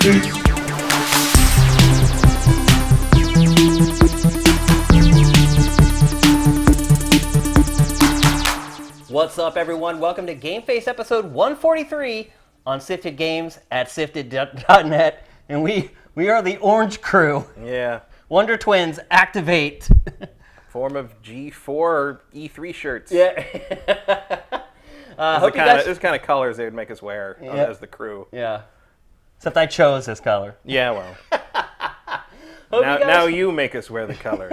What's up, everyone? Welcome to GameFace episode 143 on Sifted Games at Sifted.net, and we are the Orange Crew. Yeah. Wonder Twins, activate. Form of G4 or E3 shirts. Yeah. This is kind of colors they would make us wear as the crew. Yeah. Except I chose this color. Yeah, well. Now you make us wear the color.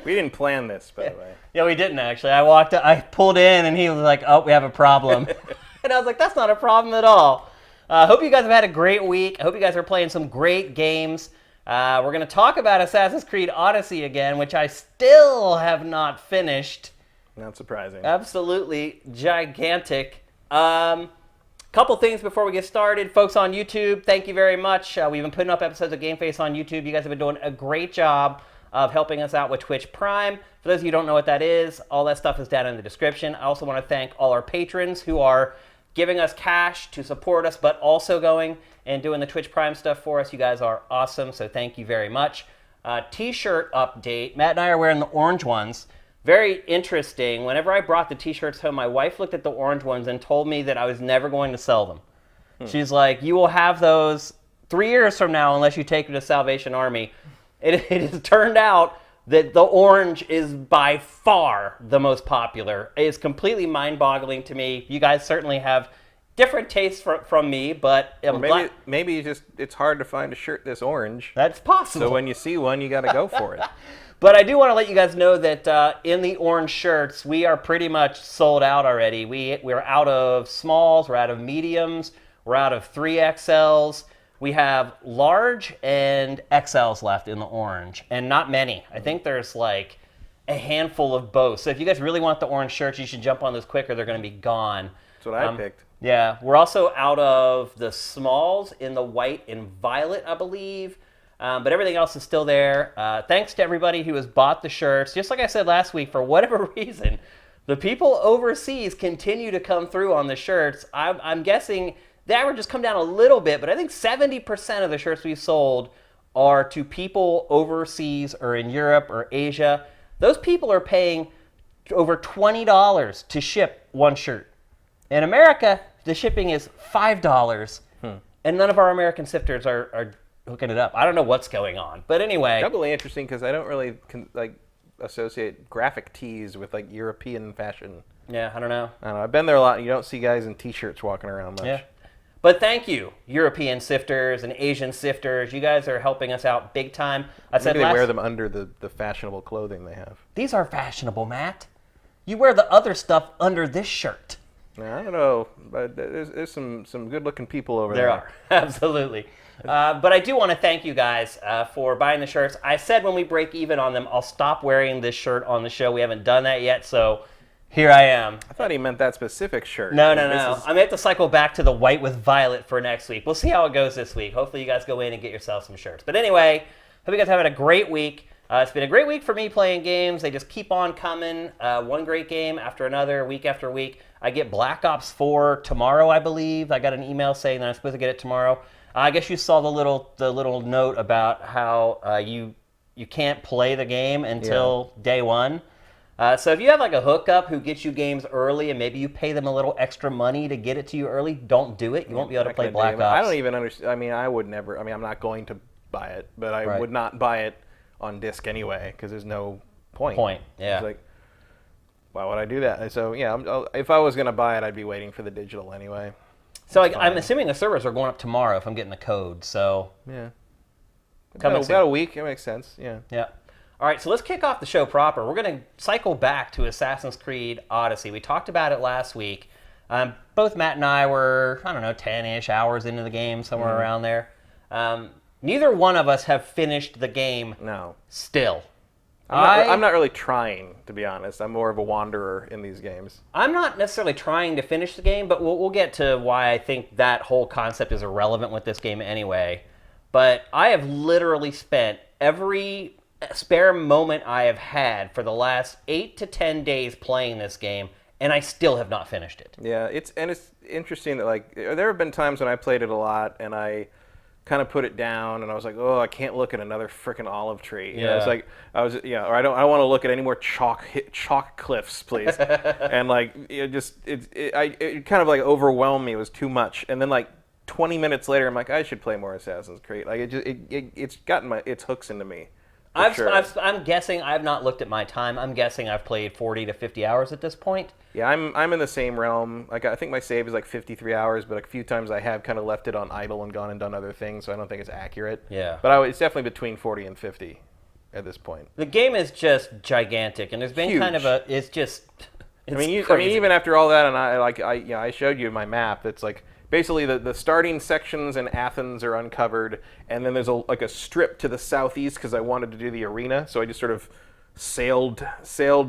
We didn't plan this, by the way. Yeah, we didn't actually. I pulled in and he was like, "Oh, we have a problem." And I was like, "That's not a problem at all." Hope you guys have had a great week. I hope you guys are playing some great games. We're going to talk about Assassin's Creed Odyssey again, which I still have not finished. Not surprising. Absolutely gigantic. Couple things before we get started. Folks on YouTube, thank you very much. We've been putting up episodes of GameFace on YouTube. You guys have been doing a great job of helping us out with Twitch Prime. For those of you who don't know what that is, all that stuff is down in the description. I also want to thank all our patrons who are giving us cash to support us, but also going and doing the Twitch Prime stuff for us. You guys are awesome, so thank you very much. T-shirt update. Matt and I are wearing the orange ones. Very interesting. Whenever I brought the T-shirts home, my wife looked at the orange ones and told me that I was never going to sell them. She's like, "You will have those 3 years from now unless you take them to Salvation Army." It has turned out that the orange is by far the most popular. It's completely mind-boggling to me. You guys certainly have different tastes from me, but maybe it's hard to find a shirt this orange. That's possible. So when you see one, you got to go for it. But I do want to let you guys know that in the orange shirts, we are pretty much sold out already. We're out of smalls, we're out of mediums, we're out of 3XLs. We have large and XLs left in the orange, and not many. I think there's like a handful of both. So if you guys really want the orange shirts, you should jump on those quicker. They're going to be gone. That's what I picked. Yeah, we're also out of the smalls in the white and violet, I believe. But everything else is still there. Thanks to everybody who has bought the shirts. Just like I said last week, for whatever reason, the people overseas continue to come through on the shirts. I'm guessing the average has come down a little bit, but I think 70% of the shirts we've sold are to people overseas or in Europe or Asia. Those people are paying over $20 to ship one shirt. In America, the shipping is $5, and none of our American sifters are hooking it up. I don't know what's going on, but anyway. Doubly interesting because I don't really associate graphic tees with like European fashion. Yeah, I don't know. I've been there a lot. And you don't see guys in T-shirts walking around much. Yeah. But thank you, European sifters and Asian sifters. You guys are helping us out big time. Maybe they wear them under the fashionable clothing they have. These are fashionable, Matt. You wear the other stuff under this shirt. I don't know, but there's some good-looking people over there. There are, absolutely. But I do want to thank you guys for buying the shirts. I said when we break even on them, I'll stop wearing this shirt on the show. We haven't done that yet, so here I am. I thought he meant that specific shirt. No. I'm going to have to cycle back to the white with violet for next week. We'll see how it goes this week. Hopefully you guys go in and get yourself some shirts. But anyway, hope you guys have had a great week. It's been a great week for me playing games. They just keep on coming. One great game after another, week after week. I get Black Ops 4 tomorrow, I believe. I got an email saying that I'm supposed to get it tomorrow. I guess you saw the little note about how you can't play the game until day one. So if you have like a hookup who gets you games early and maybe you pay them a little extra money to get it to you early, don't do it. You won't be able to play Black Ops. I don't even understand. I mean, I would never. I mean, I'm not going to buy it, but I would not buy it on disc anyway because there's no point. Yeah. It's like, why would I do that? So yeah, if I was going to buy it, I'd be waiting for the digital anyway. So I'm assuming the servers are going up tomorrow if I'm getting the code. So yeah, about a week. It makes sense. Yeah. Yeah. All right, so let's kick off the show proper. We're going to cycle back to Assassin's Creed Odyssey. We talked about it last week. Both Matt and I were, 10-ish hours into the game, somewhere around there. Neither one of us have finished the game still. I'm not really trying, to be honest. I'm more of a wanderer in these games. I'm not necessarily trying to finish the game, but we'll get to why I think that whole concept is irrelevant with this game anyway. But I have literally spent every spare moment I have had for the last 8 to 10 days playing this game, and I still have not finished it. Yeah, it's interesting that there have been times when I played it a lot and I kind of put it down, and I was like, oh, I can't look at another freaking olive tree. You know, Yeah. it's like or I want to look at any more chalk cliffs, please. And like it kind of like overwhelmed me. It was too much. And then like 20 minutes later, I'm like, I should play more Assassin's Creed. Like it's gotten its hooks into me. I'm guessing, I've not looked at my time. I'm guessing I've played 40 to 50 hours at this point. Yeah, I'm in the same realm. Like I think my save is like 53 hours, but a few times I have kind of left it on idle and gone and done other things, so I don't think it's accurate. Yeah. But it's definitely between 40 and 50 at this point. The game is just gigantic, and there's been Huge. kind of it's just. It's I mean, crazy. even after all that, and I showed you my map. It's like basically the starting sections in Athens are uncovered, and then there's a strip to the southeast because I wanted to do the arena, so I just sort of sailed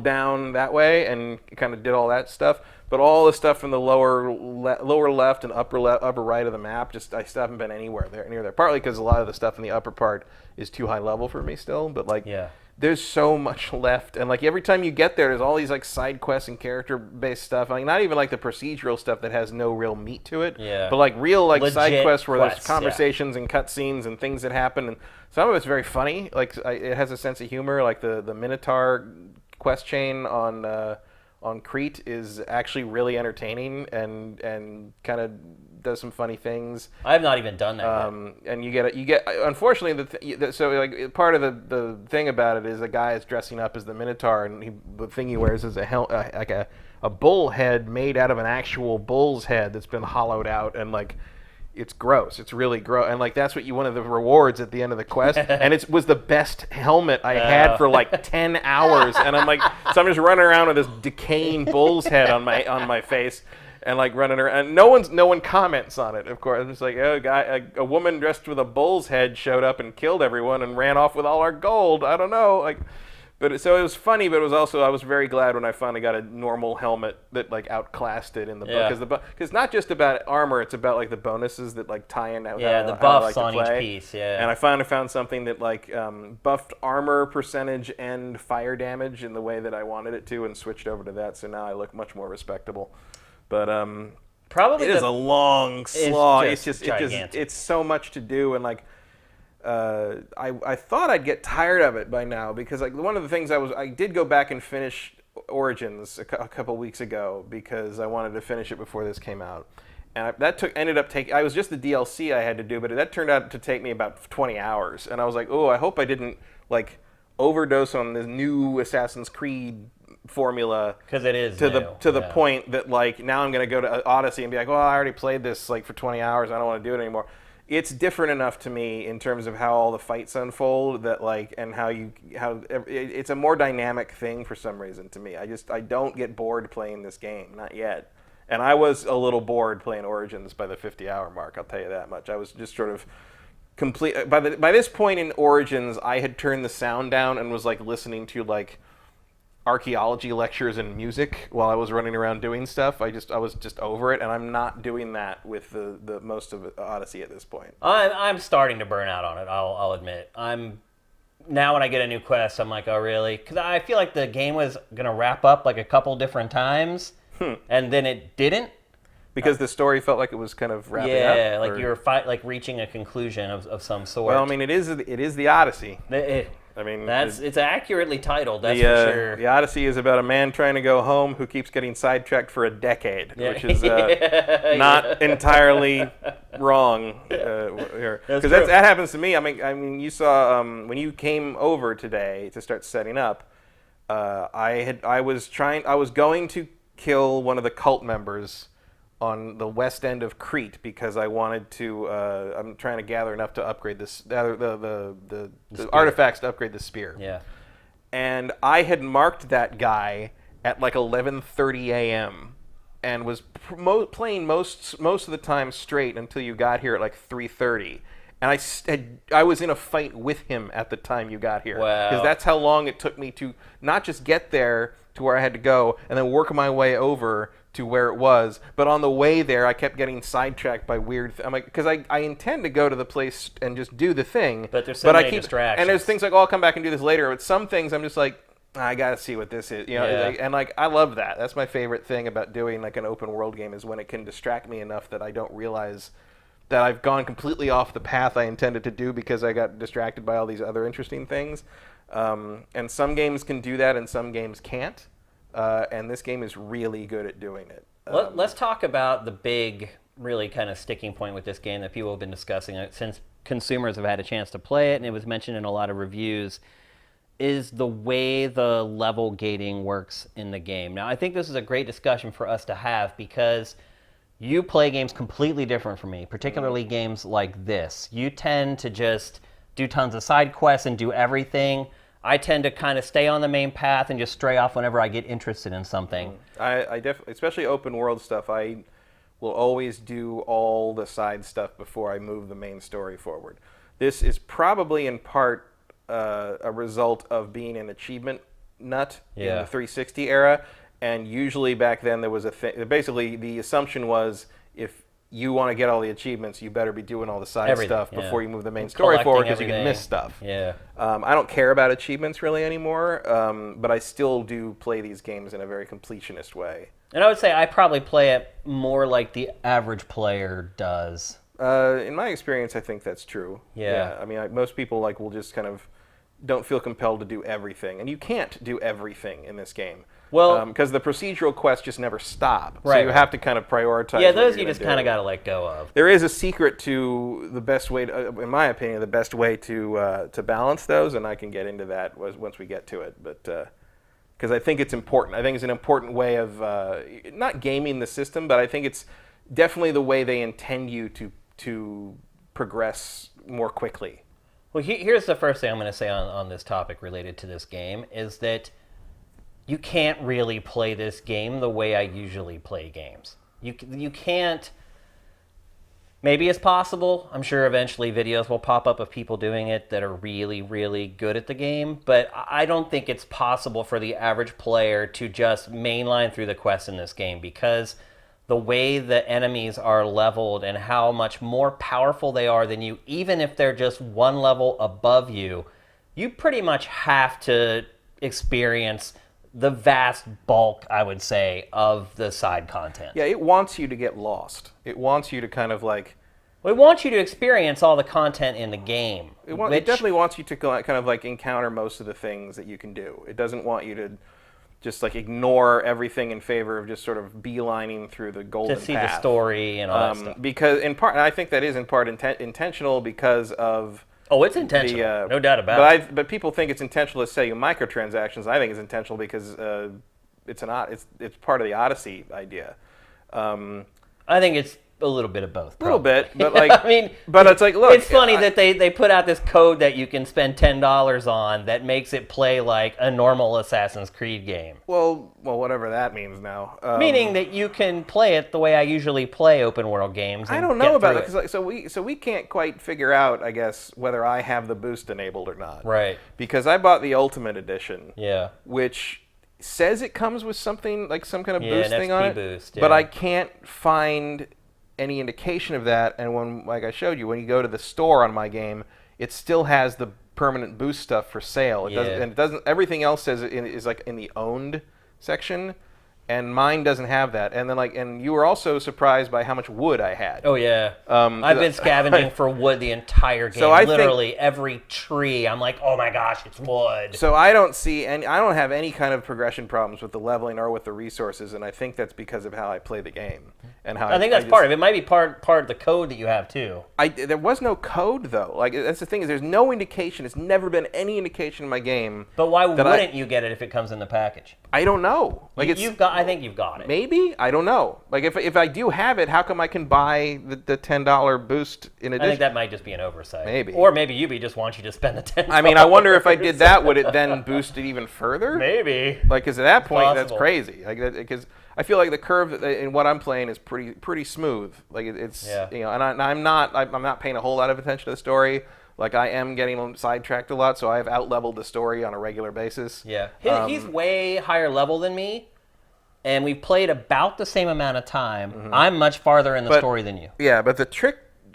down that way and kind of did all that stuff. But all the stuff from the lower left and upper right of the map, I still haven't been near there. Partly because a lot of the stuff in the upper part is too high level for me still, but like. Yeah. There's so much left, and like every time you get there's all these like side quests and character-based stuff. Like not even like the procedural stuff that has no real meat to it, but like real like legit side quests where there's quests, conversations and cutscenes and things that happen. And some of it's very funny. Like it has a sense of humor. Like the Minotaur quest chain on Crete is actually really entertaining and kind of does some funny things. I have not even done that yet. And you get unfortunately so like part of the thing about it is a guy is dressing up as the Minotaur, and the thing he wears is a bull head made out of an actual bull's head that's been hollowed out, and like it's gross. It's really gross, and like that's what one of the rewards at the end of the quest. And it was the best helmet I had for like 10 hours, and I'm like, so I'm just running around with this decaying bull's head on my face. And like running around, and no one comments on it. Of course, it's like, a woman dressed with a bull's head showed up and killed everyone and ran off with all our gold. I don't know, like, so it was funny, but it was also, I was very glad when I finally got a normal helmet that like outclassed it in the book, because it's not just about armor; it's about like the bonuses that like tie in. The buffs on each piece. Yeah. And I finally found something that like buffed armor percentage and fire damage in the way that I wanted it to, and switched over to that. So now I look much more respectable. But probably it is a long slog. It's so much to do, and like I thought I'd get tired of it by now, because like one of the things I did go back and finish Origins a couple weeks ago because I wanted to finish it before this came out, and I was just the DLC I had to do, but that turned out to take me about 20 hours, and I was like, oh, I hope I didn't like overdose on this new Assassin's Creed formula, because it is to the point that like now I'm going to go to Odyssey and be like, well, I already played this like for 20 hours, I don't want to do it anymore. It's different enough to me in terms of how all the fights unfold, that like, and how it's a more dynamic thing for some reason to me. I don't get bored playing this game, not yet. And I was a little bored playing Origins by the 50-hour mark, I'll tell you that much. I was just sort of complete by this point in Origins. I had turned the sound down and was like listening to like archaeology lectures and music while I was running around doing stuff. I was just over it, and I'm not doing that with the most of Odyssey at this point. I'm starting to burn out on it. I'll admit. Now when I get a new quest, I'm like, oh really? Because I feel like the game was gonna wrap up like a couple different times, and then it didn't. Because the story felt like it was kind of wrapping up? Yeah, like you were reaching a conclusion of some sort. Well, I mean, it is the Odyssey. I mean, it's accurately titled. That's for sure. The Odyssey is about a man trying to go home who keeps getting sidetracked for a decade, which is not entirely wrong here. Because that happens to me. I mean, you saw when you came over today to start setting up. I was going to kill one of the cult members on the west end of Crete because I wanted to. I'm trying to gather enough to upgrade this. The artifacts to upgrade the spear. Yeah. And I had marked that guy at like 11:30 a.m. and was playing most of the time straight until you got here at like 3:30. And I was in a fight with him at the time you got here. Wow. Because that's how long it took me to not just get there to where I had to go and then work my way over to where it was, but on the way there I kept getting sidetracked by weird I'm like, because I intend to go to the place and just do the thing, but there's so many distractions, and there's things like, oh, I'll come back and do this later, but some things I'm just like, I gotta see what this is, and like I love that. That's my favorite thing about doing like an open world game, is when it can distract me enough that I don't realize that I've gone completely off the path I intended to do because I got distracted by all these other interesting things. And some games can do that and some games can't. And this game is really good at doing it. Let's talk about the big, really kind of sticking point with this game that people have been discussing since consumers have had a chance to play it, and it was mentioned in a lot of reviews, is the way the level gating works in the game. Now, I think this is a great discussion for us to have because you play games completely different from me, particularly games like this. You tend to just do tons of side quests and do everything. I tend to kind of stay on the main path and just stray off whenever I get interested in something. I definitely, especially open world stuff, I will always do all the side stuff before I move the main story forward. This is probably in part a result of being an achievement nut in the 360 era, and usually back then there was a thing. Basically, the assumption was if you want to get all the achievements, you better be doing all the side stuff before you move the main story forward because you can miss stuff. Yeah. I don't care about achievements really anymore, but I still do play these games in a very completionist way. And I would say I probably play it more like the average player does. In my experience, I think that's true. Yeah. I mean, most people will just kind of don't feel compelled to do everything, and you can't do everything in this game. Well, because the procedural quests just never stop, right. So you have to kind of prioritize. Yeah, those you just kind of got to let go of. There is a secret to the best way, in my opinion, the best way to balance those, and I can get into that once we get to it. But because I think it's important, I think it's an important way of not gaming the system, but I think it's definitely the way they intend you to progress more quickly. Well, here's the first thing I'm going to say on this topic related to this game, is that you can't really play this game the way I usually play games. You can't. Maybe it's possible. I'm sure eventually videos will pop up of people doing it that are really, really good at the game, but I don't think it's possible for the average player to just mainline through the quests in this game, because the way the enemies are leveled and how much more powerful they are than you, even if they're just one level above you, you pretty much have to experience the vast bulk, I would say, of the side content. Yeah, it wants you to get lost. It wants you to kind of like... Well, it wants you to experience all the content in the game. It definitely wants you to kind of like encounter most of the things that you can do. It doesn't want you to just like ignore everything in favor of just sort of beelining through the golden path. To see the story and all that stuff. Because in part, and I think that is in part intentional because of... Oh, it's intentional. No doubt about it. But people think it's intentional to sell you microtransactions. I think it's intentional because it's part of the Odyssey idea. I think it's a little bit of both. A little bit, but like, I mean, but it's like, look, it's funny that they put out this code that you can spend $10 on that makes it play like a normal Assassin's Creed game. Well, whatever that means now. Meaning that you can play it the way I usually play open world games. I don't know about it, because so we can't quite figure out, I guess, whether I have the boost enabled or not. Right. Because I bought the Ultimate Edition. Yeah. Which says it comes with something like some kind of boost thing on it. Boost, but I can't find any indication of that, and when, like I showed you, when you go to the store on my game, it still has the permanent boost stuff for sale. It doesn't, and it doesn't. Everything else says it is like in the owned section, and mine doesn't have that. And then and you were also surprised by how much wood I had. Oh yeah, I've been scavenging for wood the entire game. So literally every tree, I'm like, oh my gosh, it's wood. So I don't have any kind of progression problems with the leveling or with the resources, and I think that's because of how I play the game and how I think that's part of it. It might be part of the code that you have too. There was no code though. Like that's the thing, is there's no indication. It's never been any indication in my game. But why wouldn't you get it if it comes in the package? I don't know. Like I think you've got it. Maybe? I don't know. Like if I do have it, how come I can buy the $10 boost in addition? I think that might just be an oversight. Maybe. Or maybe Ubi just wants you to spend the $10. I mean, I wonder if I did that, would it then boost it even further? Maybe. Like, because at that point, that's crazy. Like, because I feel like the curve in what I'm playing is pretty smooth. Like it's and I'm not paying a whole lot of attention to the story. Like I am getting sidetracked a lot, so I have out-leveled the story on a regular basis. Yeah, he's way higher level than me, and we've played about the same amount of time. Mm-hmm. I'm much farther in the story than you. Yeah, but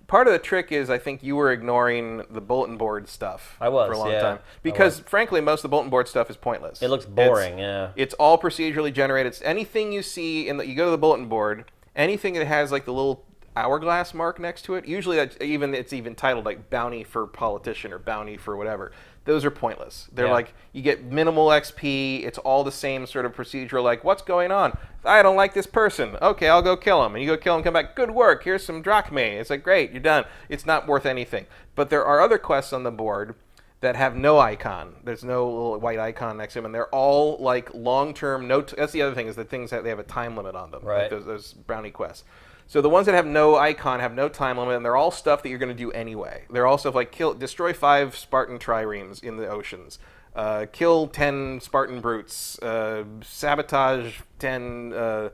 part of the trick is I think you were ignoring the bulletin board stuff for a long time. Because frankly, most of the bulletin board stuff is pointless. It looks boring, It's all procedurally generated. Anything you see, you go to the bulletin board, anything that has like the little hourglass mark next to it. Usually it's even titled like bounty for politician or bounty for whatever. Those are pointless. They're like, you get minimal XP. It's all the same sort of procedural, like, what's going on? I don't like this person. Okay, I'll go kill him. And you go kill him, come back. Good work. Here's some drachmae. It's like, great, you're done. It's not worth anything. But there are other quests on the board that have no icon. There's no little white icon next to them, and they're all like long-term. That's the other thing, is the things that they have a time limit on them. Right. Like those brownie quests. So the ones that have no icon have no time limit, and they're all stuff that you're going to do anyway. They're all stuff like destroy 5 Spartan triremes in the oceans, kill 10 Spartan brutes, sabotage 10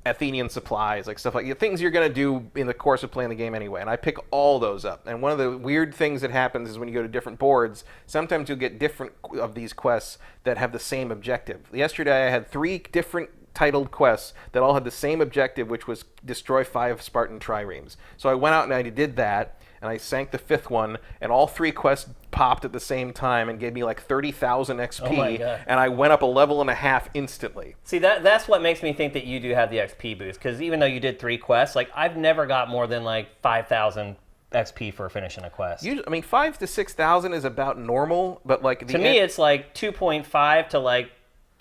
Athenian supplies, like stuff like things you're going to do in the course of playing the game anyway. And I pick all those up. And one of the weird things that happens is when you go to different boards, sometimes you'll get different of these quests that have the same objective. Yesterday I had 3 different titled quests that all had the same objective, which was destroy 5 Spartan triremes. So I went out and I did that, and I sank the 5th one, and all 3 quests popped at the same time and gave me like 30,000 XP, Oh my God. and I went up a level and a half instantly. See, that's what makes me think that you do have the XP boost, because even though you did 3 quests, like I've never got more than like 5,000 XP for finishing a quest. I mean, 5,000 to 6,000 is about normal, but like to me, it's like 2.5 to like.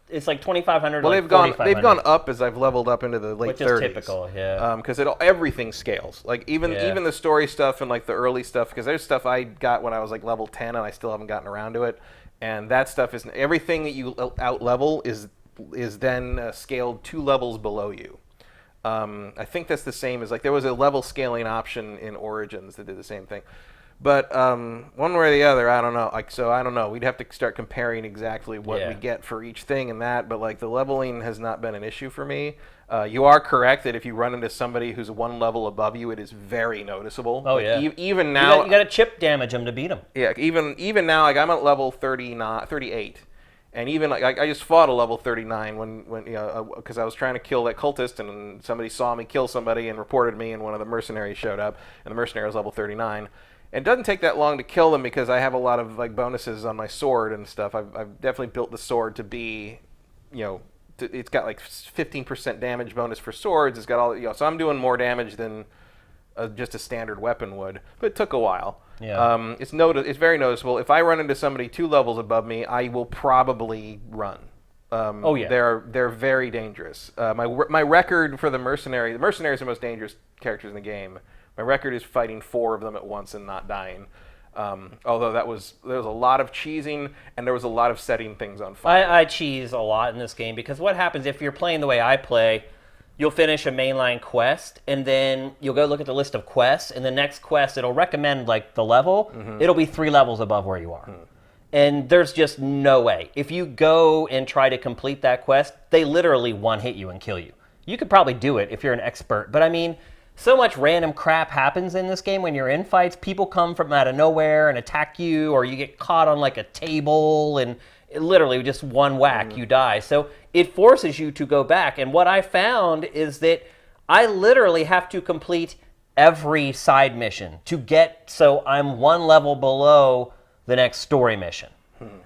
It's like 2,500. Well, like they've gone up as I've leveled up into the late 30s. Which is typical, yeah. Because everything scales. Like even the story stuff and like the early stuff. Because there's stuff I got when I was like level 10 and I still haven't gotten around to it. And that stuff is everything that you out level is then scaled 2 levels below you. I think that's the same as like there was a level scaling option in Origins that did the same thing. But one way or the other, I don't know. Like, so I don't know. We'd have to start comparing exactly what we get for each thing and that. But like the leveling has not been an issue for me. You are correct that if you run into somebody who's 1 level above you, it is very noticeable. Oh, like, yeah. Even now, you got to chip damage them to beat them. Yeah. Even now, like I'm at level 38. And even like I just fought a level 39 when because I was trying to kill that cultist, and somebody saw me kill somebody and reported me, and one of the mercenaries showed up, and the mercenary was level 39. And it doesn't take that long to kill them because I have a lot of like bonuses on my sword and stuff. I've definitely built the sword to be, it's got like 15% damage bonus for swords. It's got all, so I'm doing more damage than just a standard weapon would. But it took a while. Yeah. It's very noticeable. If I run into somebody 2 levels above me, I will probably run. Oh yeah. They're very dangerous. My record for the mercenaries are the most dangerous characters in the game. My record is fighting 4 of them at once and not dying. Although there was a lot of cheesing and there was a lot of setting things on fire. I cheese a lot in this game because what happens if you're playing the way I play, you'll finish a mainline quest and then you'll go look at the list of quests, and the next quest it'll recommend like the level. Mm-hmm. It'll be 3 levels above where you are. Mm. And there's just no way. If you go and try to complete that quest, they literally one-hit you and kill you. You could probably do it if you're an expert, but I mean, so much random crap happens in this game when you're in fights. People come from out of nowhere and attack you, or you get caught on like a table, and literally just one whack, you die. So it forces you to go back. And what I found is that I literally have to complete every side mission to get so I'm 1 level below the next story mission.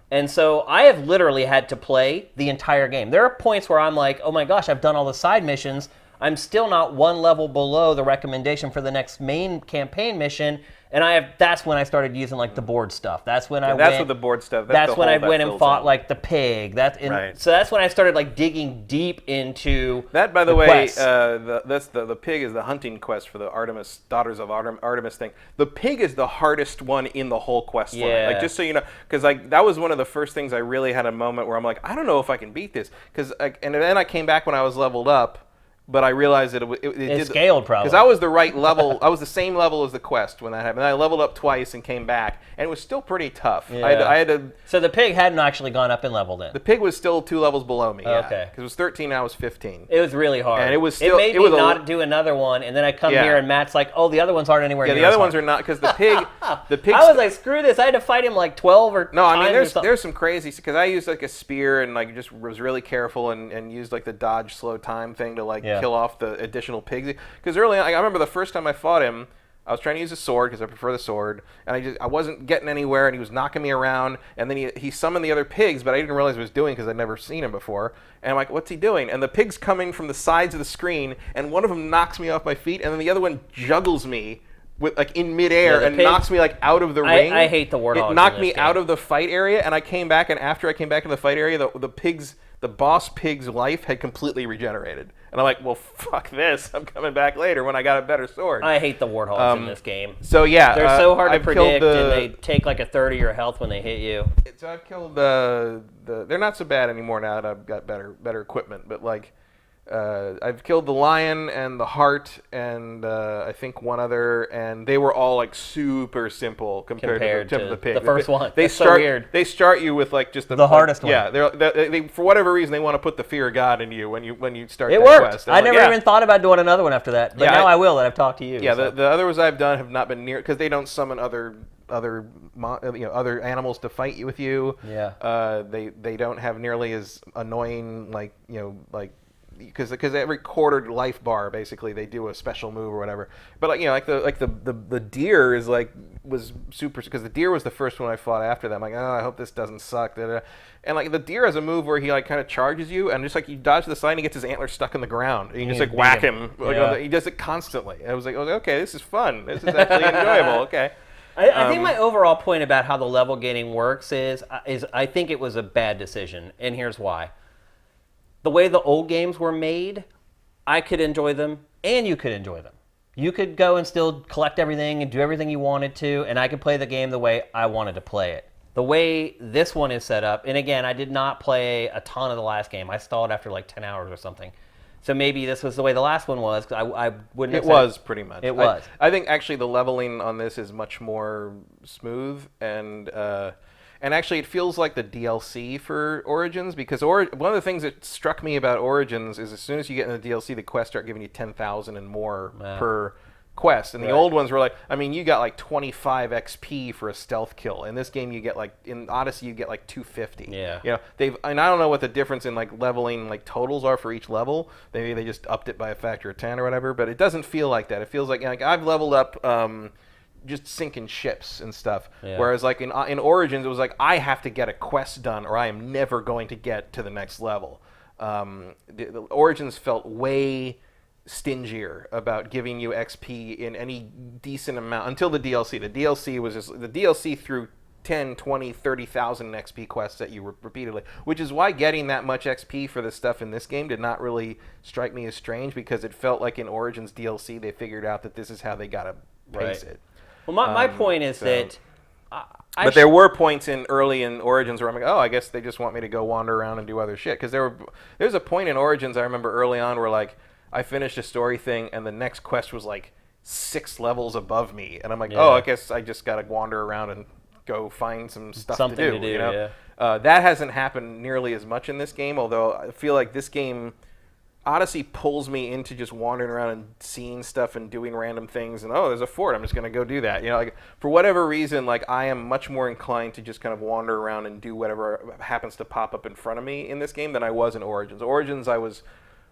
And so I have literally had to play the entire game. There are points where I'm like, oh my gosh, I've done all the side missions. I'm still not 1 level below the recommendation for the next main campaign mission, and that's when I started using like the board stuff. That's when That's what the board stuff. That's when I went and fought like the pig. Right. So that's when I started like digging deep into that. By the way, quests. the pig is the hunting quest for the Daughters of Artemis thing. The pig is the hardest one in the whole quest line. Yeah. Like just so you know, because like that was one of the first things I really had a moment where I'm like, I don't know if I can beat this, and then I came back when I was leveled up. But I realized that it scaled probably. Because I was the right level. I was the same level as the quest when that happened. I leveled up twice and came back, and it was still pretty tough. Yeah. I had to. So the pig hadn't actually gone up in level then? The pig was still 2 levels below me. Yeah. Okay. Because it was 13, I was 15. It was really hard. And it was still. It made me not do another one, and then I come here and Matt's like, "Oh, the other ones aren't anywhere near." Yeah, the other ones are not because the pig. I was like, "Screw this!" I had to fight him like 12 or. No, I mean there's some crazy because I used like a spear and like just was really careful and used like the dodge slow time thing to like kill off the additional pigs. Because early on, I remember the first time I fought him, I was trying to use a sword because I prefer the sword, and I wasn't getting anywhere, and he was knocking me around, and then he summoned the other pigs, but I didn't realize what he was doing because I'd never seen him before. And I'm like, what's he doing? And the pigs coming from the sides of the screen, and one of them knocks me off my feet, and then the other one juggles me with like in midair and knocks me like out of the ring. I hate the warthogs. It knocked me out of the fight area, and I came back, and after I came back to the fight area, the boss pig's life had completely regenerated. And I'm like, well, fuck this. I'm coming back later when I got a better sword. I hate the warthogs in this game. So yeah, they're so hard to predict, and they take like a third of your health when they hit you. So I've killed they're not so bad anymore now that I've got better equipment, but like I've killed the lion and the hart and I think one other, and they were all like super simple compared to the pig. The first one. They That's so start weird. They start you with like just the hardest one. Yeah, they for whatever reason they want to put the fear of God into you when you start. It that worked. quest. I never even thought about doing another one after that, but now I will. That I've talked to you. Yeah, so. the other ones I've done have not been near because they don't summon other animals to fight you with you. Yeah. They don't have nearly as annoying because every quartered life bar basically they do a special move or whatever. But the deer was super, because the deer was the first one I fought after that. I'm like, oh, I hope this doesn't suck. And like the deer has a move where he like kind of charges you, and just like you dodge to the side and he gets his antler stuck in the ground, and you just like whack him. He does it constantly. And I was like, okay, this is fun. This is actually enjoyable. Okay. I think my overall point about how the level gating works is I think it was a bad decision, and here's why. The way the old games were made, I could enjoy them, and you could enjoy them. You could go and still collect everything and do everything you wanted to, and I could play the game the way I wanted to play it. The way this one is set up, and again, I did not play a ton of the last game. I stalled after like 10 hours or something. So maybe this was the way the last one was, because I wouldn't have said... It was pretty much. It was. I think actually the leveling on this is much more smooth, and actually, it feels like the DLC for Origins, because one of the things that struck me about Origins is as soon as you get in the DLC, the quests start giving you 10,000 and more per quest. And the old ones were like, I mean, you got like 25 XP for a stealth kill. In this game, you get like, in Odyssey, you get like 250. Yeah. You know, and I don't know what the difference in like leveling like totals are for each level. Maybe they just upped it by a factor of 10 or whatever, but it doesn't feel like that. It feels like I've leveled up just sinking ships and stuff. Yeah. Whereas like in Origins, it was like, I have to get a quest done or I am never going to get to the next level. The Origins felt way stingier about giving you XP in any decent amount until the DLC. The DLC was just, the DLC threw 10, 20, 30,000 XP quests at you repeatedly, which is why getting that much XP for the stuff in this game did not really strike me as strange, because it felt like in Origins DLC, they figured out that this is how they got to pace it. Well, my point is that... But there were points early in Origins where I'm like, oh, I guess they just want me to go wander around and do other shit. Because there's a point in Origins I remember early on where like I finished a story thing and the next quest was like 6 levels above me, and I'm like, oh, I guess I just gotta wander around and go find some stuff to do. You know? That hasn't happened nearly as much in this game. Although I feel like this game, Odyssey, pulls me into just wandering around and seeing stuff and doing random things, and there's a fort, I'm just going to go do that. You know, like for whatever reason, like I am much more inclined to just kind of wander around and do whatever happens to pop up in front of me in this game than I was in Origins. Origins, I was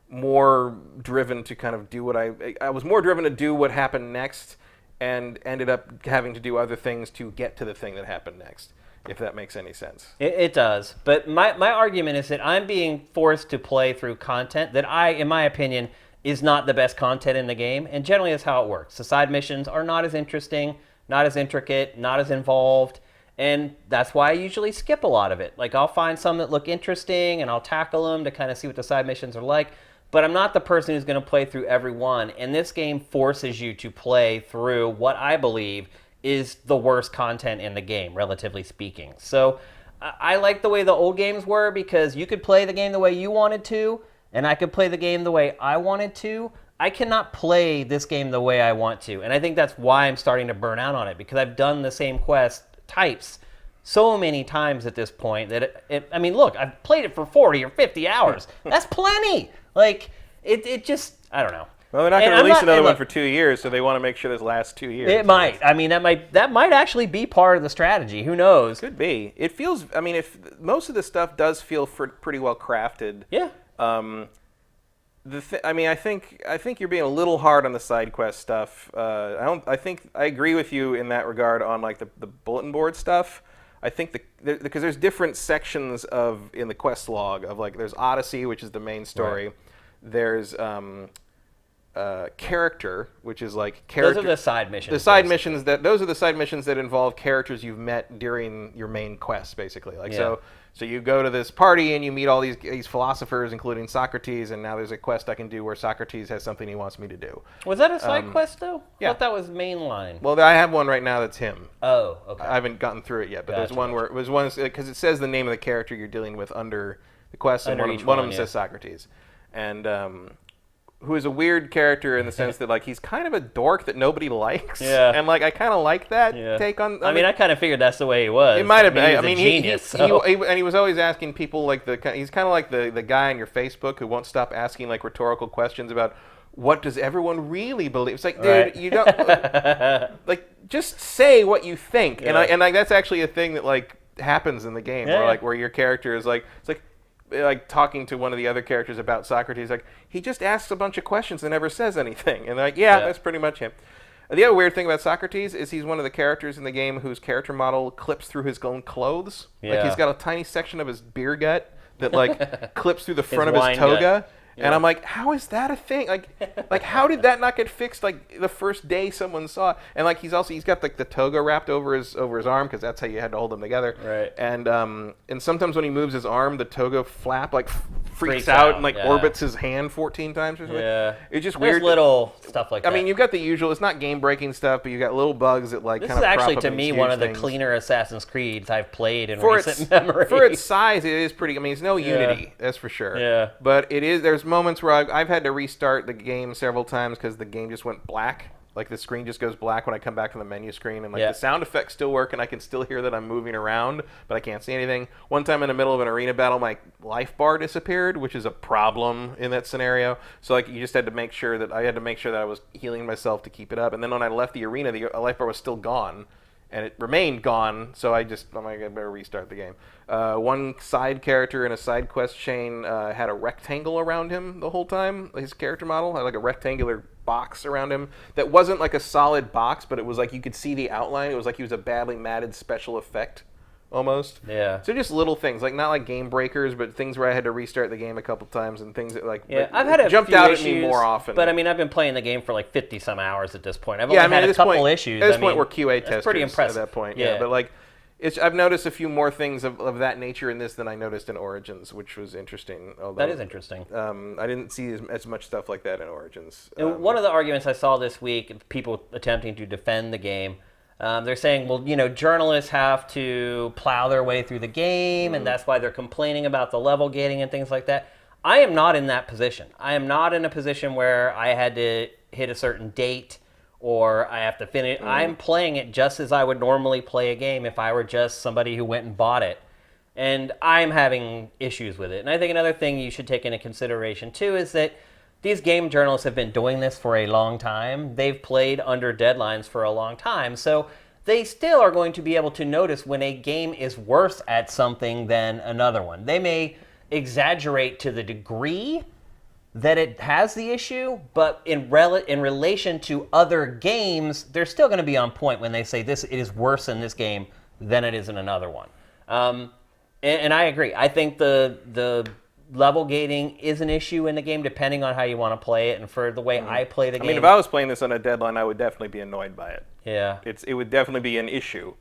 more driven to kind of do what I was more driven to do what happened next, and ended up having to do other things to get to the thing that happened next. If that makes any sense. It does. But my argument is that I'm being forced to play through content that in my opinion, is not the best content in the game. And generally that's how it works. The side missions are not as interesting, not as intricate, not as involved. And that's why I usually skip a lot of it. Like I'll find some that look interesting and I'll tackle them to kind of see what the side missions are like. But I'm not the person who's going to play through every one. And this game forces you to play through what I believe is the worst content in the game, relatively speaking. So I like the way the old games were, because you could play the game the way you wanted to, and I could play the game the way I wanted to. I cannot play this game the way I want to, and I think that's why I'm starting to burn out on it, because I've done the same quest types so many times at this point that I mean, look, I've played it for 40 or 50 hours. That's plenty. Like, it just, I don't know. Well, they're not going to release another one for 2 years, so they want to make sure this lasts 2 years. It might. I mean, that might actually be part of the strategy. Who knows? Could be. It feels. I mean, if most of the stuff does feel pretty well crafted. Yeah. I mean, I think you're being a little hard on the side quest stuff. I think I agree with you in that regard on like the bulletin board stuff. I think because there's different sections in the quest log of like there's Odyssey, which is the main story. Right. There's character, which is like character. Those are the side missions. The side missions those are the side missions that involve characters you've met during your main quest, basically. Like so you go to this party and you meet all these philosophers, including Socrates, and now there's a quest I can do where Socrates has something he wants me to do. Was that a side quest though? Yeah. I thought that was mainline. Well, I have one right now that's him. Oh, okay. I haven't gotten through it yet, but there's one where it was one because it says the name of the character you're dealing with under the quest, and one of them says Socrates, and who is a weird character in the sense that like he's kind of a dork that nobody likes. Yeah. And like I kind of like that take on. I mean, I kind of figured that's the way he was. It might have been. I mean, he's a genius. And he was always asking people like he's kind of like the guy on your Facebook who won't stop asking like rhetorical questions about what does everyone really believe. It's like, dude, you don't like just say what you think. Yeah. And that's actually a thing that like happens in the game where your character is like it's like talking to one of the other characters about Socrates, like he just asks a bunch of questions and never says anything, and they're like, that's pretty much him. The other weird thing about Socrates is he's one of the characters in the game whose character model clips through his own clothes. Like he's got a tiny section of his beer gut that like clips through the front of his toga. Gut. And I'm like, how is that a thing? Like how did that not get fixed like the first day someone saw it? And like he's got like the toga wrapped over his arm because that's how you had to hold them together. Right. And sometimes when he moves his arm, the toga flap like freaks out and like orbits his hand 14 times or something. Yeah. It's just There's weird. little stuff like that. I mean, you've got the usual. It's not game breaking stuff, but you got little bugs that like this kind of. This is actually crop to up me huge one of the things. cleaner Assassin's Creeds I've played in recent memory. For its size, it is pretty. I mean, it's no Unity, that's for sure. Yeah. But it is. There's moments where I've had to restart the game several times because the game just went black. Like the screen just goes black when I come back from the menu screen, and like the sound effects still work, and I can still hear that I'm moving around, but I can't see anything. One time in the middle of an arena battle, my life bar disappeared, which is a problem in that scenario. So like you just had to make sure that I was healing myself to keep it up. And then when I left the arena, the life bar was still gone, and it remained gone. So I'm like, I better restart the game. One side character in a side quest chain had a rectangle around him the whole time. His character model had like a rectangular box around him that wasn't like a solid box, but it was like you could see the outline. It was like he was a badly matted special effect almost. Yeah. So just little things, like not like game breakers, but things where I had to restart the game a couple times and things that like I've had jumped out at me more often. But I mean, I've been playing the game for like 50 some hours at this point. I've only had a couple issues. At this point, we're QA testers. Pretty impressive. At that point. Yeah. But like, I've noticed a few more things of that nature in this than I noticed in Origins, which was interesting. Although, that is interesting. I didn't see as much stuff like that in Origins. And one of the arguments I saw this week, people attempting to defend the game, they're saying, well, journalists have to plow their way through the game, and that's why they're complaining about the level gating and things like that. I am not in that position. I am not in a position where I had to hit a certain date or I have to finish. I'm playing it just as I would normally play a game if I were just somebody who went and bought it. And I'm having issues with it. And I think another thing you should take into consideration, too, is that these game journalists have been doing this for a long time. They've played under deadlines for a long time. So they still are going to be able to notice when a game is worse at something than another one. They may exaggerate to the degree that it has the issue, but in relation to other games, they're still going to be on point when they say it is worse in this game than it is in another one. And I agree. I think the level gating is an issue in the game depending on how you want to play it, and for the way I play the game. I mean, if I was playing this on a deadline, I would definitely be annoyed by it. Yeah. It would definitely be an issue.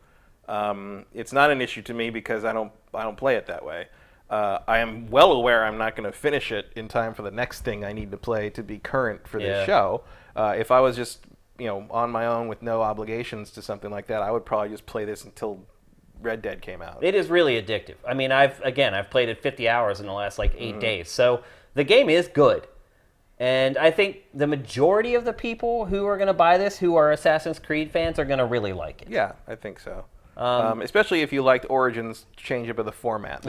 It's not an issue to me because I don't play it that way. I am well aware I'm not going to finish it in time for the next thing I need to play to be current for this show. If I was just on my own with no obligations to something like that, I would probably just play this until Red Dead came out. It is really addictive. I mean, I've played it 50 hours in the last 8 days. So the game is good. And I think the majority of the people who are going to buy this, who are Assassin's Creed fans, are going to really like it. Yeah, I think so. Especially if you liked Origins' change-up of the format.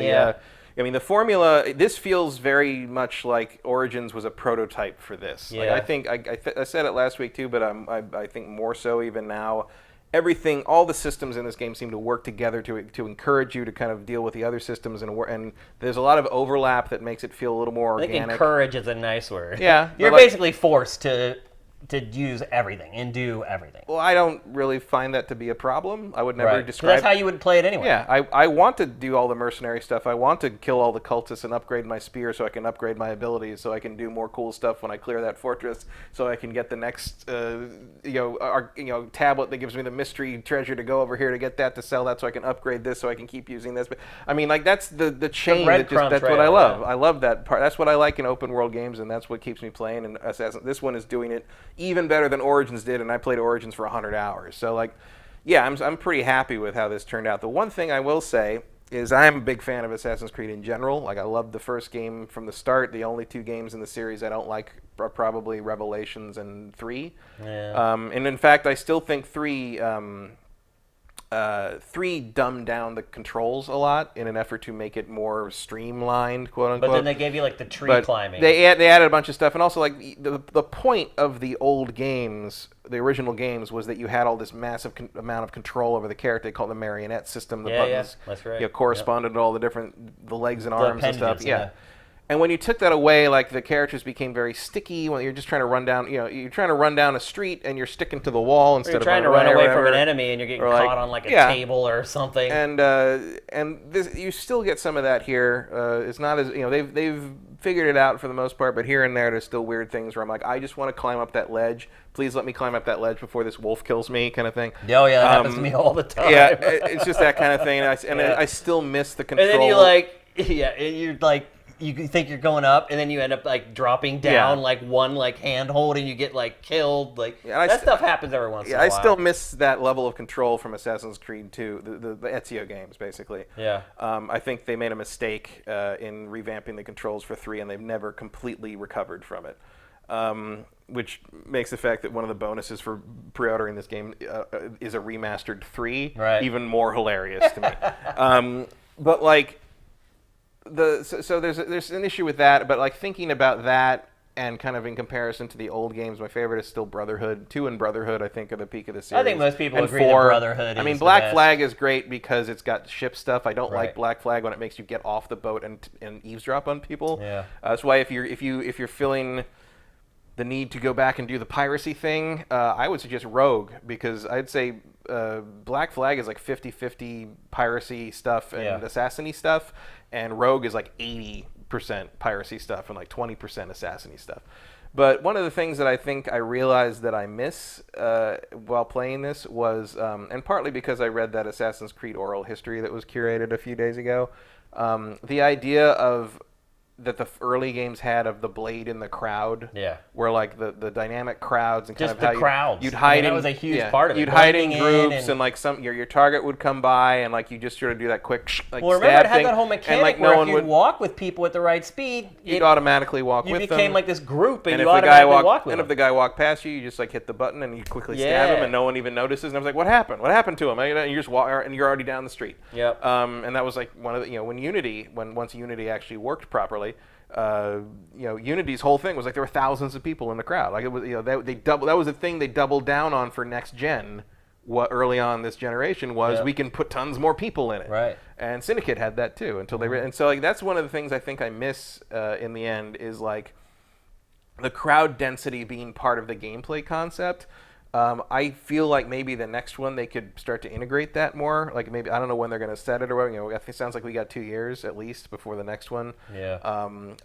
I mean, the formula, this feels very much like Origins was a prototype for this. Yeah. Like, I think, I said it last week too, but I think more so even now, everything, all the systems in this game seem to work together to encourage you to kind of deal with the other systems, and there's a lot of overlap that makes it feel a little more organic. I think encourage is a nice word. Yeah. You're basically forced to use everything and do everything. Well, I don't really find that to be a problem. I would never describe. That's how you would play it anyway. Yeah, I want to do all the mercenary stuff. I want to kill all the cultists and upgrade my spear so I can upgrade my abilities, so I can do more cool stuff when I clear that fortress, so I can get the next tablet that gives me the mystery treasure to go over here to get that to sell that, so I can upgrade this, so I can keep using this. But I mean, like that's the chain. That's what I love. I love that part. That's what I like in open world games, and that's what keeps me playing. And this one is doing it even better than Origins did, and I played Origins for 100 hours. So, like, yeah, I'm pretty happy with how this turned out. The one thing I will say is I'm a big fan of Assassin's Creed in general. Like, I loved the first game from the start. The only 2 games in the series I don't like are probably Revelations and 3. Yeah. And in fact, I still think 3 dumbed down the controls a lot in an effort to make it more streamlined, quote unquote. But then they gave you like the tree climbing. They added a bunch of stuff, and also like the point of the old games, the original games, was that you had all this massive amount of control over the character. They call it the marionette system. The buttons, that's right. Corresponded to all the legs and arms and stuff. Yeah. And when you took that away, like the characters became very sticky. When you're just trying to run down, you're trying to run down a street and you're sticking to the wall instead of trying to run away from an enemy and you're getting caught on like a table or something. And this, you still get some of that here. It's not as they've figured it out for the most part, but here and there's still weird things where I'm like, I just want to climb up that ledge. Please let me climb up that ledge before this wolf kills me, kind of thing. Oh yeah, that happens to me all the time. Yeah, it's just that kind of thing, and I still miss the control. And then you think you're going up, and then you end up like dropping down like one like handhold, and you get like killed. Like that stuff happens every once in a while. I still miss that level of control from Assassin's Creed 2, the Ezio games, basically. Yeah. I think they made a mistake in revamping the controls for 3, and they've never completely recovered from it. Which makes the fact that one of the bonuses for pre-ordering this game is a remastered 3 even more hilarious to me. But like. So there's an issue with that, but like thinking about that and kind of in comparison to the old games, my favorite is still Brotherhood. 2 and Brotherhood, I think, are the peak of the series. I think most people agree 4, that Brotherhood is I mean, the Black best. Flag is great because it's got ship stuff. I don't like Black Flag when it makes you get off the boat and eavesdrop on people. Yeah. That's why if you're feeling the need to go back and do the piracy thing, I would suggest Rogue, because I'd say Black Flag is like 50-50 piracy stuff and assassin-y stuff, and Rogue is like 80% piracy stuff and like 20% assassin-y stuff. But one of the things that I think I realized that I miss while playing this was, and partly because I read that Assassin's Creed oral history that was curated a few days ago, the idea of that the early games had of the blade in the crowd, where like the dynamic crowds and kind just of how the crowds. You'd hide that in, was a huge part of it. You'd hide in groups and like your target would come by and like you just sort of do that quick like remember stab it had thing, that whole mechanic and like where no if one you'd walk with people at the right speed, you'd automatically walk with them. You became like this group, and you if automatically walk with them. And if the guy walked past you, you just like hit the button and you quickly stab him, and no one even notices. And I was like, "What happened? What happened to him?" And you just walk, and you're already down the street. Yep. And that was like one of the once Unity actually worked properly. Unity's whole thing was like there were thousands of people in the crowd. Like it was, that was the thing they doubled down on for next gen. What early on this generation was, we can put tons more people in it. Right. And Syndicate had that too until they and so like that's one of the things I think I miss in the end is like the crowd density being part of the gameplay concept. I feel like maybe the next one they could start to integrate that more. Like maybe I don't know when they're going to set it or what. It sounds like we got 2 years at least before the next one. Yeah.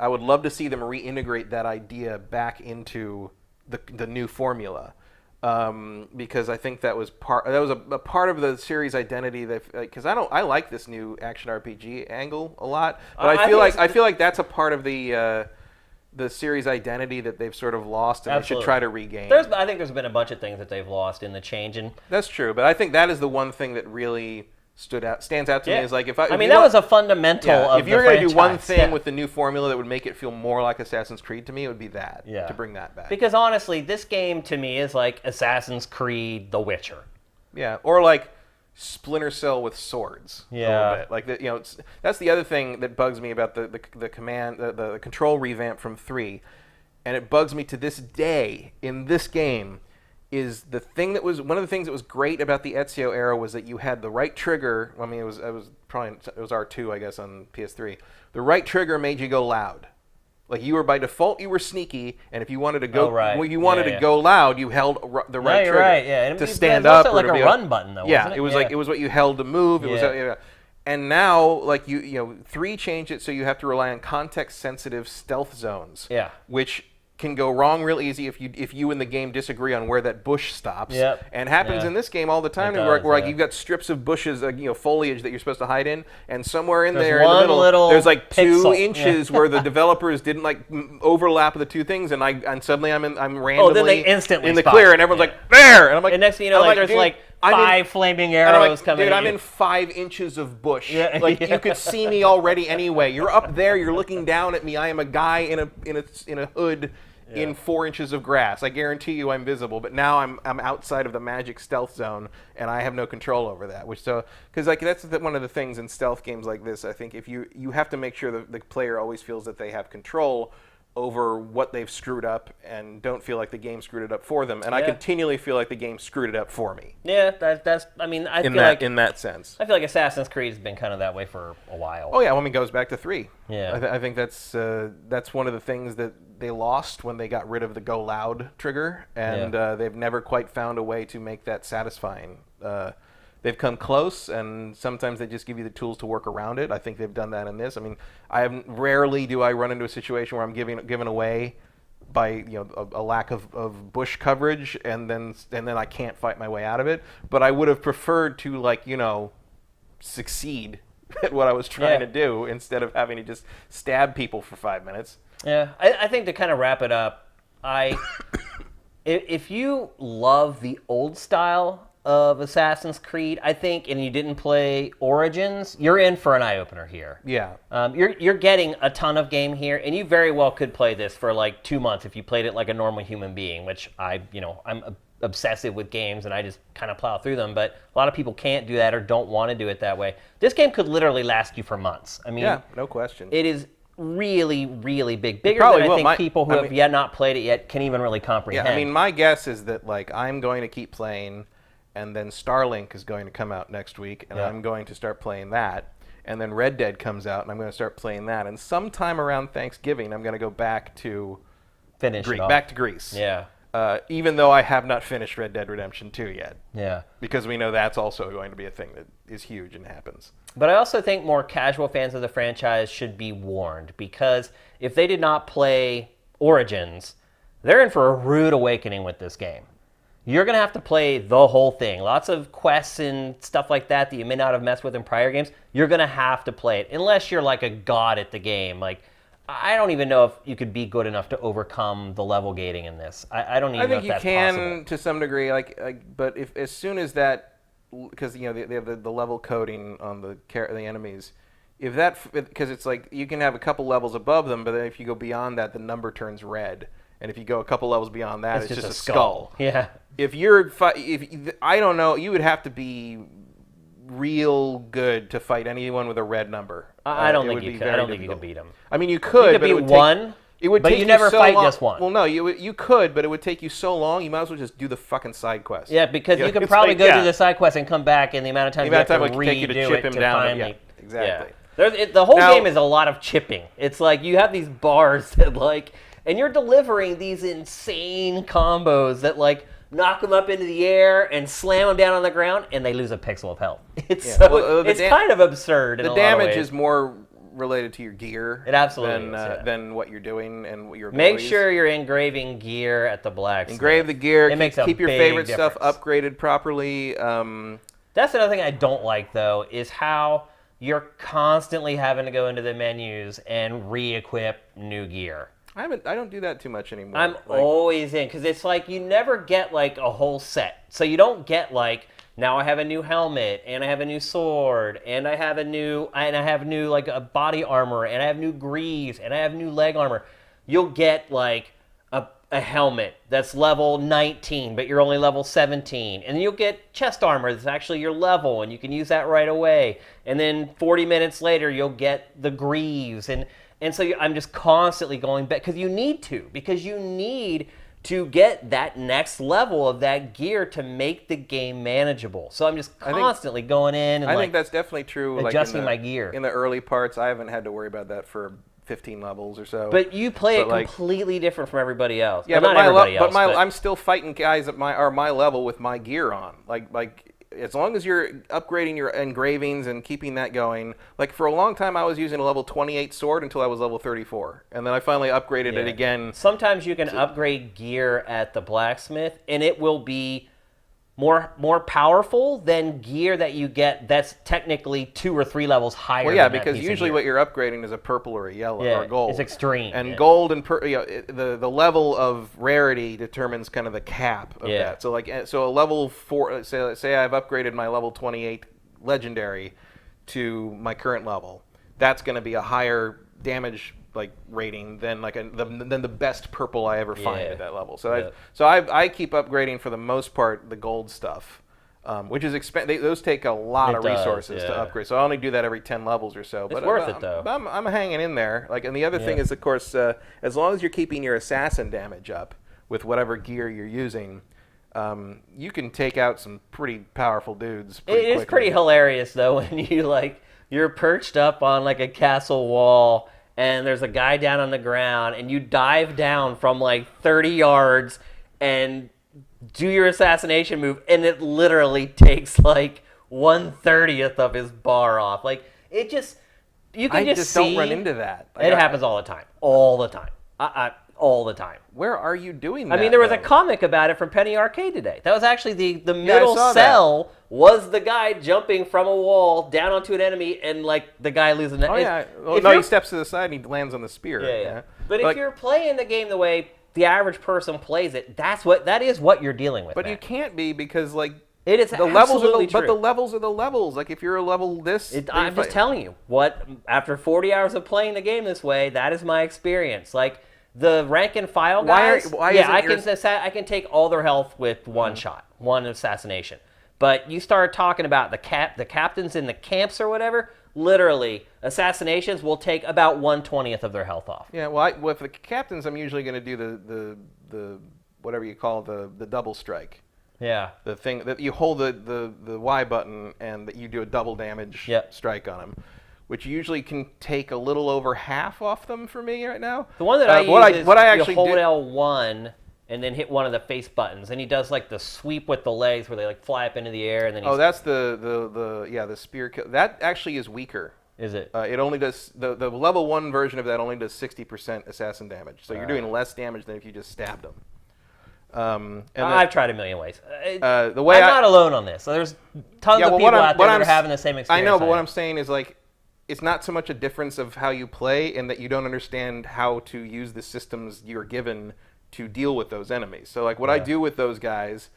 I would love to see them reintegrate that idea back into the new formula, because I think that was a part of the series identity. Because I like this new action RPG angle a lot, but I feel like that's a part of the series identity that they've sort of lost, and they should try to regain. I think there's been a bunch of things that they've lost in the change, and that's true. But I think that is the one thing that really stands out to me. Is like if that was a fundamental. Of if you're going to do one thing with the new formula that would make it feel more like Assassin's Creed to me, it would be that. Yeah. To bring that back. Because honestly, this game to me is like Assassin's Creed: The Witcher. Yeah, or like Splinter Cell with swords. Yeah. A little bit. Like that's the other thing that bugs me about the control revamp from 3, and it bugs me to this day in this game, is the thing that was one of the things that was great about the Ezio era was that you had the right trigger. I mean, it was R2, I guess, on PS3. The right trigger made you go loud. Like you were by default, you were sneaky, and if you wanted to go, to go loud, you held the right trigger and to stand up. Also, like a run button, though. Yeah, wasn't it? it was like it was what you held to move. It was. And now, like 3 changed it so you have to rely on context-sensitive stealth zones. Yeah. Which can go wrong real easy if you in the game disagree on where that bush stops. Yep. And happens in this game all the time where like you've got strips of bushes, foliage that you're supposed to hide in, and somewhere in there in the middle, there's like 2 inches where the developers didn't like overlap the 2 things, and suddenly I'm randomly then they instantly in the clear, and everyone's like there, and I'm like, and next thing you know, like there's like 5 flaming arrows coming. Dude, I'm in 5 inches of bush. You could see me already anyway. You're up there. You're looking down at me. I am a guy in a hood in 4 inches of grass. I guarantee you, I'm visible. But now I'm outside of the magic stealth zone, and I have no control over that. Because like that's one of the things in stealth games like this. I think if you have to make sure the player always feels that they have control over what they've screwed up and don't feel like the game screwed it up for them. And I continually feel like the game screwed it up for me. Yeah, that's. I mean, I feel like in that sense, I feel like Assassin's Creed has been kind of that way for a while. Oh yeah, it goes back to 3. Yeah, I think that's one of the things that they lost when they got rid of the go loud trigger, and they've never quite found a way to make that satisfying. They've come close, and sometimes they just give you the tools to work around it. I think they've done that in this. I mean, rarely do I run into a situation where I'm given away by a lack of bush coverage, and then I can't fight my way out of it. But I would have preferred to succeed at what I was trying to do instead of having to just stab people for 5 minutes. Yeah, I think to kind of wrap it up, if you love the old style of Assassin's Creed, I think, and you didn't play Origins, you're in for an eye-opener here. Yeah. You're getting a ton of game here, and you very well could play this for like 2 months if you played it like a normal human being, which I'm obsessive with games, and I just kind of plow through them, but a lot of people can't do that or don't want to do it that way. This game could literally last you for months. I mean, yeah, no question. It is really, really big. Bigger than I think people who have not played it yet can even really comprehend. Yeah, I mean, my guess is that I'm going to keep playing, and then Starlink is going to come out next week, and I'm going to start playing that. And then Red Dead comes out, and I'm going to start playing that. And sometime around Thanksgiving, I'm going to go back to Greece. Yeah. Even though I have not finished Red Dead Redemption 2 yet. Yeah. Because we know that's also going to be a thing that is huge and happens. But I also think more casual fans of the franchise should be warned, because if they did not play Origins, they're in for a rude awakening with this game. You're going to have to play the whole thing. Lots of quests and stuff like that you may not have messed with in prior games. You're going to have to play it, unless you're like a god at the game. Like, I don't even know if you could be good enough to overcome the level gating in this. I don't even know if that's possible. I think you can to some degree, but if as soon as that, because they have the level coding on the enemies, because it's like you can have a couple levels above them, but then if you go beyond that, the number turns red. And if you go a couple levels beyond that, it's just a skull. Yeah. If I don't know, you would have to be real good to fight anyone with a red number. I don't think you could. I don't think you could beat them. I mean, you could, but it would one. But you never fight just one. Well, no, you could, but it would take you so long. You might as well just do the fucking side quest. Yeah, because you could probably go do the side quest and come back, and the amount of time you have to redo to chip him down. Finally, exactly. Yeah. The whole game is a lot of chipping. It's like you have these bars that and you're delivering these insane combos that knock them up into the air and slam them down on the ground, and they lose a pixel of health. It's kind of absurd. The damage is more related to your gear. It absolutely than what you're doing and what your abilities. Make sure you're engraving gear at the blacksmith. Engrave the gear. It makes keep your favorite difference. stuff upgraded properly. That's another thing I don't like, though, is how you're constantly having to go into the menus and re-equip new gear. I don't do that too much anymore. I'm always in, because it's like you never get a whole set. So you don't get now I have a new helmet, and I have a new sword, and I have new a body armor, and I have new greaves, and I have new leg armor. You'll get a helmet that's level 19, but you're only level 17. And then you'll get chest armor that's actually your level, and you can use that right away. And then 40 minutes later, you'll get the greaves. And so I'm just constantly going back, because you need to get that next level of that gear to make the game manageable. So I'm just constantly going in and I think that's definitely true. Adjusting my gear. In the early parts, I haven't had to worry about that for 15 levels or so. But you play it completely different from everybody else. Yeah, well, not everybody else. But I'm still fighting guys at my level with my gear on. Like as long as you're upgrading your engravings and keeping that going. Like for a long time, I was using a level 28 sword until I was level 34, and then I finally upgraded it again. Sometimes you can upgrade gear at the blacksmith, and it will be more powerful than gear that you get that's technically 2 or 3 levels higher. Well, yeah, than that because piece usually of what you're upgrading is a purple or a yellow or gold. It's extreme. And gold and the level of rarity determines kind of the cap of that. So a level 4, say I've upgraded my level 28 legendary to my current level. That's going to be a higher damage rating than than the best purple I ever find at that level. So I keep upgrading for the most part the gold stuff, which is those take a lot of resources to upgrade. So I only do that every 10 levels or so. It's worth it though. I'm hanging in there. And the other thing is, of course, as long as you're keeping your assassin damage up with whatever gear you're using, you can take out some pretty powerful dudes pretty quickly. It's pretty hilarious though when you're perched up on a castle wall, and there's a guy down on the ground, and you dive down from 30 yards and do your assassination move, and it literally takes 1/30th of his bar off. You can just see. Don't run into that. It happens all the time. All the time. All the time. Where are you doing that? I mean, there was a comic about it from Penny Arcade today. That was actually the middle cell was the guy jumping from a wall down onto an enemy, and the guy losing that. Oh yeah. Well, he steps to the side and he lands on the spear. Yeah. But if you're playing the game the way the average person plays it, that is what you're dealing with. But you can't be, because it is the levels absolutely true. But the levels are the levels. If you're a level this, I'm just telling you after 40 hours of playing the game this way, that is my experience. The rank and file guys, I can take all their health with one shot, one assassination. But you start talking about the captains in the camps or whatever, literally, assassinations will take about 1/20th of their health off. Yeah, well, with the captains, I'm usually going to do the whatever you call the double strike. Yeah. The thing that you hold the Y button and that you do a double damage strike on them, which usually can take a little over half off them for me right now. The one that I use is you hold L1 and then hit one of the face buttons, and he does the sweep with the legs where they fly up into the air, and then that's the spear kill. That actually is weaker. Is it? It only does the level 1 version of that only does 60% assassin damage. So you're doing less damage than if you just stabbed them. I've tried a million ways. I'm not alone on this. So there's tons of people out there that are having the same experience. I know, but what I'm saying is it's not so much a difference of how you play and that you don't understand how to use the systems you're given to deal with those enemies. So what I do with those guys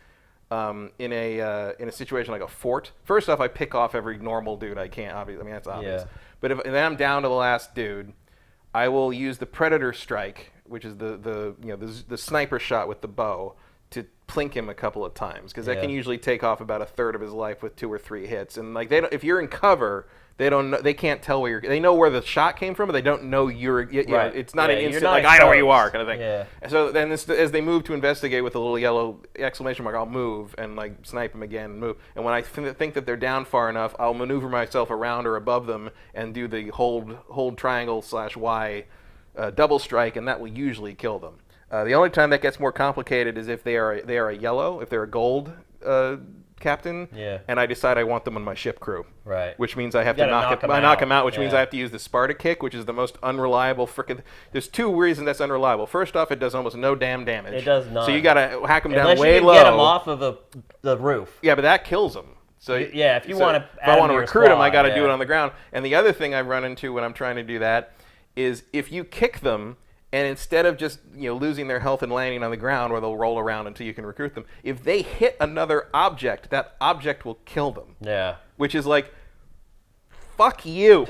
in a situation like a fort, first off, I pick off every normal dude I can. Obviously, I mean that's obvious. Yeah. But if then I'm down to the last dude, I will use the predator strike, which is the sniper shot with the bow, to plink him a couple of times, because that can usually take off about 1/3 of his life with 2 or 3 hits. And if you're in cover, they can't tell where they know where the shot came from, but they don't know you're. It's not an instant I know where you are kind of thing. Yeah. So then as they move to investigate with a little yellow exclamation mark, I'll move and snipe them again and move. And when I think that they're down far enough, I'll maneuver myself around or above them and do the hold triangle /Y double strike, and that will usually kill them. The only time that gets more complicated is if they are a yellow, if they're a gold captain, and I decide I want them on my ship crew. Right. Which means I have to knock them out, which means I have to use the Sparta kick, which is the most unreliable frickin'. There's 2 reasons that's unreliable. First off, it does almost no damn damage. It does not. So you gotta hack them down way low. Unless you can get them off of the roof. Yeah, but that kills them. So if you want to, if I want to recruit them, I got to do it on the ground. And the other thing I run into when I'm trying to do that is if you kick them, and instead of just losing their health and landing on the ground where they'll roll around until you can recruit them, if they hit another object, that object will kill them. Yeah. Which is fuck you.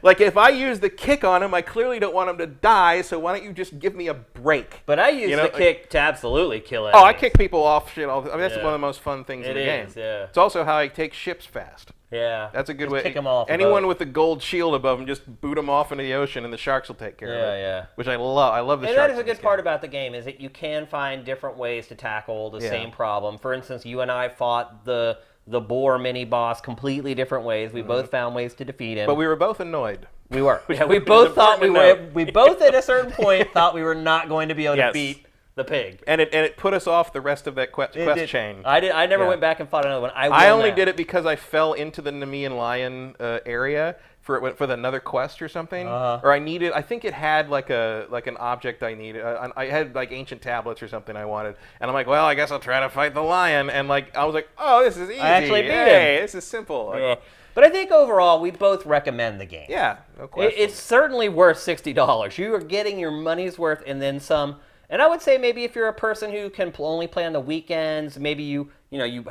like if I use the kick on him, I clearly don't want him to die, so why don't you just give me a break? But I use the kick to absolutely kill it. Oh, I kick people off shit all the time. I mean, that's one of the most fun things in the game. Yeah. It's also how I take ships fast. Yeah. That's a good just way. Kick them off Anyone with the gold shield above them, just boot them off into the ocean, and the sharks will take care of it. Yeah. Which I love. I love the and sharks. That is a good part about the game, is that you can find different ways to tackle the same problem. For instance, you and I fought the boar mini boss completely different ways. We both found ways to defeat him. But we were both annoyed. We were. Yeah, we both thought we both at a certain point thought we were not going to be able to beat the pig. And it put us off the rest of that quest chain. I never went back and fought another one. I only did it because I fell into the Nemean lion area for another quest or something. Or I think it had like an object I needed. I had like ancient tablets or something I wanted. And I'm like, well, I guess I'll try to fight the lion. And like I was like, oh, this is easy. I actually beat him. This is simple. Yeah. But I think overall, we both recommend the game. Yeah, no question. It's certainly worth $60. You are getting your money's worth and then some. And I would say maybe if you're a person who can only play on the weekends, maybe you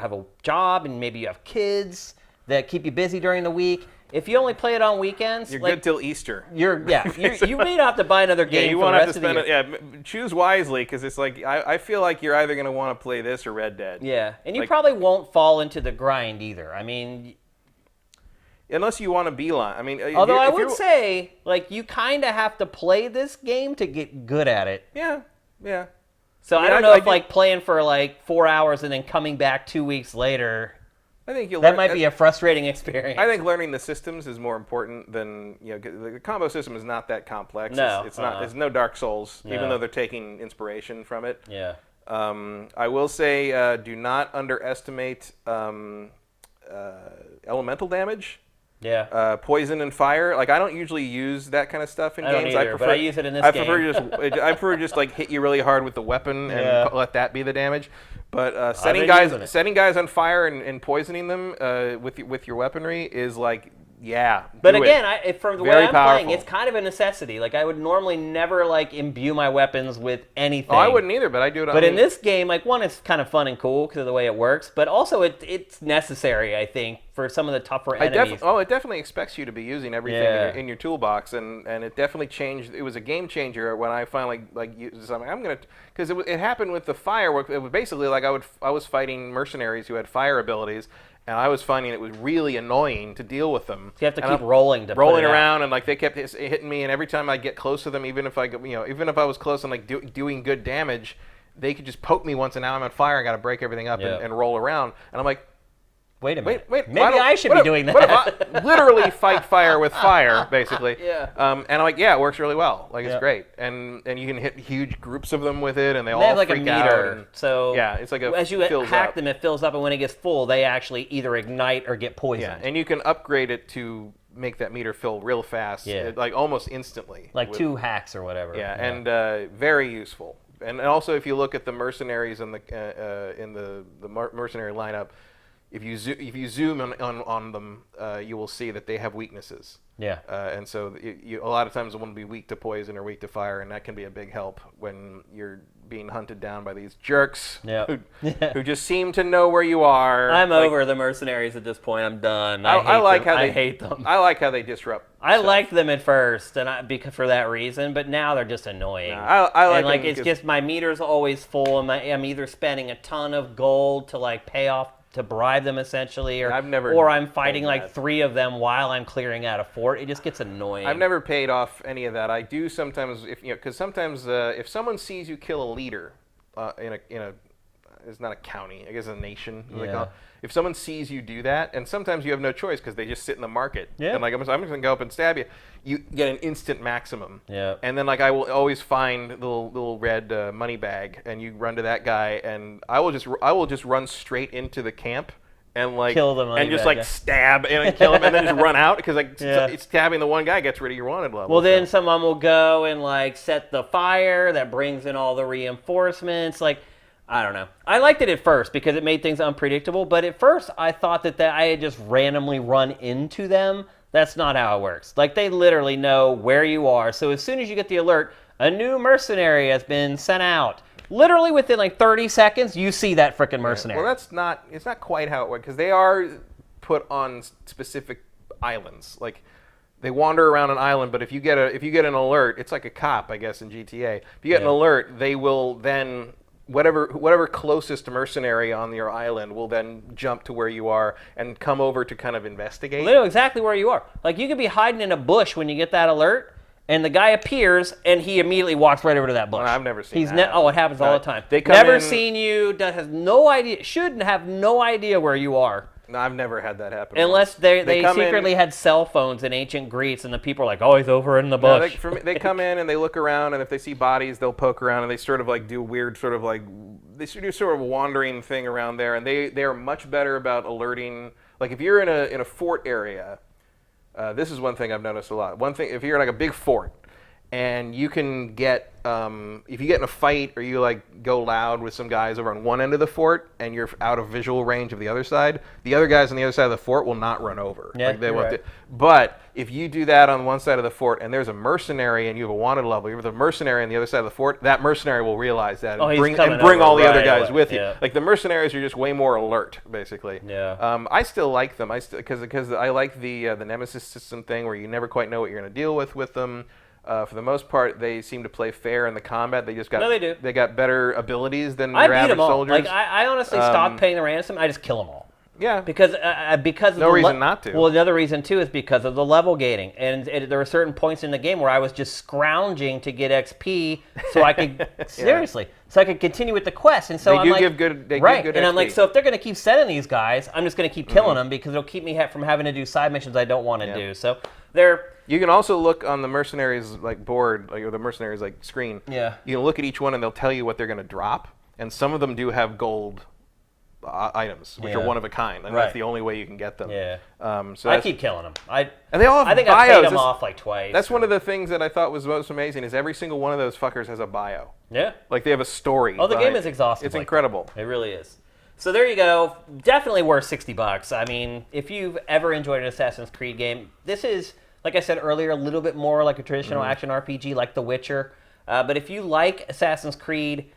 have a job and maybe you have kids that keep you busy during the week. If you only play it on weekends, you're good till Easter. You may not have to buy another game. You won't have to spend it. Yeah, choose wisely, because it's like I feel like you're either going to want to play this or Red Dead. Yeah, and you probably won't fall into the grind either. I mean, unless you want to beeline. I mean, although I would say, like, you kind of have to play this game to get good at it. Yeah. So I don't know if like playing for like 4 hours and then coming back 2 weeks later. I think that might be a frustrating experience. I think learning the systems is more important than the combo system is not that complex. No, it's not. It's no Dark Souls, even though they're taking inspiration from it. Yeah. I will say, do not underestimate elemental damage. Yeah. Poison and fire. Like I don't usually use that kind of stuff in games. I prefer, but I use it in this game. I prefer just like hit you really hard with the weapon and let that be the damage. But setting guys on fire and poisoning them with your weaponry is like But again, from the way I'm powerful. playing, it's kind of a necessity. Like I would normally never like imbue my weapons with anything. Oh, I wouldn't either, but I do it. But in this game, like one, it's kind of fun and cool because of the way it works. But also, it's necessary, I think, for some of the tougher enemies. It definitely expects you to be using everything in your toolbox, and it definitely changed. It was a game changer when I finally used something. I'm gonna because it happened with the firework. It was basically like I was fighting mercenaries who had fire abilities. And I was finding it was really annoying to deal with them. So you have to keep rolling around, and like they kept hitting me. And every time I get close to them, even if I was close and like doing good damage, they could just poke me once, and now I'm on fire. I got to break everything up and roll around. And I'm like, wait a minute. Wait. Maybe I should be doing that. What if I literally fight fire with fire, basically? Yeah. And I'm like, it works really well. Like it's great, and you can hit huge groups of them with it, and they all have like freak a meter. out. So it's like as you hack them, it fills up, and when it gets full, they actually either ignite or get poisoned. Yeah, and you can upgrade it to make that meter fill real fast, like almost instantly. Like 2 hacks or whatever. Yeah, and very useful. And also, if you look at the mercenaries in the mercenary lineup. If you zoom on them, you will see that they have weaknesses. Yeah. And so a lot of times it will be weak to poison or weak to fire, and that can be a big help when you're being hunted down by these jerks who just seem to know where you are. I'm over the mercenaries at this point. I'm done. I hate them. I like how they disrupt. I liked them at first, and because for that reason, but now they're just annoying. I like them it's just my meter's always full, and I'm either spending a ton of gold to like pay off. To bribe them essentially, or I'm fighting like 3 of them while I'm clearing out a fort. It just gets annoying. I've never paid off any of that. I do sometimes, because sometimes if someone sees you kill a leader in a it's not a county, I guess a nation. Yeah. If someone sees you do that, and sometimes you have no choice because they just sit in the market. Yeah. And like I'm just going to go up and stab you. You get an instant maximum. Yeah. And then like I will always find the little red money bag, and you run to that guy, and I will just run straight into the camp. And like kill them and just like stab and kill him and then just run out because like it's stabbing the one guy gets rid of your wanted level. Well, then someone will go and like set the fire that brings in all the reinforcements. Like I don't know. I liked it at first because it made things unpredictable. But at first I thought that I had just randomly run into them. That's not how it works. Like they literally know where you are. So as soon as you get the alert, a new mercenary has been sent out. Literally within like 30 seconds, you see that frickin' mercenary. Well, it's not quite how it works because they are put on specific islands. Like they wander around an island, but if you get an alert, it's like a cop, I guess, in GTA. If you get an alert, they will then whatever closest mercenary on your island will then jump to where you are and come over to kind of investigate. They know exactly where you are. Like you could be hiding in a bush when you get that alert, and the guy appears and he immediately walks right over to that bush. Well, I've never seen that. Oh, it happens all the time. They come never in, seen you. Has no idea. Should have no idea where you are. No, I've never had that happen. Unless they secretly had cell phones in ancient Greece, and the people are like, "Oh, he's over in the bush." No, they come in and they look around, and if they see bodies, they'll poke around, and they sort of like do weird sort of like they do sort of a wandering thing around there, and they are much better about alerting. Like if you're in a fort area, this is one thing I've noticed a lot. One thing, if you're in like a big fort, and you can get if you get in a fight or you like go loud with some guys over on one end of the fort and you're out of visual range of the other side, the other guys on the other side of the fort will not run over. Yeah, like they won't right. But if you do that on one side of the fort and there's a mercenary and you have a wanted level, you have a mercenary on the other side of the fort, that mercenary will realize that and bring all the other guys with you. Like the mercenaries are just way more alert, basically. Yeah. I still like them. Because I like the nemesis system thing where you never quite know what you're going to deal with them. For the most part, they seem to play fair in the combat. They just got they do. They got better abilities than I your beat average them all. soldiers. Like I honestly stopped paying the ransom. I just kill them all. Yeah. Because of no reason not to. Well, another reason too is because of the level gating, and there were certain points in the game where I was just scrounging to get XP so I could seriously, so I could continue with the quest. And so they I'm do like, give good. They right, give good and XP. I'm like, so if they're going to keep sending these guys, I'm just going to keep killing them because it'll keep me from having to do side missions I don't want to do. So they're. You can also look on the mercenaries like board, like, or the mercenaries like screen. Yeah. You can look at each one and they'll tell you what they're going to drop, and some of them do have gold items, which are one of a kind, and that's the only way you can get them. Yeah. So I keep killing them. And they all have I think bios. I paid them off like twice. That's one of the things that I thought was most amazing is every single one of those fuckers has a bio. Yeah. Like they have a story. Oh, the game is exhausting. It's incredible. It really is. So there you go. Definitely worth $60. I mean, if you've ever enjoyed an Assassin's Creed game, this is, like I said earlier, a little bit more like a traditional action RPG like The Witcher. But if you like Assassin's Creed,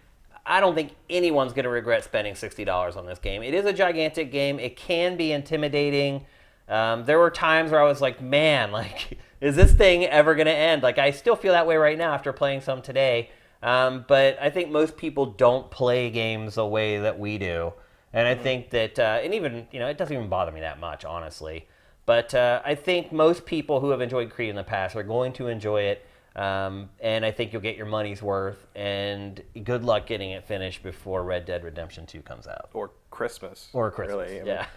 I don't think anyone's going to regret spending $60 on this game. It is a gigantic game. It can be intimidating. There were times where I was like, man, like, is this thing ever going to end? Like, I still feel that way right now after playing some today. But I think most people don't play games the way that we do. And I think that, and even, it doesn't even bother me that much, honestly. But I think most people who have enjoyed Creed in the past are going to enjoy it. And I think you'll get your money's worth. And good luck getting it finished before Red Dead Redemption 2 comes out. Or Christmas. Really. Yeah.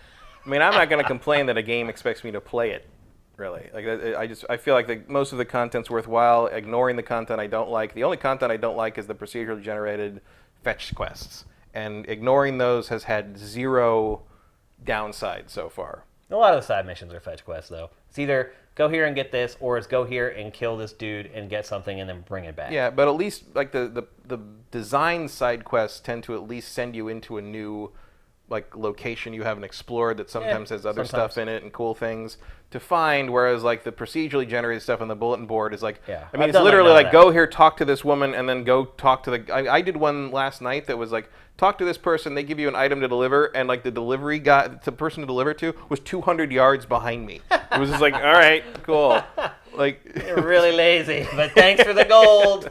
I mean, I'm not going to complain that a game expects me to play it, really. Like, I feel like most of the content's worthwhile, ignoring the content I don't like. The only content I don't like is the procedurally generated fetch quests. And ignoring those has had zero downside so far. A lot of the side missions are fetch quests, though. It's either go here and get this, or it's go here and kill this dude and get something and then bring it back. Yeah, but at least like the design side quests tend to at least send you into a new like location you haven't explored that sometimes has other stuff in it and cool things to find, whereas like the procedurally generated stuff on the bulletin board is like, I mean, it's literally like go here, talk to this woman, and then go talk to the. I did one last night that was like talk to this person. They give you an item to deliver, and like the delivery guy, the person to deliver to, was 200 yards behind me. It was just like, all right, cool. Like you're really lazy, but thanks for the gold.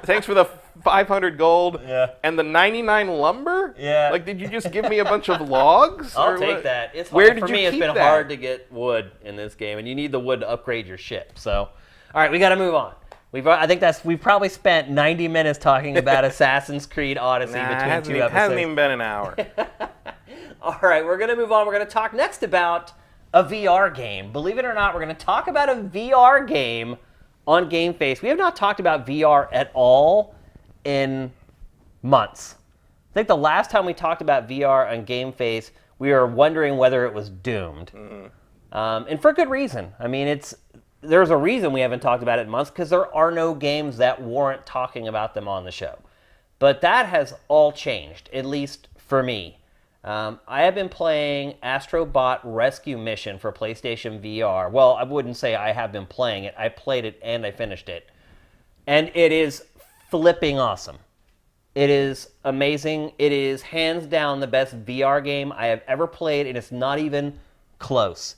thanks for the 500 gold. Yeah. And the 99 lumber. Yeah. Like, did you just give me a bunch of logs? I'll take that. It's hard. Where did for you me, keep it's been that? hard to get wood in this game, and you need the wood to upgrade your ship. So, all right, we got to move on. We've probably spent 90 minutes talking about Assassin's Creed Odyssey between two episodes. It hasn't even been an hour. All right, we're going to move on. We're going to talk next about a VR game. Believe it or not, we're going to talk about a VR game on GameFace. We have not talked about VR at all in months. I think the last time we talked about VR on GameFace, we were wondering whether it was doomed. And for good reason. I mean, there's a reason we haven't talked about it in months, because there are no games that warrant talking about them on the show. But that has all changed, at least for me. I have been playing Astrobot Rescue Mission for PlayStation VR. Well, I wouldn't say I have been playing it. I played it and I finished it. And it is flipping awesome. It is amazing. It is hands down the best VR game I have ever played, and it's not even close.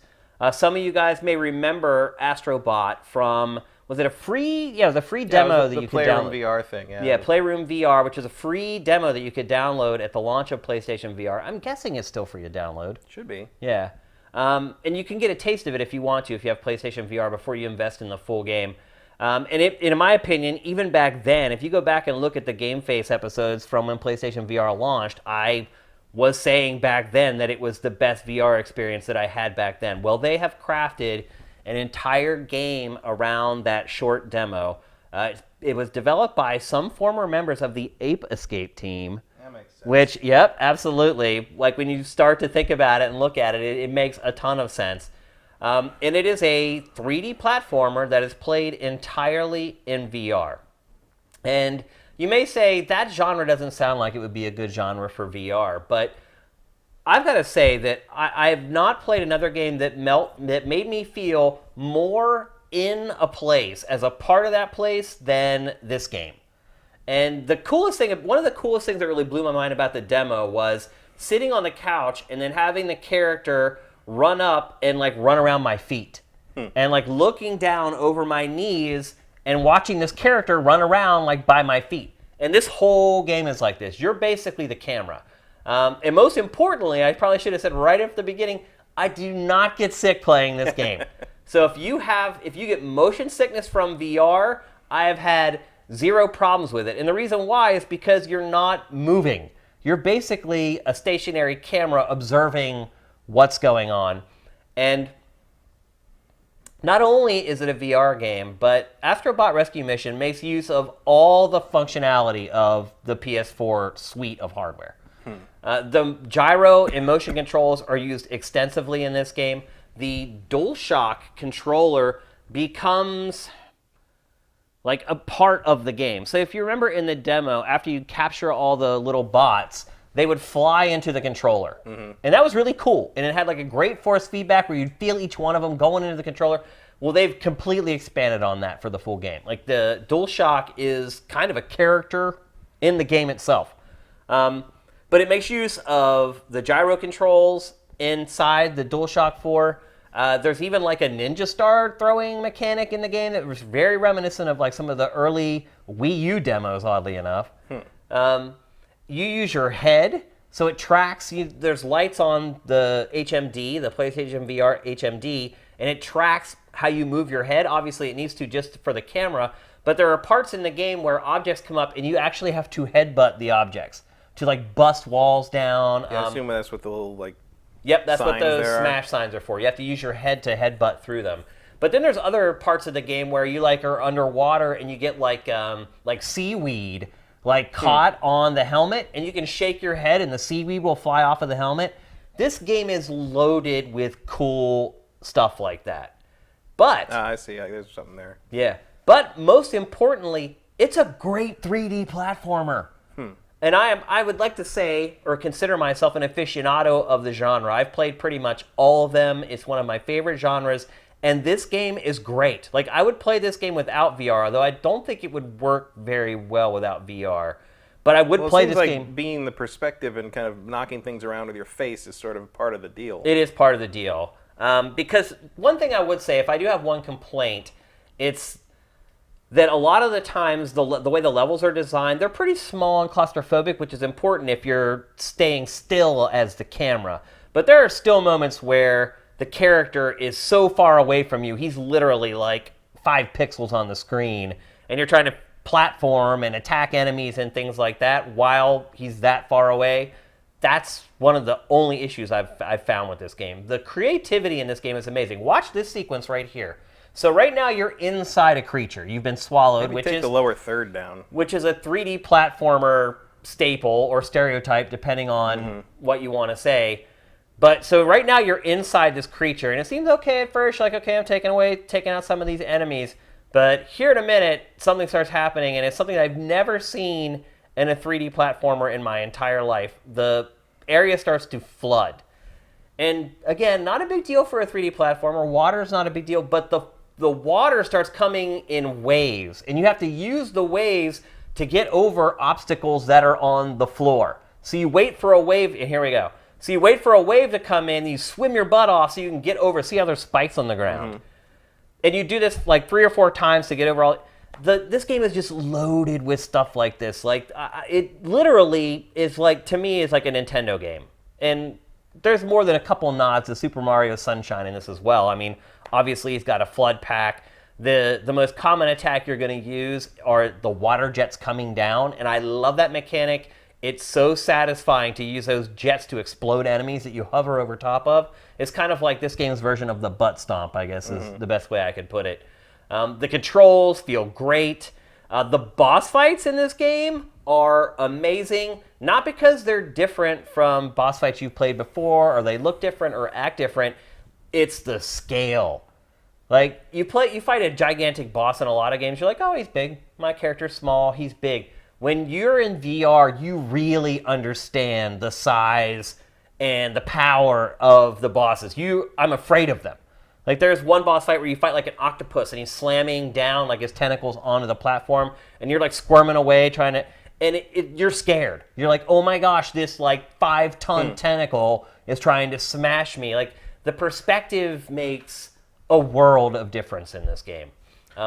Some of you guys may remember Astrobot from, was it a free? Yeah, it was a free demo that you could download. The Playroom VR thing, yeah. Yeah, Playroom VR, which is a free demo that you could download at the launch of PlayStation VR. I'm guessing it's still free to download. Should be. Yeah. And you can get a taste of it if you want to, if you have PlayStation VR, before you invest in the full game. And in my opinion, even back then, if you go back and look at the GameFace episodes from when PlayStation VR launched, I was saying back then that it was the best VR experience that I had back then. Well, they have crafted an entire game around that short demo. It was developed by some former members of the Ape Escape team. That makes sense. Which, yep, absolutely. Like when you start to think about it and look at it, it makes a ton of sense. And it is a 3D platformer that is played entirely in VR. And you may say that genre doesn't sound like it would be a good genre for VR, but I've got to say that I have not played another game that made me feel more in a place, as a part of that place, than this game. And the coolest thing, one of the coolest things that really blew my mind about the demo was sitting on the couch and then having the character run up and like run around my feet. And like looking down over my knees and watching this character run around like by my feet. And this whole game is like this. You're basically the camera. And most importantly, I probably should have said right at the beginning, I do not get sick playing this game. So if you get motion sickness from VR, I have had zero problems with it. And the reason why is because you're not moving. You're basically a stationary camera observing what's going on. And not only is it a VR game, but Astrobot Rescue Mission makes use of all the functionality of the PS4 suite of hardware. The gyro and motion controls are used extensively in this game. The DualShock controller becomes like a part of the game. So if you remember in the demo, after you capture all the little bots, they would fly into the controller. And that was really cool. And it had like a great force feedback where you'd feel each one of them going into the controller. Well, they've completely expanded on that for the full game. Like the DualShock is kind of a character in the game itself. But it makes use of the gyro controls inside the DualShock 4. There's even like a ninja star throwing mechanic in the game that was very reminiscent of like some of the early Wii U demos, oddly enough. You use your head, so it tracks. There's lights on the HMD, the PlayStation VR HMD, and it tracks how you move your head. Obviously, it needs to just for the camera, but there are parts in the game where objects come up, and you actually have to headbutt the objects to like bust walls down. Yeah, I assume that's what the little like. Yep, that's what those there smash signs are for. You have to use your head to headbutt through them. But then there's other parts of the game where you like are underwater and you get like seaweed like caught on the helmet, and you can shake your head and the seaweed will fly off of the helmet. This game is loaded with cool stuff like that. But I see. There's something there. Yeah. But most importantly, it's a great 3D platformer. And I would like to say, or consider myself an aficionado of the genre. I've played pretty much all of them. It's one of my favorite genres. And this game is great. Like, I would play this game without VR, although I don't think it would work very well without VR. But I would play this game. Being the perspective and kind of knocking things around with your face is sort of part of the deal. It is part of the deal. Because one thing I would say, if I do have one complaint, it's that a lot of the times the way the levels are designed, they're pretty small and claustrophobic, which is important if you're staying still as the camera. But there are still moments where the character is so far away from you, he's literally like 5 pixels on the screen, and you're trying to platform and attack enemies and things like that while he's that far away. That's one of the only issues I've found with this game. The creativity in this game is amazing. Watch this sequence right here. So right now you're inside a creature. You've been swallowed, Maybe take the lower third down. Which is a 3D platformer staple or stereotype, depending on what you want to say. But so right now you're inside this creature, and it seems okay at first. You're like, okay, I'm taking out some of these enemies. But here in a minute, something starts happening, and it's something I've never seen in a 3D platformer in my entire life. The area starts to flood. And again, not a big deal for a 3D platformer. Water's not a big deal, but the water starts coming in waves, and you have to use the waves to get over obstacles that are on the floor. So you wait for a wave, and here we go. So you wait for a wave to come in, you swim your butt off so you can get over, see how there's spikes on the ground. And you do this like 3 or 4 times to get over all. This game is just loaded with stuff like this. Like it literally is like, to me, is like a Nintendo game. And there's more than a couple nods to Super Mario Sunshine in this as well. I mean, obviously he's got a flood pack. The most common attack you're going to use are the water jets coming down, and I love that mechanic. It's so satisfying to use those jets to explode enemies that you hover over top of. It's kind of like this game's version of the butt stomp, I guess, is the best way I could put it. The controls feel great. The boss fights in this game are amazing, not because they're different from boss fights you've played before, or they look different or act different. It's the scale. Like, you fight a gigantic boss in a lot of games, you're like, oh, he's big. My character's small, he's big. When you're in VR, you really understand the size and the power of the bosses. I'm afraid of them. Like, there's one boss fight where you fight like an octopus, and he's slamming down like his tentacles onto the platform, and you're like squirming away trying to, and you're scared. You're like, oh my gosh, this like 5-ton tentacle is trying to smash me. Like, the perspective makes a world of difference in this game.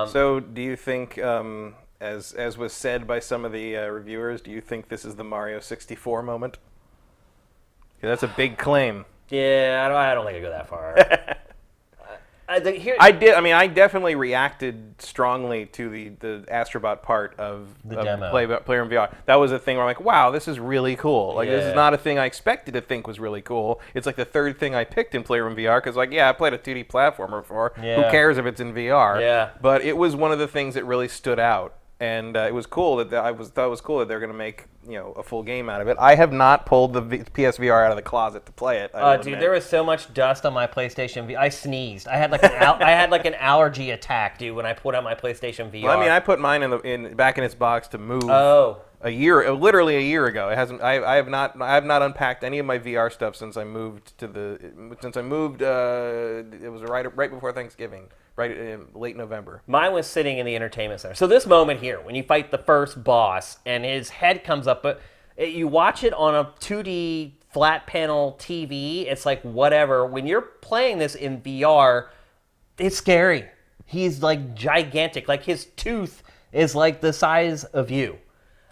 So do you think, as was said by some of the reviewers, do you think this is the Mario 64 moment? Yeah, that's a big claim. Yeah, I don't think I go that far. I definitely reacted strongly to the Astrobot part of demo. Player in VR. That was a thing where I'm like, wow, this is really cool. Like, this is not a thing I expected to think was really cool. It's like the third thing I picked in Player in VR, because like, yeah, I played a 2D platformer before. Yeah. Who cares if it's in VR? Yeah. But it was one of the things that really stood out. And it was cool that thought it was cool that they're going to make a full game out of it. I have not pulled the PSVR out of the closet to play it. Dude, there was so much dust on my PlayStation VR. I sneezed. I had like an allergy attack, dude, when I put on my PlayStation VR. Well, I mean, I put mine back in its box to move. Oh. Literally a year ago. It hasn't. I have not unpacked any of my VR stuff since I moved It was right before Thanksgiving. Right in late November. Mine was sitting in the entertainment center. So this moment here, when you fight the first boss and his head comes up, but you watch it on a 2D flat panel TV, it's like whatever. When you're playing this in VR, it's scary. He's like gigantic. Like his tooth is like the size of you.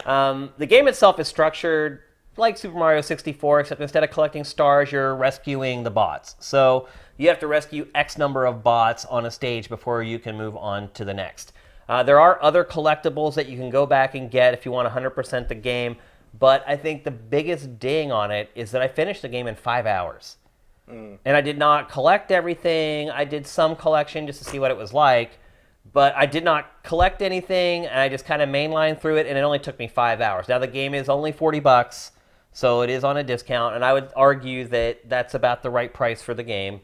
The game itself is structured like Super Mario 64, except instead of collecting stars, you're rescuing the bots. So you have to rescue X number of bots on a stage before you can move on to the next. There are other collectibles that you can go back and get if you want 100% the game, but I think the biggest ding on it is that I finished the game in 5 hours. And I did not collect everything. I did some collection just to see what it was like, but I did not collect anything, and I just kind of mainlined through it, and it only took me 5 hours. Now the game is only $40, so it is on a discount, and I would argue that that's about the right price for the game.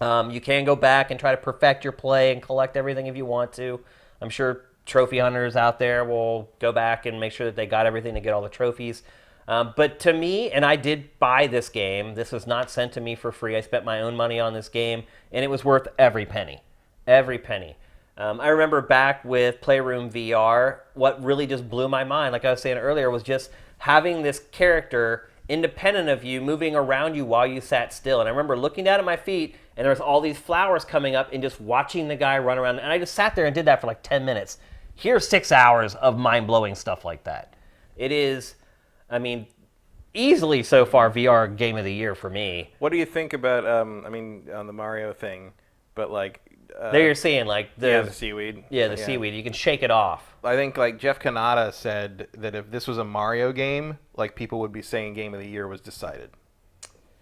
You can go back and try to perfect your play and collect everything if you want to. I'm sure trophy hunters out there will go back and make sure that they got everything to get all the trophies. But to me, and I did buy this game, this was not sent to me for free. I spent my own money on this game, and it was worth every penny. Every penny. I remember back with Playroom VR, what really just blew my mind, like I was saying earlier, was just having this character independent of you, moving around you while you sat still. And I remember looking down at my feet, and there was all these flowers coming up, and just watching the guy run around. And I just sat there and did that for like 10 minutes. Here's 6 hours of mind-blowing stuff like that. It is, I mean, easily so far VR Game of the Year for me. What do you think about, on the Mario thing, but like... there you're seeing like the seaweed. Yeah, the seaweed. You can shake it off. I think like Jeff Kanata said that if this was a Mario game, like people would be saying Game of the Year was decided.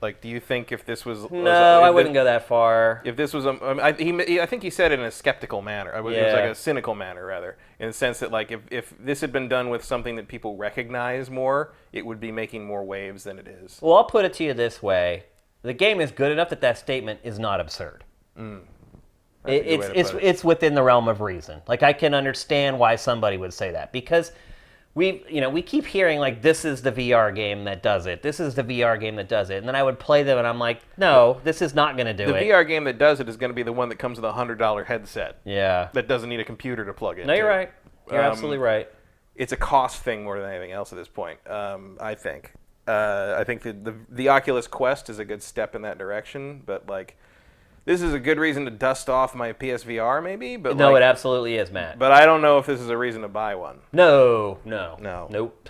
Like, do you think if this was... No, I wouldn't go that far. If this was I think he said it in a skeptical manner. It was like a cynical manner, rather, in the sense that like if this had been done with something that people recognize more, it would be making more waves than it is. Well, I'll put it to you this way: the game is good enough that statement is not absurd. It's within the realm of reason. Like, I can understand why somebody would say that, because we keep hearing like, this is the VR game that does it. This is the VR game that does it. And then I would play them and I'm like, no, this is not going to do it. The VR game that does it is going to be the one that comes with a $100 headset. Yeah. That doesn't need a computer to plug in. No, you're right. You're absolutely right. It's a cost thing more than anything else at this point, I think. I think the Oculus Quest is a good step in that direction, but like this is a good reason to dust off my PSVR maybe, but No, it absolutely is, Matt. But I don't know if this is a reason to buy one. No. Nope.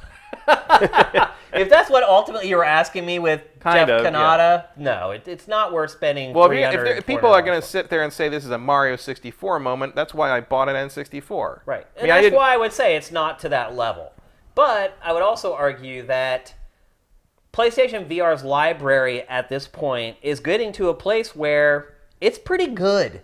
If that's what ultimately you were asking me with Jeff Kanata, no, it's not worth spending. Well, if people are going to sit there and say this is a Mario 64 moment, that's why I bought an N64. Right, and that's why I would say it's not to that level. But I would also argue that PlayStation VR's library at this point is getting to a place where it's pretty good.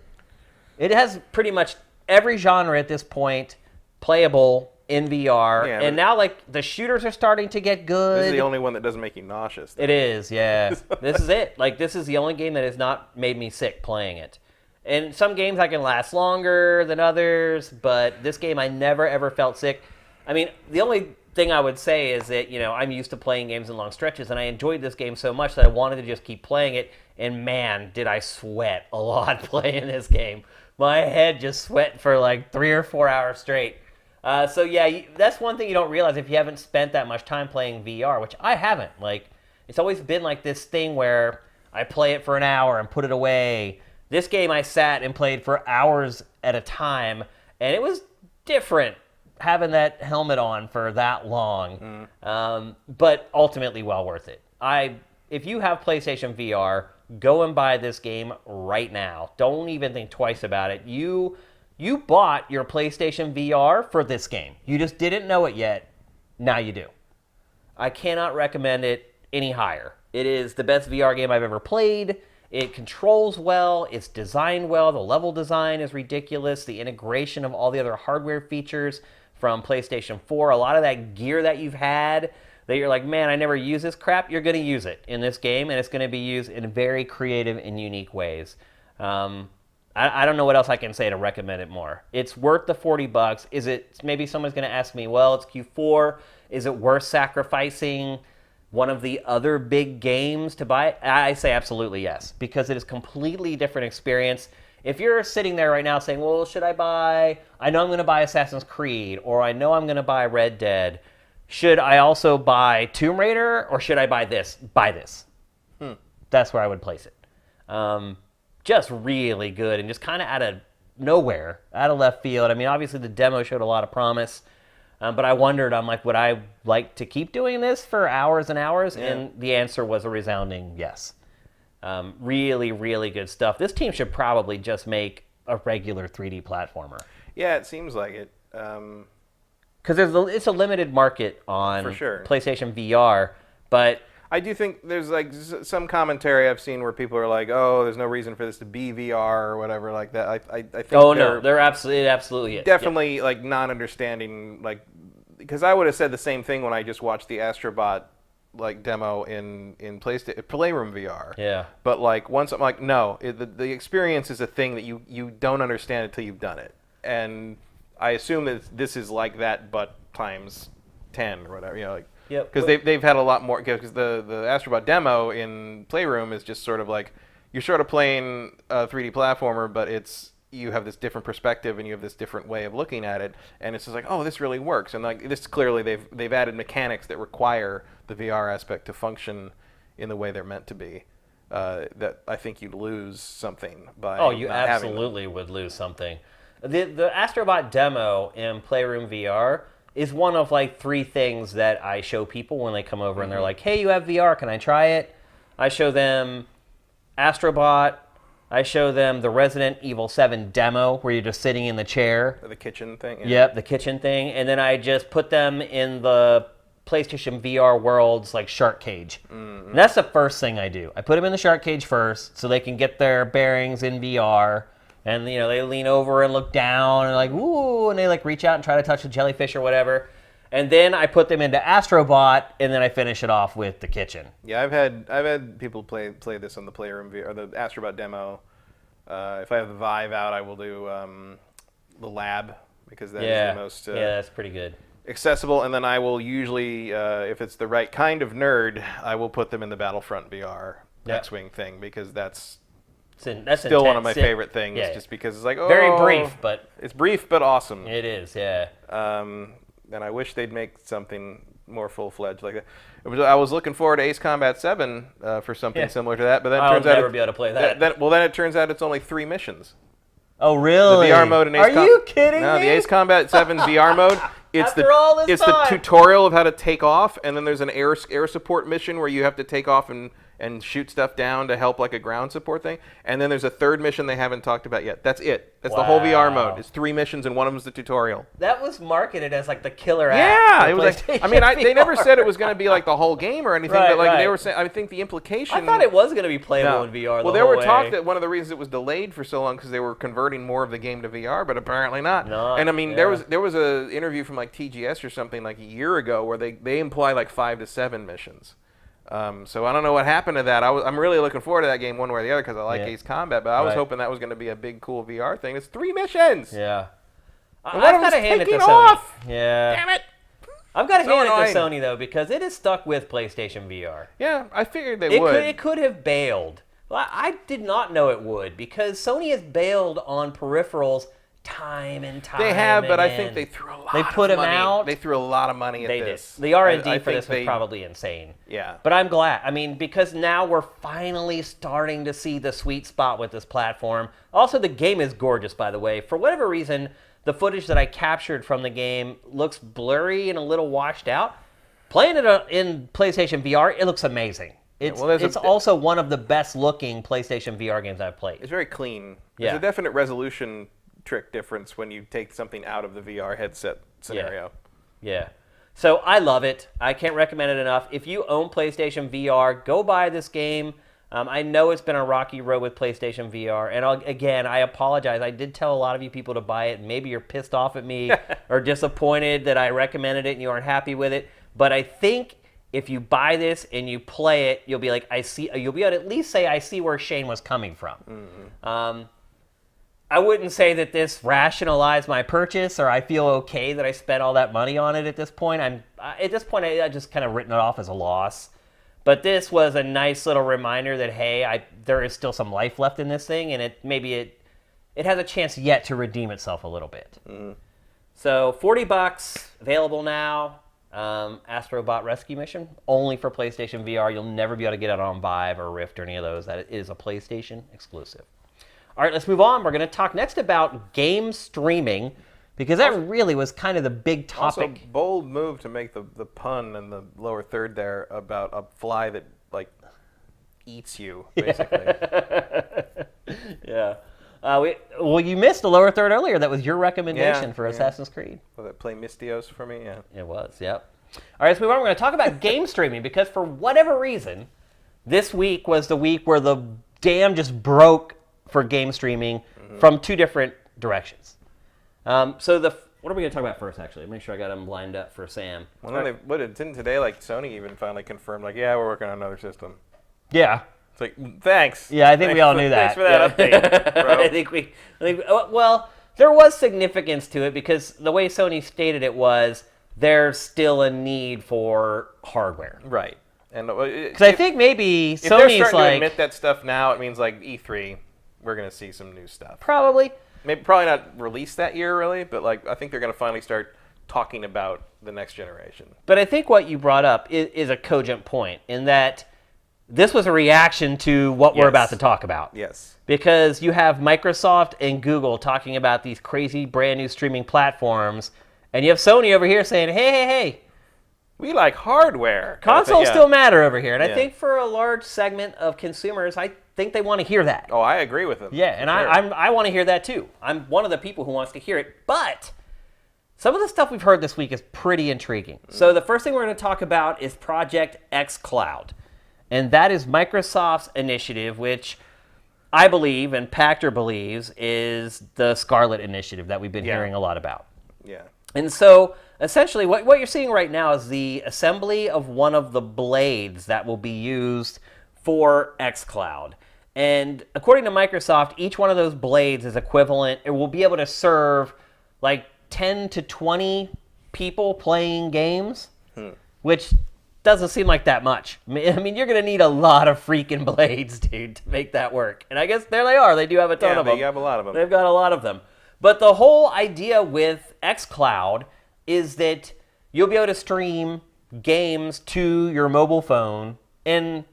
It has pretty much every genre at this point playable in VR, and now like the shooters are starting to get good. This is the only one that doesn't make you nauseous, though. It is, yeah. This is it. Like, this is the only game that has not made me sick playing it. And some games I can last longer than others, but this game I never ever felt sick. I mean, the only thing I would say is that, you know, I'm used to playing games in long stretches, and I enjoyed this game so much that I wanted to just keep playing it, and man, did I sweat a lot playing this game. My head just sweat for like 3 or 4 hours straight. So yeah, that's one thing you don't realize if you haven't spent that much time playing VR, which I haven't. Like, it's always been like this thing where I play it for an hour and put it away. This game I sat and played for hours at a time, and it was different having that helmet on for that long, but ultimately well worth it. If you have PlayStation VR, go and buy this game right now. Don't even think twice about it. You bought your PlayStation VR for this game. You just didn't know it yet. Now you do. I cannot recommend it any higher. It is the best VR game I've ever played. It controls well. It's designed well. The level design is ridiculous. The integration of all the other hardware features from PlayStation 4, a lot of that gear that you've had that you're like, man, I never use this crap, you're going to use it in this game, and it's going to be used in very creative and unique ways. I don't know what else I can say to recommend it more. It's worth the $40. Is it? Maybe someone's going to ask me, well, it's Q4. Is it worth sacrificing one of the other big games to buy it? I say absolutely yes, because it is a completely different experience. If you're sitting there right now saying, well, should I buy, I know I'm going to buy Assassin's Creed, or I know I'm going to buy Red Dead. Should I also buy Tomb Raider, or should I buy this? Buy this. That's where I would place it. Just really good, and just kind of out of nowhere, out of left field. I mean, obviously the demo showed a lot of promise, but I wondered, I'm like, would I like to keep doing this for hours and hours? Yeah. And the answer was a resounding yes. Really, really good stuff. This team should probably just make a regular 3D platformer. Yeah, it seems like it. Because it's a limited market on for sure. PlayStation VR, but I do think there's like some commentary I've seen where people are like, "Oh, there's no reason for this to be VR or whatever like that." I think. Oh no, they're absolutely definitely like not understanding, like, because I would have said the same thing when I just watched the Astrobot like demo in Playroom VR. Yeah. But like once I'm like, no, the experience is a thing that you don't understand until you've done it, and I assume that this is like that, but times 10 or whatever. You know, like. Yep. Because they've had a lot more. Because the Astrobot demo in Playroom is just sort of like you're sort of playing a 3D platformer, but you have this different perspective and you have this different way of looking at it, and it's just like, oh, this really works. And like this clearly they've added mechanics that require the VR aspect to function in the way they're meant to be. That I think you'd lose something by. Oh, you absolutely would lose something. The Astrobot demo in Playroom VR is one of like 3 things that I show people when they come over and they're like, hey, you have VR, can I try it? I show them Astrobot. I show them the Resident Evil 7 demo where you're just sitting in the chair. The kitchen thing? Yeah. Yep, the kitchen thing. And then I just put them in the PlayStation VR world's like shark cage. Mm-hmm. And that's the first thing I do. I put them in the shark cage first so they can get their bearings in VR. And, you know, they lean over and look down and like, ooh, and they like reach out and try to touch a jellyfish or whatever. And then I put them into Astrobot, and then I finish it off with the kitchen. Yeah, I've had people play this on the Playroom VR, or the Astrobot demo. If I have the Vive out, I will do the lab, because that is the most that's pretty good. Accessible. And then I will usually, if it's the right kind of nerd, I will put them in the Battlefront VR X-Wing thing, because that's still intense. One of my favorite things, just because it's like, oh, very brief, but it's brief but awesome. It is, yeah. And I wish they'd make something more full-fledged like that. I was looking forward to Ace Combat 7 for something similar to that, but then it I'll turns out never be able to play that. then it turns out it's only 3 missions. Oh, really? The VR mode in Ace Are you kidding me? No, the Ace Combat 7 VR mode. It's After all this the time. tutorial of how to take off, and then there's an air support mission where you have to take off and shoot stuff down to help like a ground support thing. And then there's a third mission they haven't talked about yet. That's it. That's the whole VR mode. It's 3 missions, and one of them's the tutorial. That was marketed as like the killer app. Yeah, it was like. I mean, they never said it was going to be like the whole game or anything, but like they were saying. I think the implication. I thought it was going to be playable in VR. Well, there were talk that one of the reasons it was delayed for so long because they were converting more of the game to VR, but apparently not. And I mean, there was a interview from like TGS or something like a year ago where they imply like 5 to 7 missions. So I don't know what happened to that. I'm really looking forward to that game one way or the other because I like Ace Combat, but I was hoping that was going to be a big, cool VR thing. It's 3 missions. Yeah. I've got to hand it to Sony. Yeah. Damn it. I've got to hand it to Sony, though, because it is stuck with PlayStation VR. Yeah, I figured they would. It could have bailed. I did not know it would, because Sony has bailed on peripherals time and time. They have, but I again. think they threw a lot. They put of them money. out. They threw a lot of money at this. The R&D for this was probably insane. Yeah. But I'm glad. I mean, because now we're finally starting to see the sweet spot with this platform. Also, the game is gorgeous, by the way. For whatever reason, the footage that I captured from the game looks blurry and a little washed out. Playing it in PlayStation VR, it looks amazing. It's also one of the best looking PlayStation VR games I've played. It's very clean. Yeah. There's a definite resolution trick difference when you take something out of the VR headset scenario. Yeah. So I love it. I can't recommend it enough. If you own PlayStation VR, go buy this game. I know it's been a rocky road with PlayStation VR. And again, I apologize. I did tell a lot of you people to buy it. Maybe you're pissed off at me or disappointed that I recommended it and you aren't happy with it. But I think if you buy this and you play it, you'll be like, you'll be able to at least say, I see where Shane was coming from. Mm-hmm. I wouldn't say that this rationalized my purchase or I feel okay that I spent all that money on it at this point. At this point, I just kind of written it off as a loss. But this was a nice little reminder that, hey, there is still some life left in this thing, and it has a chance yet to redeem itself a little bit. Mm-hmm. So $40, available now. Astrobot Rescue Mission, only for PlayStation VR. You'll never be able to get it on Vive or Rift or any of those. That is a PlayStation exclusive. All right, let's move on. We're going to talk next about game streaming, because that really was kind of the big topic. Also, bold move to make the pun in the lower third there about a fly that, like, eats you, basically. Yeah. Well, you missed the lower third earlier. That was your recommendation for Assassin's Creed. Will that play Mystios for me? Yeah. It was, yep. All right, let's move on. We're going to talk about game streaming, because for whatever reason, this week was the week where the dam just broke for game streaming from 2 different directions. What are we going to talk about first, actually? Make sure I got them lined up for Sam. Well, didn't today, like, Sony even finally confirmed, like, yeah, we're working on another system. Yeah. It's like, thanks. Yeah, I think we all knew that. Thanks for that update, bro. I think well, there was significance to it, because the way Sony stated it was there's still a need for hardware. Right. And because I think maybe if Sony's they're starting like to admit that stuff now, it means like E3, we're going to see some new stuff. Probably not released that year, really, but like I think they're going to finally start talking about the next generation. But I think what you brought up is a cogent point, in that this was a reaction to what we're about to talk about. Yes. Because you have Microsoft and Google talking about these crazy brand new streaming platforms, and you have Sony over here saying, hey, we like hardware. Consoles still matter over here. And I think for a large segment of consumers, I think they want to hear that. Oh, I agree with them. Yeah, and I want to hear that too. I'm one of the people who wants to hear it. But some of the stuff we've heard this week is pretty intriguing. So the first thing we're going to talk about is Project xCloud. And that is Microsoft's initiative, which I believe, and Pactor believes, is the Scarlet Initiative that we've been hearing a lot about. Yeah. And so, essentially, what you're seeing right now is the assembly of one of the blades that will be used for xCloud. And according to Microsoft, each one of those blades is equivalent. It will be able to serve like 10 to 20 people playing games, which doesn't seem like that much. I mean, you're going to need a lot of freaking blades, dude, to make that work. And I guess there they are. They do have a ton of them. They have a lot of them. They've got a lot of them. But the whole idea with xCloud is that you'll be able to stream games to your mobile phone and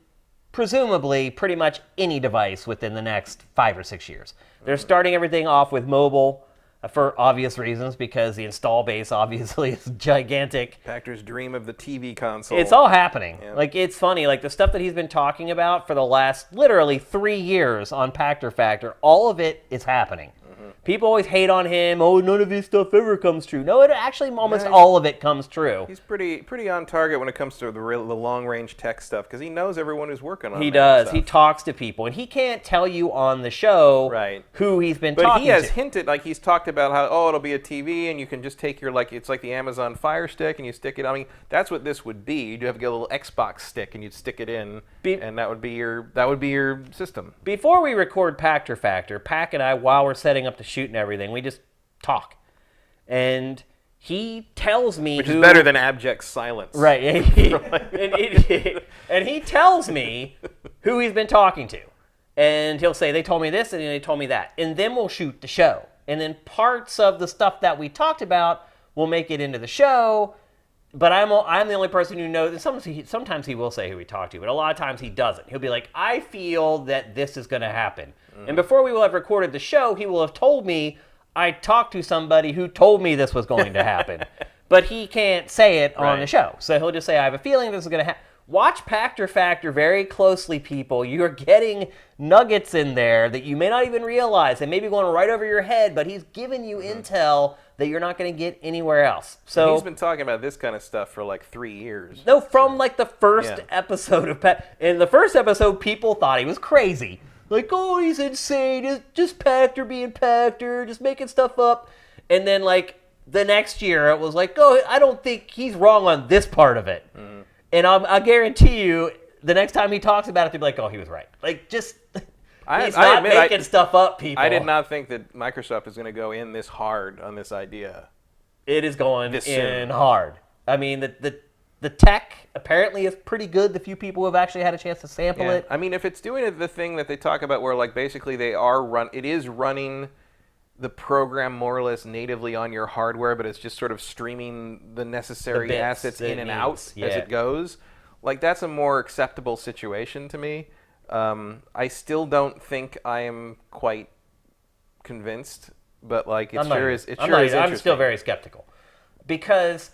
presumably pretty much any device within the next 5 or 6 years. They're starting everything off with mobile for obvious reasons, because the install base obviously is gigantic. Pactor's dream of the TV console. It's all happening. Yeah. Like, it's funny. Like, the stuff that he's been talking about for the last literally 3 years on Pactor Factor, all of it is happening. People always hate on him. Oh, none of his stuff ever comes true. No, it actually almost all of it comes true. He's pretty on target when it comes to the long-range tech stuff, because he knows everyone who's working on it. He does. He talks to people, and he can't tell you on the show who he's been talking to. But he has hinted, like he's talked about how, it'll be a TV, and you can just take your, it's like the Amazon Fire Stick, and you stick it, I mean, that's what this would be. You'd have to get a little Xbox stick, and you'd stick it in, and that would be your system. Before we record Pactor Factor, Pac and I, while we're setting up the shoot and everything, we just talk. And he tells me Which is better than abject silence. Right. And he tells me who he's been talking to. And he'll say, they told me this, and they told me that. And then we'll shoot the show. And then parts of the stuff that we talked about will make it into the show. But I'm the only person who knows. Sometimes he will say who he talked to, but a lot of times he doesn't. He'll be like, I feel that this is going to happen. And before we will have recorded the show, he will have told me, I talked to somebody who told me this was going to happen. But he can't say it on the show. So he'll just say, I have a feeling this is going to happen. Watch Pactor Factor very closely, people. You're getting nuggets in there that you may not even realize. They may be going right over your head, but he's giving you intel that you're not going to get anywhere else. So he's been talking about this kind of stuff for like 3 years. No, from like the first episode of in the first episode, people thought he was crazy. Like, oh, he's insane. It's just Pactor being Pactor, just making stuff up. And then like the next year, it was like, oh, I don't think he's wrong on this part of it. And I guarantee you, the next time he talks about it, they'll be like, oh, he was right. Like, just, he's not making stuff up, people. I did not think that Microsoft is going to go in this hard on this idea. It is going in hard. I mean, the tech apparently is pretty good. The few people who have actually had a chance to sample it. I mean, if it's doing the thing that they talk about where, like, basically it is running the program more or less natively on your hardware, but it's just sort of streaming the necessary assets in and out as it goes. Like, that's a more acceptable situation to me. I still don't think I am quite convinced, but like it sure is interesting. I'm still very skeptical, because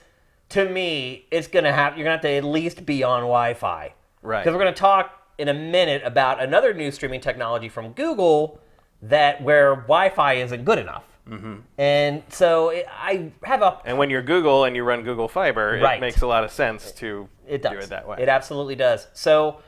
to me, it's gonna have you're gonna have to at least be on Wi-Fi, right? Because we're gonna talk in a minute about another new streaming technology from Google where Wi-Fi isn't good enough. And so I have And when you're Google and you run Google Fiber, it makes a lot of sense to do it that way. It absolutely does. So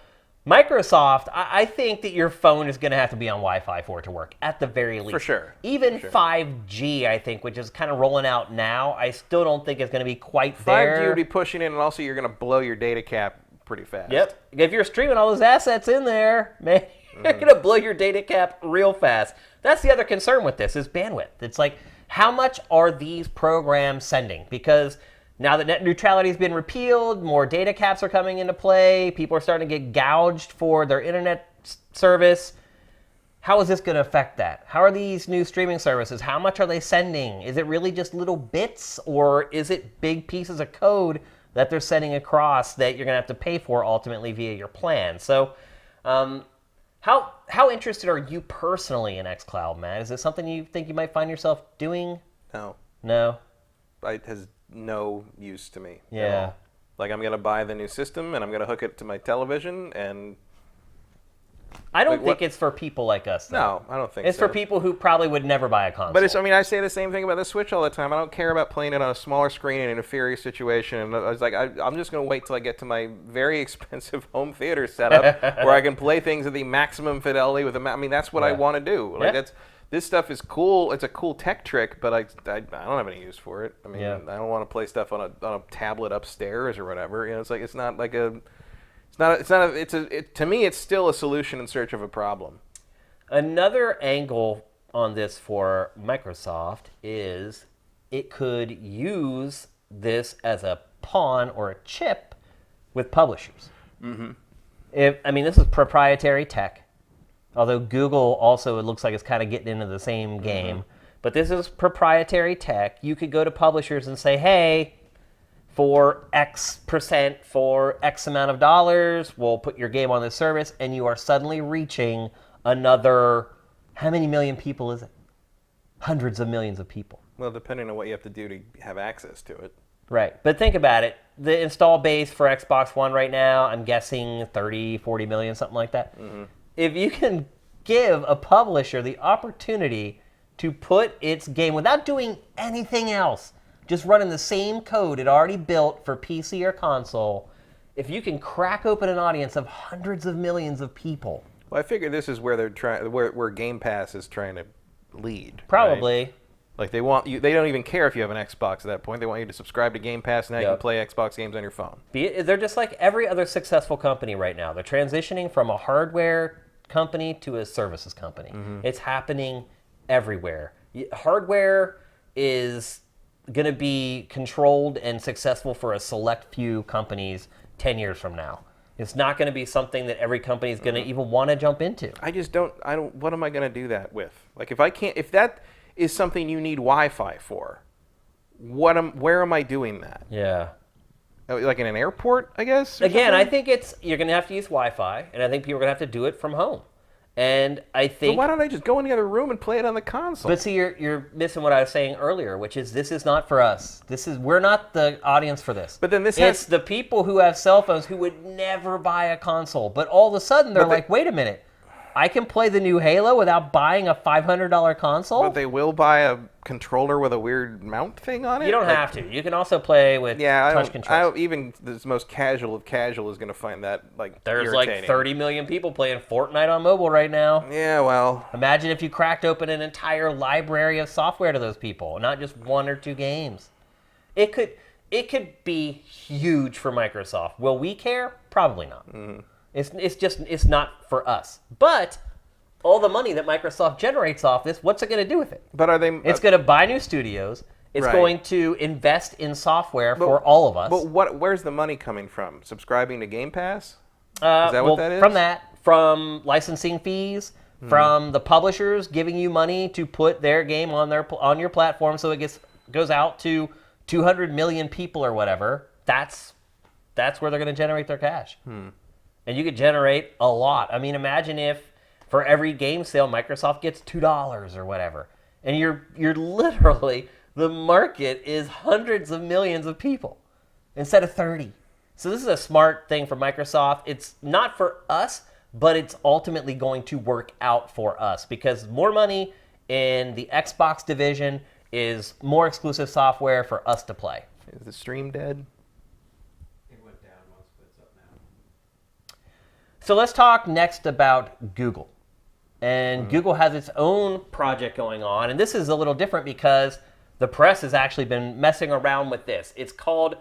Microsoft, I think that your phone is going to have to be on Wi-Fi for it to work, at the very least. For sure. Even 5G, I think, which is kind of rolling out now, I still don't think it's going to be quite there. 5G would be pushing in, and also you're going to blow your data cap pretty fast. Yep. If you're streaming all those assets in there, man, you're going to blow your data cap real fast. That's the other concern with this, is bandwidth. It's like, how much are these programs sending? Because now that net neutrality has been repealed, more data caps are coming into play. People are starting to get gouged for their internet service. How is this going to affect that? How are these new streaming services? How much are they sending? Is it really just little bits, or is it big pieces of code that they're sending across that you're going to have to pay for ultimately via your plan? So how interested are you personally in xCloud, Matt? Is this something you think you might find yourself doing? No. No? It has no use to me. Yeah. Like, I'm going to buy the new system, and I'm going to hook it to my television, and I don't think it's for people like us, though. No, I don't think it's so. for people who probably would never buy a console. But I say the same thing about the Switch all the time. I don't care about playing it on a smaller screen in an inferior situation. And I was like, I'm just going to wait till I get to my very expensive home theater setup where I can play things at the maximum fidelity with that's what I want to do. Like, this stuff is cool. It's a cool tech trick, but I don't have any use for it. I mean, I don't want to play stuff on a tablet upstairs or whatever. It's like, it's not like a... to me, it's still a solution in search of a problem. Another angle on this for Microsoft is it could use this as a pawn or a chip with publishers. This is proprietary tech, although Google also, it looks like it's kind of getting into the same game. But this is proprietary tech. You could go to publishers and say, hey, for X percent for X amount of dollars, we'll put your game on this service, and you are suddenly reaching another, how many million people is it? Hundreds of millions of people. Well, depending on what you have to do to have access to it. Right. But think about it. The install base for Xbox One right now, I'm guessing 30, 40 million, something like that. Mm-hmm. If you can give a publisher the opportunity to put its game without doing anything else, just running the same code it already built for PC or console, if you can crack open an audience of hundreds of millions of people. Well, I figure this is where they're trying, where Game Pass is trying to lead. Probably. Right? Like they want you, they don't even care if you have an Xbox at that point. They want you to subscribe to Game Pass, and now you can play Xbox games on your phone. They're just like every other successful company right now. They're transitioning from a hardware company to a services company. Mm-hmm. It's happening everywhere. Hardware is going to be controlled and successful for a select few companies 10 years from now. It's not going to be something that every company is going to even want to jump into. I don't, what am I going to do that with? Like if that is something you need Wi-Fi for, where am I doing that? Yeah. Like in an airport, I guess? Again, I think you're going to have to use Wi-Fi, and I think people are going to have to do it from home. And I think... But why don't I just go in the other room and play it on the console? But see, you're missing what I was saying earlier, which is this is not for us. We're not the audience for this. But then it's the people who have cell phones who would never buy a console. But all of a sudden, they're like, wait a minute. I can play the new Halo without buying a $500 console? But they will buy a controller with a weird mount thing on it? You don't have to. You can also play with touch controls. Even the most casual of casual is going to find that There's irritating. like 30 million people playing Fortnite on mobile right now. Yeah, well... Imagine if you cracked open an entire library of software to those people, not just one or two games. It could be huge for Microsoft. Will we care? Probably not. Mm-hmm. It's not for us. But all the money that Microsoft generates off this, what's it going to do with it? But are they? It's going to buy new studios. It's going to invest in software for all of us. But where's the money coming from? Subscribing to Game Pass? Is that what that is? From licensing fees, from the publishers giving you money to put their game on your platform, so it goes out to 200 million people or whatever. That's where they're going to generate their cash. And you could generate a lot. I mean, imagine if for every game sale, Microsoft gets $2 or whatever. And you're literally, the market is hundreds of millions of people instead of 30. So this is a smart thing for Microsoft. It's not for us, but it's ultimately going to work out for us because more money in the Xbox division is more exclusive software for us to play. Is the stream dead? So let's talk next about Google. And Google has its own project going on. And this is a little different because the press has actually been messing around with this. It's called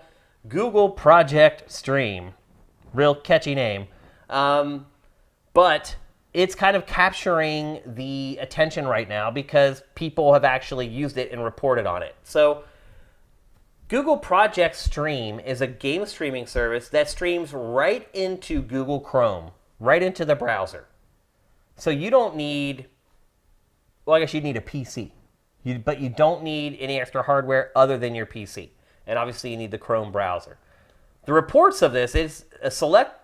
Google Project Stream. Real catchy name. But it's kind of capturing the attention right now because people have actually used it and reported on it. So Google Project Stream is a game streaming service that streams right into Google Chrome, right into the browser. So you don't need, well, I guess you'd need a PC, but you don't need any extra hardware other than your PC. And obviously you need the Chrome browser. The reports of this is a select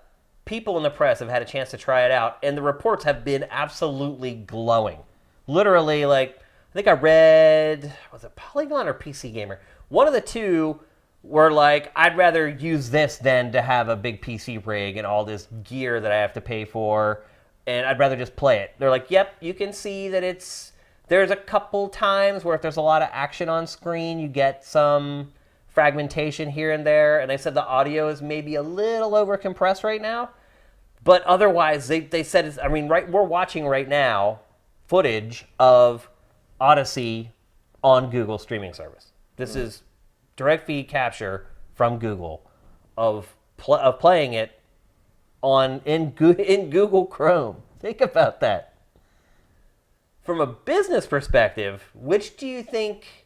people in the press have had a chance to try it out, and the reports have been absolutely glowing. Literally, like, I think I read, was it Polygon or PC Gamer? One of the two were like, I'd rather use this than to have a big PC rig and all this gear that I have to pay for, and I'd rather just play it. They're like, yep, you can see that there's a couple times where if there's a lot of action on screen, you get some fragmentation here and there, and they said the audio is maybe a little overcompressed right now, but otherwise, they said, we're watching right now footage of Odyssey on Google streaming service. This is direct feed capture from Google of playing it in Google Chrome. Think about that. From a business perspective, which do you think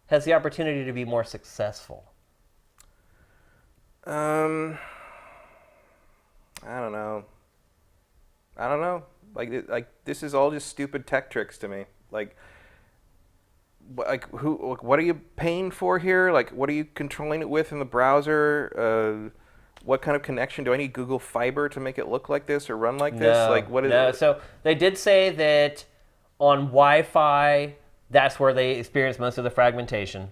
has the opportunity to be more successful? I don't know. Like this is all just stupid tech tricks to me. Like like what are you paying for here? Like, what are you controlling it with in the browser? What kind of connection? Do I need Google Fiber to make it look like this or run like this? Like, what is no. it? So they did say that on Wi-Fi, that's where they experienced most of the fragmentation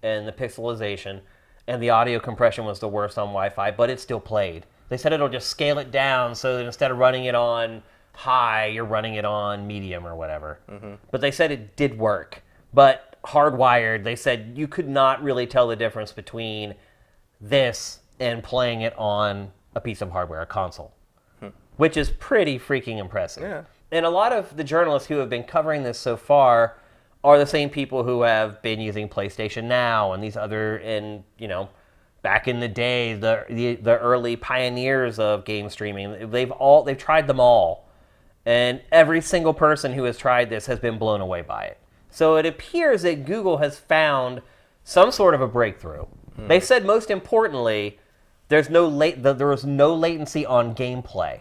and the pixelization, and the audio compression was the worst on Wi-Fi, but it still played. They said it'll just scale it down so that instead of running it on high, you're running it on medium or whatever. But they said it did work. But hardwired, they said you could not really tell the difference between this and playing it on a piece of hardware, a console, which is pretty freaking impressive. Yeah. And a lot of the journalists who have been covering this so far are the same people who have been using PlayStation Now and these other, and back in the day, the early pioneers of game streaming. They've tried them all, and every single person who has tried this has been blown away by it. So it appears that Google has found some sort of a breakthrough. They said most importantly, there was no latency on gameplay.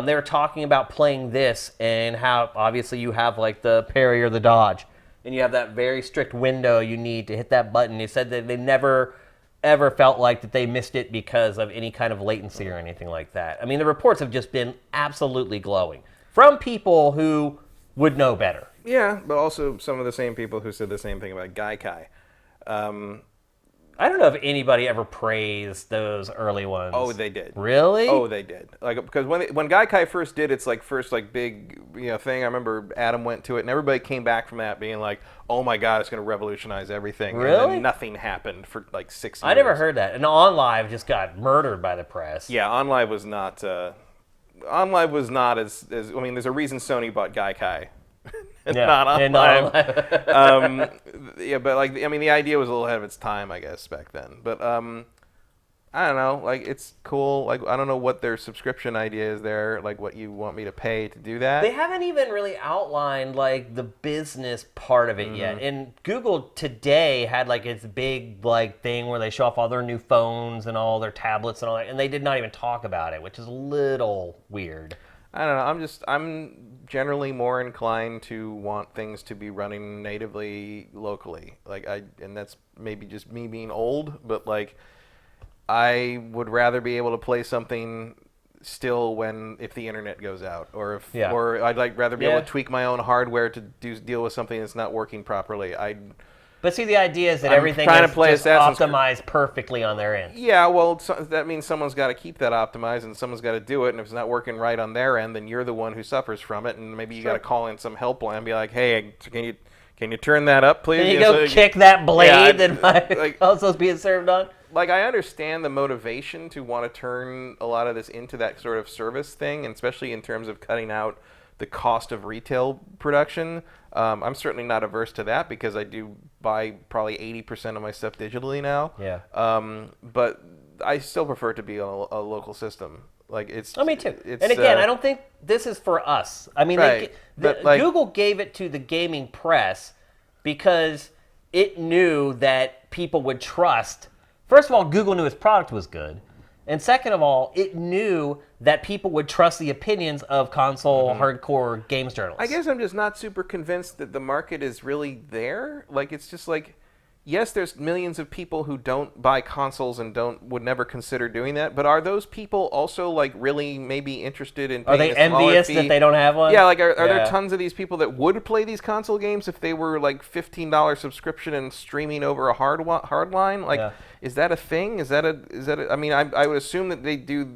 They were talking about playing this and how obviously you have like the parry or the dodge, and you have that very strict window you need to hit that button. They said that they never ever felt like that they missed it because of any kind of latency or anything like that. I mean, the reports have just been absolutely glowing from people who would know better. Yeah, but also some of the same people who said the same thing about Gaikai. I don't know if anybody ever praised those early ones. Oh, they did. Really? Oh, they did. Like, because when Gaikai first did its first big thing, I remember Adam went to it, and everybody came back from that being like, "Oh my God, it's going to revolutionize everything." Really? And then nothing happened for 6 years. I never heard that. And OnLive just got murdered by the press. Yeah, OnLive was not. OnLive was not as. I mean, there's a reason Sony bought Gaikai. Not OnLive. Yeah, but the idea was a little ahead of its time, I guess, back then. But I don't know. It's cool. I don't know what their subscription idea is there. What you want me to pay to do that? They haven't even really outlined the business part of it yet. And Google today had its big thing where they show off all their new phones and all their tablets and all that, and they did not even talk about it, which is a little weird. I don't know. I'm generally more inclined to want things to be running natively locally. And that's maybe just me being old, but I would rather be able to play something still if the internet goes out, or I'd rather be able to tweak my own hardware to deal with something that's not working properly. But see, the idea is that I'm everything trying is to play just optimized perfectly on their end. Yeah, well, that means someone's got to keep that optimized, and someone's got to do it. And if it's not working right on their end, then you're the one who suffers from it. And maybe you got to call in some helpline and be like, "Hey, can you turn that up, please?" Can you go kick that blade that my I console's being served on? I understand the motivation to want to turn a lot of this into that sort of service thing, and especially in terms of cutting out the cost of retail production. I'm certainly not averse to that because I do buy probably 80% of my stuff digitally now. Yeah. But I still prefer it to be on a local system. Me too. And again, I don't think this is for us. I mean, right. Google gave it to the gaming press because it knew that people would trust. First of all, Google knew its product was good. And second of all, it knew that people would trust the opinions of console hardcore games journalists. I guess I'm just not super convinced that the market is really there. It's just yes, there's millions of people who don't buy consoles and would never consider doing that. But are those people also really maybe interested in paying Are they envious that they don't have one? Yeah, are there tons of these people that would play these console games if they were $15 subscription and streaming over a hard line? Is that a thing? Is that a? I mean, I would assume that they do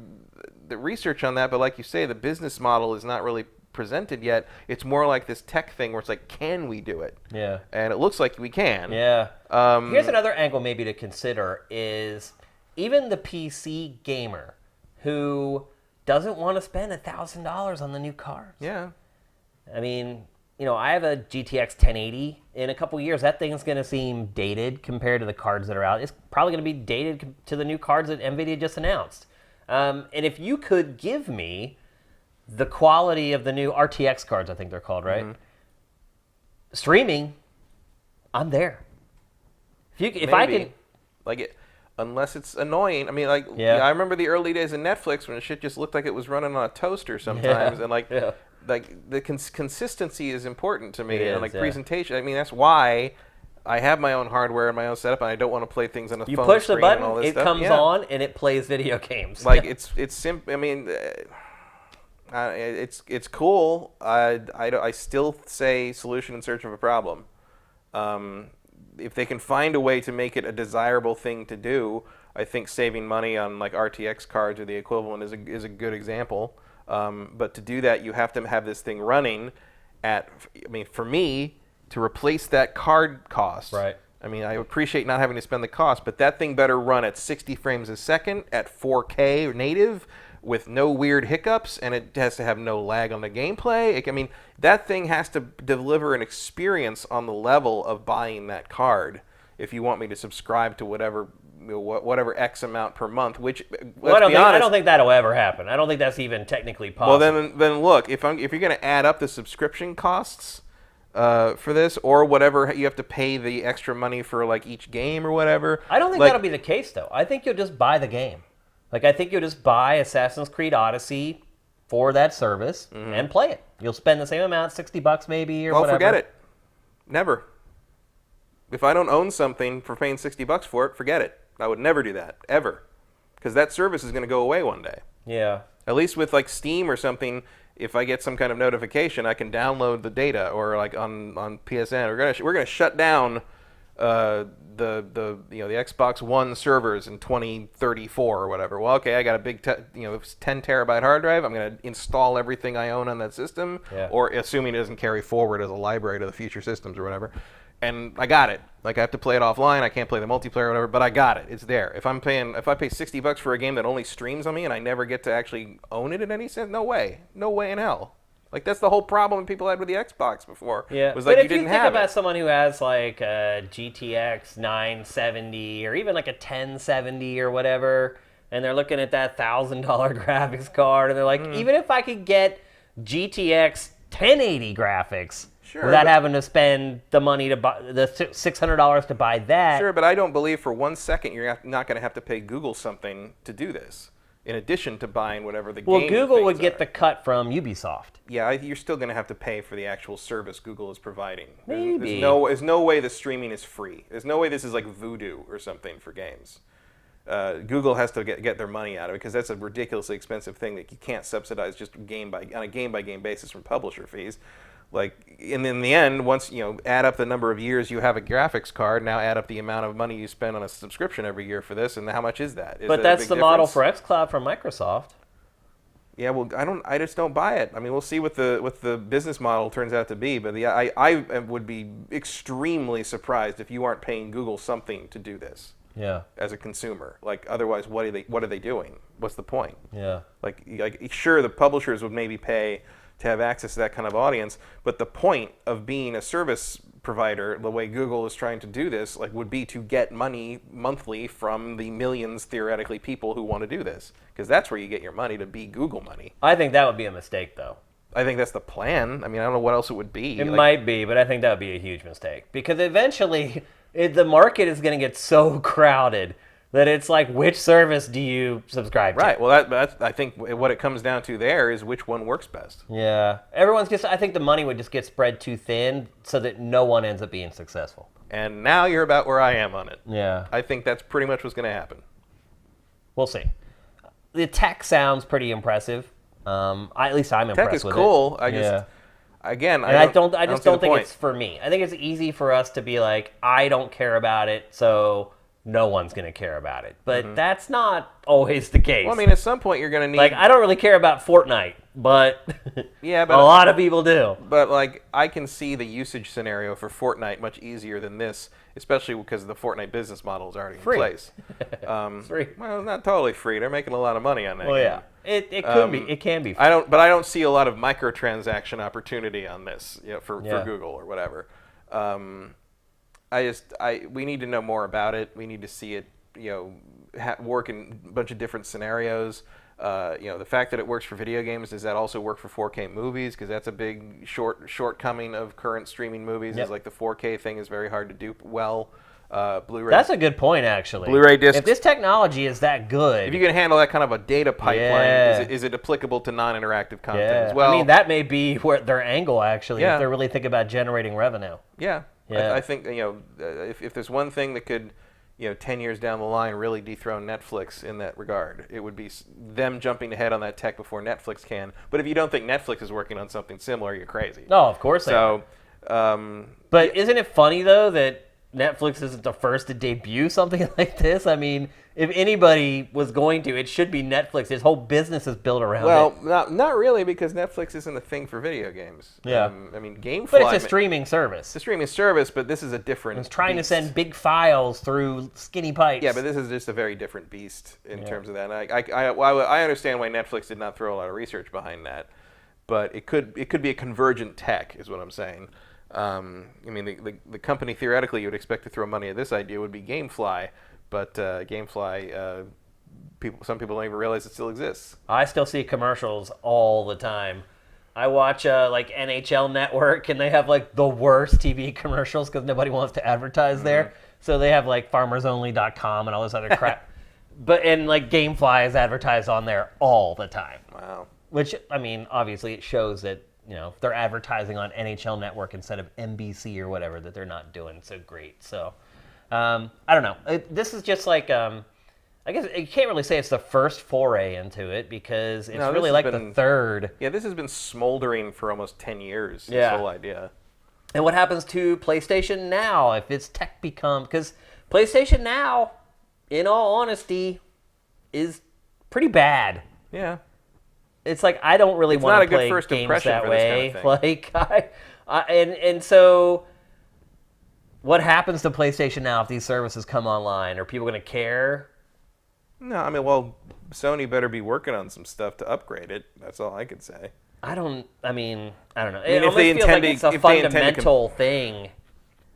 the research on that, but like you say, the business model is not really presented yet. It's more like this tech thing where it's can we do it? Yeah. And it looks like we can. Yeah. Here's another angle maybe to consider is even the PC gamer who doesn't want to spend $1,000 on the new cars. Yeah. I mean, I have a GTX 1080. In a couple years, that thing's going to seem dated compared to the cards that are out. It's probably going to be dated to the new cards that NVIDIA just announced. And if you could give me the quality of the new RTX cards, I think they're called, right? Streaming, I'm there. If I could, unless it's annoying. I mean, I remember the early days of Netflix when shit just looked like it was running on a toaster sometimes, and like the consistency is important to me, It and is, like yeah. presentation. I mean, that's why I have my own hardware and my own setup, and I don't want to play things on a You phone push the screen and all button, this it stuff. comes Yeah. on, and it plays video games. Like Yeah. it's simple. I mean, it's cool. I still say solution in search of a problem. If they can find a way to make it a desirable thing to do, I think saving money on like RTX cards or the equivalent is a good example. But to do that, you have to have this thing running at. I mean, for me, to replace that card cost. Right. I mean, I appreciate not having to spend the cost, but that thing better run at 60 frames a second at 4K or native with no weird hiccups, and it has to have no lag on the gameplay. I mean, that thing has to deliver an experience on the level of buying that card if you want me to subscribe to whatever X amount per month, which, Well, let's be honest, I don't think that'll ever happen. I don't think that's even technically possible. well, then look, if you're going to add up the subscription costs for this, or whatever you have to pay the extra money for like each game or whatever, I don't think like, that'll be the case, though. I think you'll just buy the game. Like, I think you'll just buy Assassin's Creed Odyssey for that service and play it. You'll spend the same amount, $60 maybe, or well, whatever. forget it. Never. If I don't own something for paying $60 for it, forget it. I would never do that, ever. Because that service is going to go away one day. Yeah. At least with like Steam or something, if I get some kind of notification, I can download the data, or like on PSN. We're gonna shut down the Xbox One servers in 2034 or whatever. Well, okay, I got a big 10 terabyte hard drive. I'm gonna install everything I own on that system, or assuming it doesn't carry forward as a library to the future systems or whatever. And I got it. Like, I have to play it offline. I can't play the multiplayer or whatever, but I got it. It's there. If I pay $60 for a game that only streams on me and I never get to actually own it in any sense, no way. No way in hell. Like, that's the whole problem people had with the Xbox before. Yeah. Was but like if you didn't think have about it. someone who has like a GTX 970 or even like a 1070 or whatever, and they're looking at that $1,000 graphics card, and they're like, even if I could get GTX 1080 graphics, Sure, without but- having to spend the money to buy the $600 to buy that. Sure, but I don't believe for 1 second you're not going to have to pay Google something to do this, in addition to buying whatever the game. Well, Google would things get are. the cut from Ubisoft. Yeah, you're still going to have to pay for the actual service Google is providing. Maybe. There's no way the streaming is free. There's no way this is like Voodoo or something for games. Google has to get their money out of it, because that's a ridiculously expensive thing that you can't subsidize just on a game by game basis from publisher fees. Like, and in the end, once add up the number of years you have a graphics card, now add up the amount of money you spend on a subscription every year for this, and how much is that? But that's the model for xCloud from Microsoft. Yeah, well, I just don't buy it. I mean, we'll see what the business model turns out to be. But I would be extremely surprised if you aren't paying Google something to do this. Yeah. As a consumer, like, otherwise, what are they doing? What's the point? Yeah. Like sure, the publishers would maybe pay to have access to that kind of audience, but the point of being a service provider, the way Google is trying to do this, like, would be to get money monthly from the millions, theoretically, people who want to do this, because that's where you get your money, to be Google money. I think that would be a mistake, though. I think that's the plan. I mean, I don't know what else it would be. It might be, but I think that would be a huge mistake, because eventually the market is going to get so crowded that it's like, which service do you subscribe to? Right. Well, that's I think what it comes down to there is which one works best. Yeah. I think the money would just get spread too thin so that no one ends up being successful. And now you're about where I am on it. Yeah. I think that's pretty much what's going to happen. We'll see. The tech sounds pretty impressive. At least I'm impressed Tech is with cool. it. I just, again, I just don't don't think it's for me. I think it's easy for us to be like, I don't care about it, so no one's going to care about it. But that's not always the case. Well, I mean, at some point you're going to need... Like, I don't really care about Fortnite, but, yeah, but a lot of people do. But, like, I can see the usage scenario for Fortnite much easier than this, especially because the Fortnite business model is already Free. in place. Free. Well, not totally free. They're making a lot of money on that Well, game. yeah. It could be. It can be free. I don't see a lot of microtransaction opportunity on this, for Google or whatever. We need to know more about it. We need to see it, work in a bunch of different scenarios. The fact that it works for video games, does that also work for 4K movies? Because that's a big shortcoming of current streaming movies. Yep. Is like the 4K thing is very hard to do well. Blu-ray. That's a good point, actually. Blu-ray discs. If this technology is that good, if you can handle that kind of a data pipeline, is it applicable to non-interactive content as well? I mean, that may be where their angle, actually, Yeah. if they're really thinking about generating revenue. Yeah. Yeah. I think, if there's one thing that could, 10 years down the line really dethrone Netflix in that regard, it would be them jumping ahead on that tech before Netflix can. But if you don't think Netflix is working on something similar, you're crazy. No, of course they are. But isn't it funny, though, that Netflix isn't the first to debut something like this? I mean, if anybody was going to, it should be Netflix. His whole business is built around it. Well, not really, because Netflix isn't a thing for video games. Yeah. I mean, GameFly... But it's a streaming service. It's a streaming service, but this is a different It's trying beast. to send big files through skinny pipes. Yeah, but this is just a very different beast in terms of that. And I understand why Netflix did not throw a lot of research behind that, but it could be a convergent tech, is what I'm saying. I mean, the company theoretically you would expect to throw money at this idea would be GameFly, but GameFly, some people don't even realize it still exists. I still see commercials all the time. I watch like NHL Network, and they have like the worst TV commercials because nobody wants to advertise there. So they have like FarmersOnly.com and all this other crap. And like GameFly is advertised on there all the time. Wow. Which, I mean, obviously it shows that, they're advertising on NHL Network instead of NBC or whatever, that they're not doing so great. So, I don't know. This is just like, I guess you can't really say it's the first foray into it because it's really like the third. Yeah, this has been smoldering for almost 10 years, Yeah. this whole idea. And what happens to PlayStation Now if its tech because PlayStation Now, in all honesty, is pretty bad. Yeah. It's like I don't really want to play first games impression that for this way. kind of thing. Like and so, what happens to PlayStation Now if these services come online? Are people going to care? No, I mean, well, Sony better be working on some stuff to upgrade it. That's all I could say. I don't know. It if almost they feels like intend to- it's a if they intend to fundamental thing.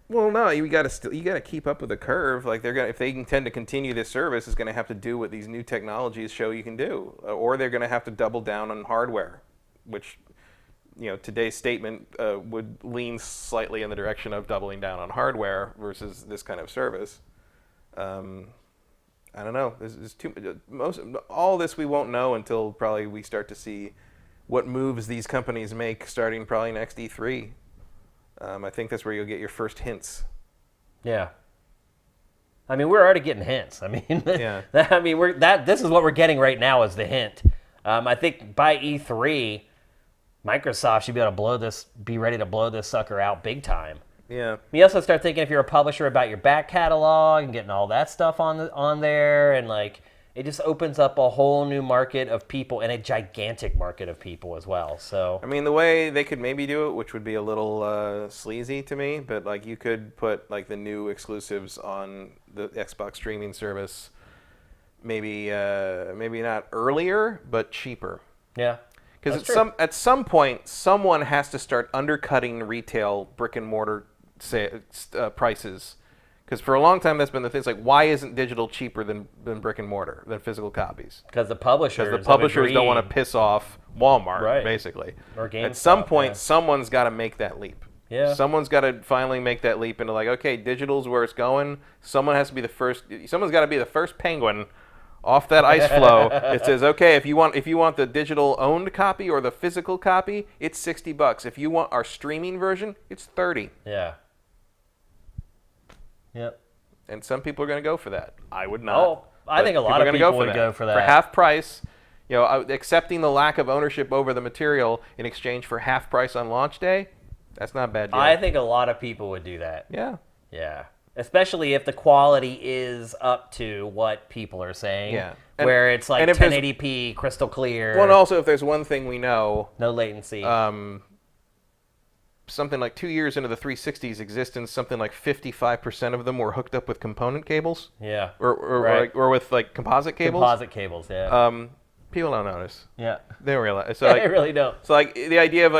Well, no, you got to keep up with the curve. Like if they intend to continue this service, it's going to have to do what these new technologies show you can do, or they're going to have to double down on hardware, which, today's statement would lean slightly in the direction of doubling down on hardware versus this kind of service. I don't know. There's all this we won't know until probably we start to see what moves these companies make starting probably next E3. I think that's where you'll get your first hints. Yeah. I mean, we're already getting hints. I mean, Yeah. This is what we're getting right now is the hint. I think by E3, Microsoft should be ready to blow this sucker out big time. Yeah. You also start thinking if you're a publisher about your back catalog and getting all that stuff on there, and like it just opens up a whole new market of people and a gigantic market of people as well. So I mean, the way they could maybe do it, which would be a little sleazy to me, but like you could put like the new exclusives on the Xbox streaming service, maybe not earlier, but cheaper. yeah. Because at some point, someone has to start undercutting retail brick and mortar prices. Because for a long time, that's been the thing. It's like, why isn't digital cheaper than brick and mortar, than physical copies? Because the publishers don't want to piss off Walmart, Right. basically. Or GameStop, At some point, yeah. someone's got to make that leap. Yeah. Someone's got to finally make that leap into like, okay, digital's where it's going. Someone has to be the first. Someone's got to be the first penguin off that ice floe. It says, okay, if you want the digital owned copy or the physical copy, it's $60. If you want our streaming version, it's $30. Yeah. Yep. And some people are going to go for that. I would not. Oh, I think a lot of people would go for that. For half price, accepting the lack of ownership over the material in exchange for half price on launch day, that's not a bad deal. I think a lot of people would do that. Yeah. Yeah. Especially if the quality is up to what people are saying. Yeah. Where it's like and if 1080p, crystal clear. Well, and also if there's one thing we know, no latency. something like 2 years into the 360's existence, something like 55% of them were hooked up with component cables. Yeah. Or with like composite cables. Composite cables, yeah. People don't notice. Yeah. They don't realize. So They really don't. So like the idea of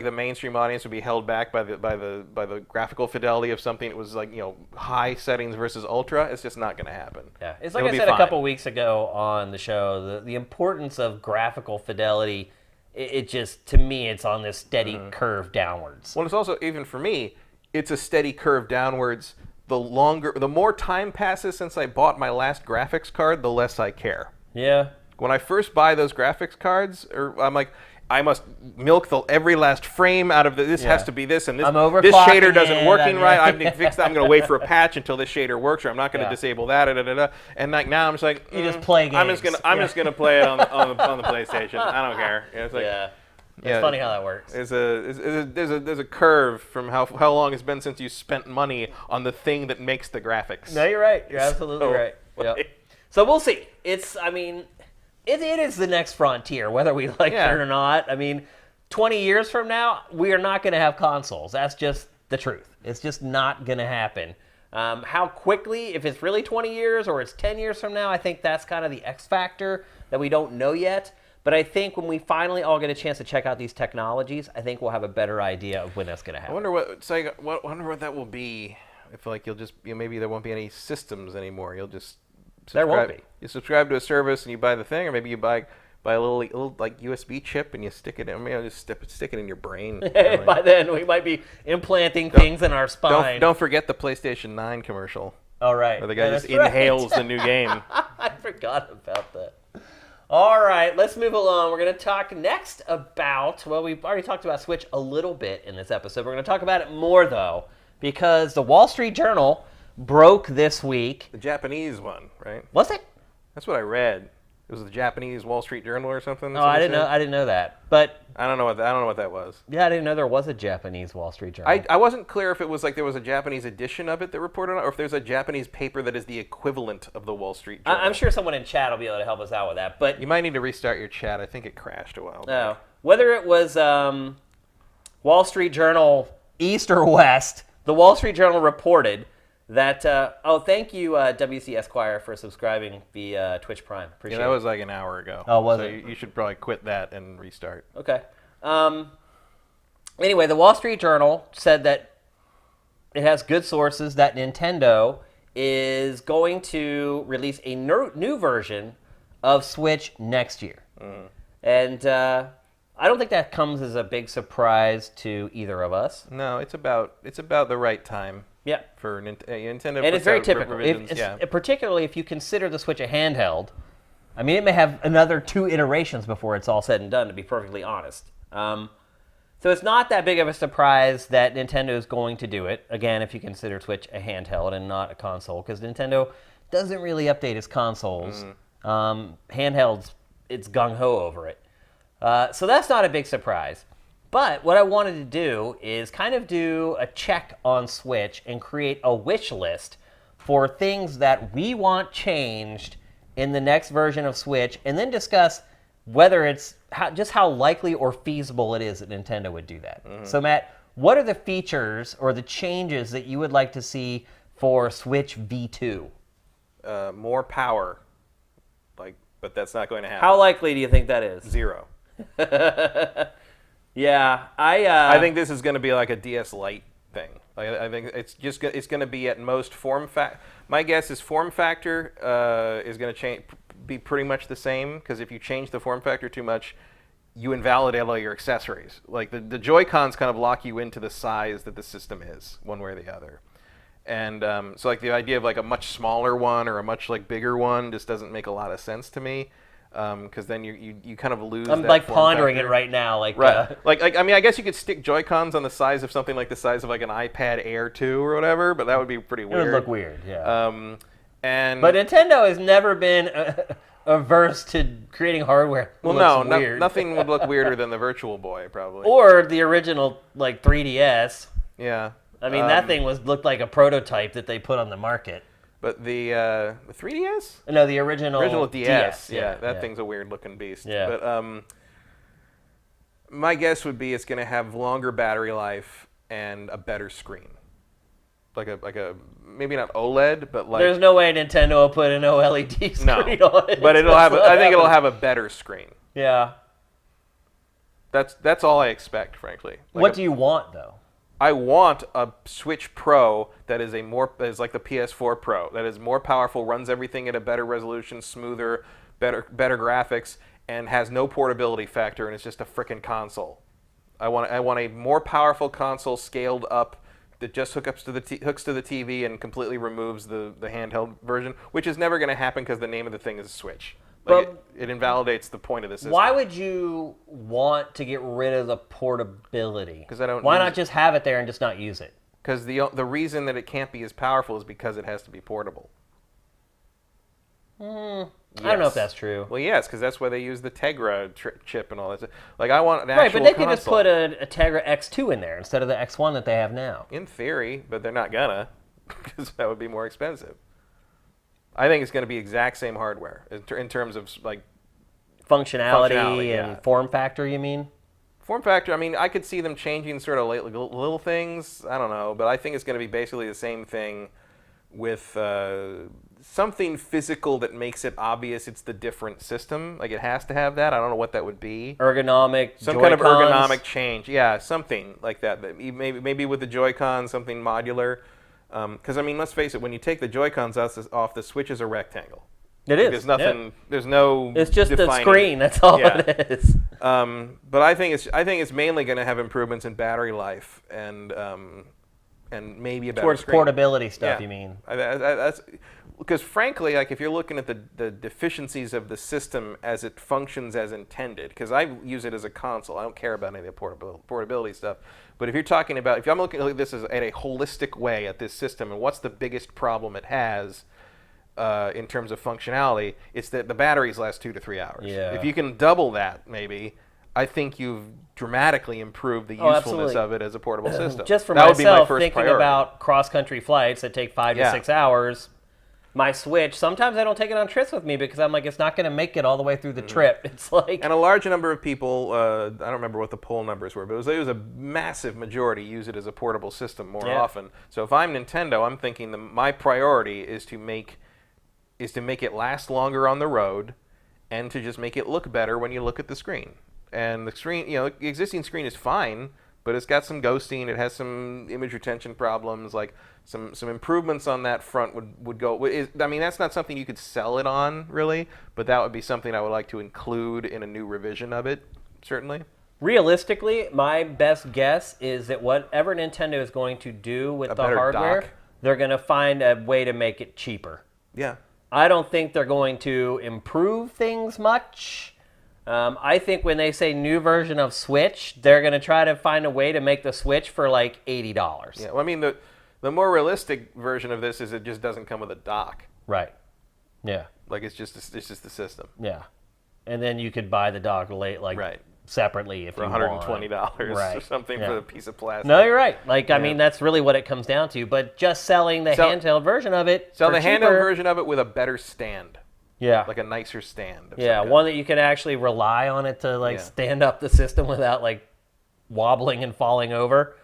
the mainstream audience would be held back by the graphical fidelity of something that was like high settings versus ultra. It's just not going to happen. Yeah, it's like I said a couple weeks ago on the show. The importance of graphical fidelity. It just, to me, it's on this steady curve downwards. Well, it's also, even for me, it's a steady curve downwards the more time passes since I bought my last graphics card, the less I care. Yeah. When I first buy those graphics cards, I'm like, I must milk every last frame out of this has to be this, and this shader doesn't working right. I need to fix that. I'm going to wait for a patch until this shader works, or I'm not going to disable that. And like now, I'm just like, you just play games. I'm just gonna play it on the PlayStation. I don't care. It's like, It's funny how that works. There's a curve from how long it's been since you spent money on the thing that makes the graphics. No, you're right. You're absolutely right. Yep. So we'll see. It is the next frontier, whether we like it or not. I mean, 20 years from now, we are not going to have consoles. That's just the truth. It's just not going to happen. How quickly, if it's really 20 years or it's 10 years from now, I think that's kind of the X factor that we don't know yet. But I think when we finally all get a chance to check out these technologies, I think we'll have a better idea of when that's going to happen. I wonder what that will be. If you'll just maybe there won't be any systems anymore. You'll just there won't be. You subscribe to a service and you buy the thing, or maybe you buy a little like USB chip and you stick it in. Just stick it in your brain. By then, we might be implanting things in our spine. Don't forget the PlayStation 9 commercial. All right. Where the guy just inhales the new game. I forgot about that. All right, let's move along. We're going to talk next about, well, we've already talked about Switch a little bit in this episode. We're going to talk about it more, though, because the Wall Street Journal broke this week. The Japanese one, right? Was it? That's what I read. It was the Japanese Wall Street Journal or something. No, I didn't know that. But I don't know what that was. Yeah, I didn't know there was a Japanese Wall Street Journal. I wasn't clear if it was like there was a Japanese edition of it that reported on it, or if there's a Japanese paper that is the equivalent of the Wall Street Journal. I'm sure someone in chat will be able to help us out with that. But you might need to restart your chat. I think it crashed a while back. No, whether it was Wall Street Journal East or West, the Wall Street Journal reported that, thank you, WC Esquire, for subscribing via Twitch Prime. Appreciate it. Yeah, that was like an hour ago. Oh, was it? You should probably quit that and restart. Okay. Anyway, the Wall Street Journal said that it has good sources that Nintendo is going to release a new version of Switch next year. Mm. And I don't think that comes as a big surprise to either of us. No, it's about the right time. Yeah, for Nintendo, and it's very typical. Particularly if you consider the Switch a handheld. I mean, it may have another 2 iterations before it's all said and done, to be perfectly honest. So it's not that big of a surprise that Nintendo is going to do it. Again, if you consider Switch a handheld and not a console, because Nintendo doesn't really update its consoles. Handhelds, it's gung-ho over it. So that's not a big surprise. But what I wanted to do is kind of do a check on Switch and create a wish list for things that we want changed in the next version of Switch, and then discuss whether it's just how likely or feasible it is that Nintendo would do that. Mm-hmm. So Matt, what are the features or the changes that you would like to see for Switch V2? More power, but that's not going to happen. How likely do you think that is? 0. Yeah, I think this is going to be like a DS Lite thing. I think it's going to be at most form factor. My guess is form factor is going to be pretty much the same, because if you change the form factor too much, you invalidate all your accessories. Like the Joy-Cons kind of lock you into the size that the system is, one way or the other. And so like the idea of like a much smaller one or a much bigger one just doesn't make a lot of sense to me. Because then you kind of lose. I'm that pondering factor. it right now. Right. I mean, I guess you could stick Joy-Cons on the size of something like the size of like an iPad Air 2 or whatever, but that would be pretty weird. It would look weird, yeah. But Nintendo has never been averse to creating hardware. Well, nothing would look weirder than the Virtual Boy, probably. Or the original 3DS. Yeah. I mean, that thing looked like a prototype that they put on the market. But the 3DS? No, the original DS. Yeah, that thing's a weird-looking beast. Yeah. But my guess would be it's going to have longer battery life and a better screen. Like a maybe not OLED, but like. There's no way Nintendo will put an OLED screen on it. But I think it'll have a better screen. Yeah. That's all I expect, frankly. What do you want, though? I want a Switch Pro that is like the PS4 Pro, that is more powerful, runs everything at a better resolution, smoother, better graphics, and has no portability factor, and it's just a frickin' console. I want a more powerful console scaled up that just hooks to the TV and completely removes the handheld version, which is never going to happen because the name of the thing is a Switch. Like it invalidates the point of the system. Why would you want to get rid of the portability? Because I don't. Why not just have it there and just not use it? Because the reason that it can't be as powerful is because it has to be portable. Yes. I don't know if that's true. Well, yes, because that's why they use the Tegra chip and all that. Like, I want an actual right, but they console. could just put a Tegra X2 in there instead of the X1 that they have now. In theory, but they're not gonna, because that would be more expensive. I think it's going to be exact same hardware in terms of like functionality and form factor. You mean? Form factor. I mean, I could see them changing sort of little things. I don't know, but I think it's going to be basically the same thing with something physical that makes it obvious it's the different system. Like it has to have that. I don't know what that would be. Ergonomic. Some Joy-Cons. kind of ergonomic change. Yeah, something like that. Maybe with the Joy-Con, something modular. Because I mean, let's face it. When you take the Joy-Cons off, the Switch is a rectangle. It is. There's nothing. Yeah. There's no. It's just defining. the screen. That's all it is. But I think it's mainly going to have improvements in battery life and maybe a better towards screen. Portability stuff. You mean? That's because frankly, like if you're looking at the deficiencies of the system as it functions as intended, because I use it as a console, I don't care about any of the portability stuff. But if you're talking about, if I'm looking at this as at a holistic way at this system, and what's the biggest problem it has in terms of functionality, it's that the batteries last 2 to 3 hours. Yeah. If you can double that, maybe, I think you've dramatically improved the usefulness of it as a portable system. Just for that would be my myself, first thinking priority. about cross-country flights that take 5 to 6 hours, my Switch, sometimes I don't take it on trips with me because I'm like, it's not going to make it all the way through the trip. It's like... And a large number of people, I don't remember what the poll numbers were, but it was a massive majority use it as a portable system more often. So if I'm Nintendo, I'm thinking my priority is to make it last longer on the road and to just make it look better when you look at the screen. And the screen, the existing screen is fine, but it's got some ghosting. It has some image retention problems. Like some improvements on that front would go. I mean, that's not something you could sell it on really, but that would be something I would like to include in a new revision of it. Certainly. Realistically, my best guess is that whatever Nintendo is going to do with the hardware, they're going to find a way to make it cheaper. Yeah. I don't think they're going to improve things much. I think when they say new version of Switch, they're going to try to find a way to make the Switch for like $80. Yeah, well, I mean, the more realistic version of this is it just doesn't come with a dock. Right. Yeah. Like it's just the system. Yeah. And then you could buy the dock separately if for you $120 want. or something for a piece of plastic. No, you're right. Like I mean, that's really what it comes down to. But just selling the handheld version of it, sell the handheld version of it with a better stand. Yeah. Like a nicer stand. Yeah, one that you can actually rely on it to stand up the system without like wobbling and falling over.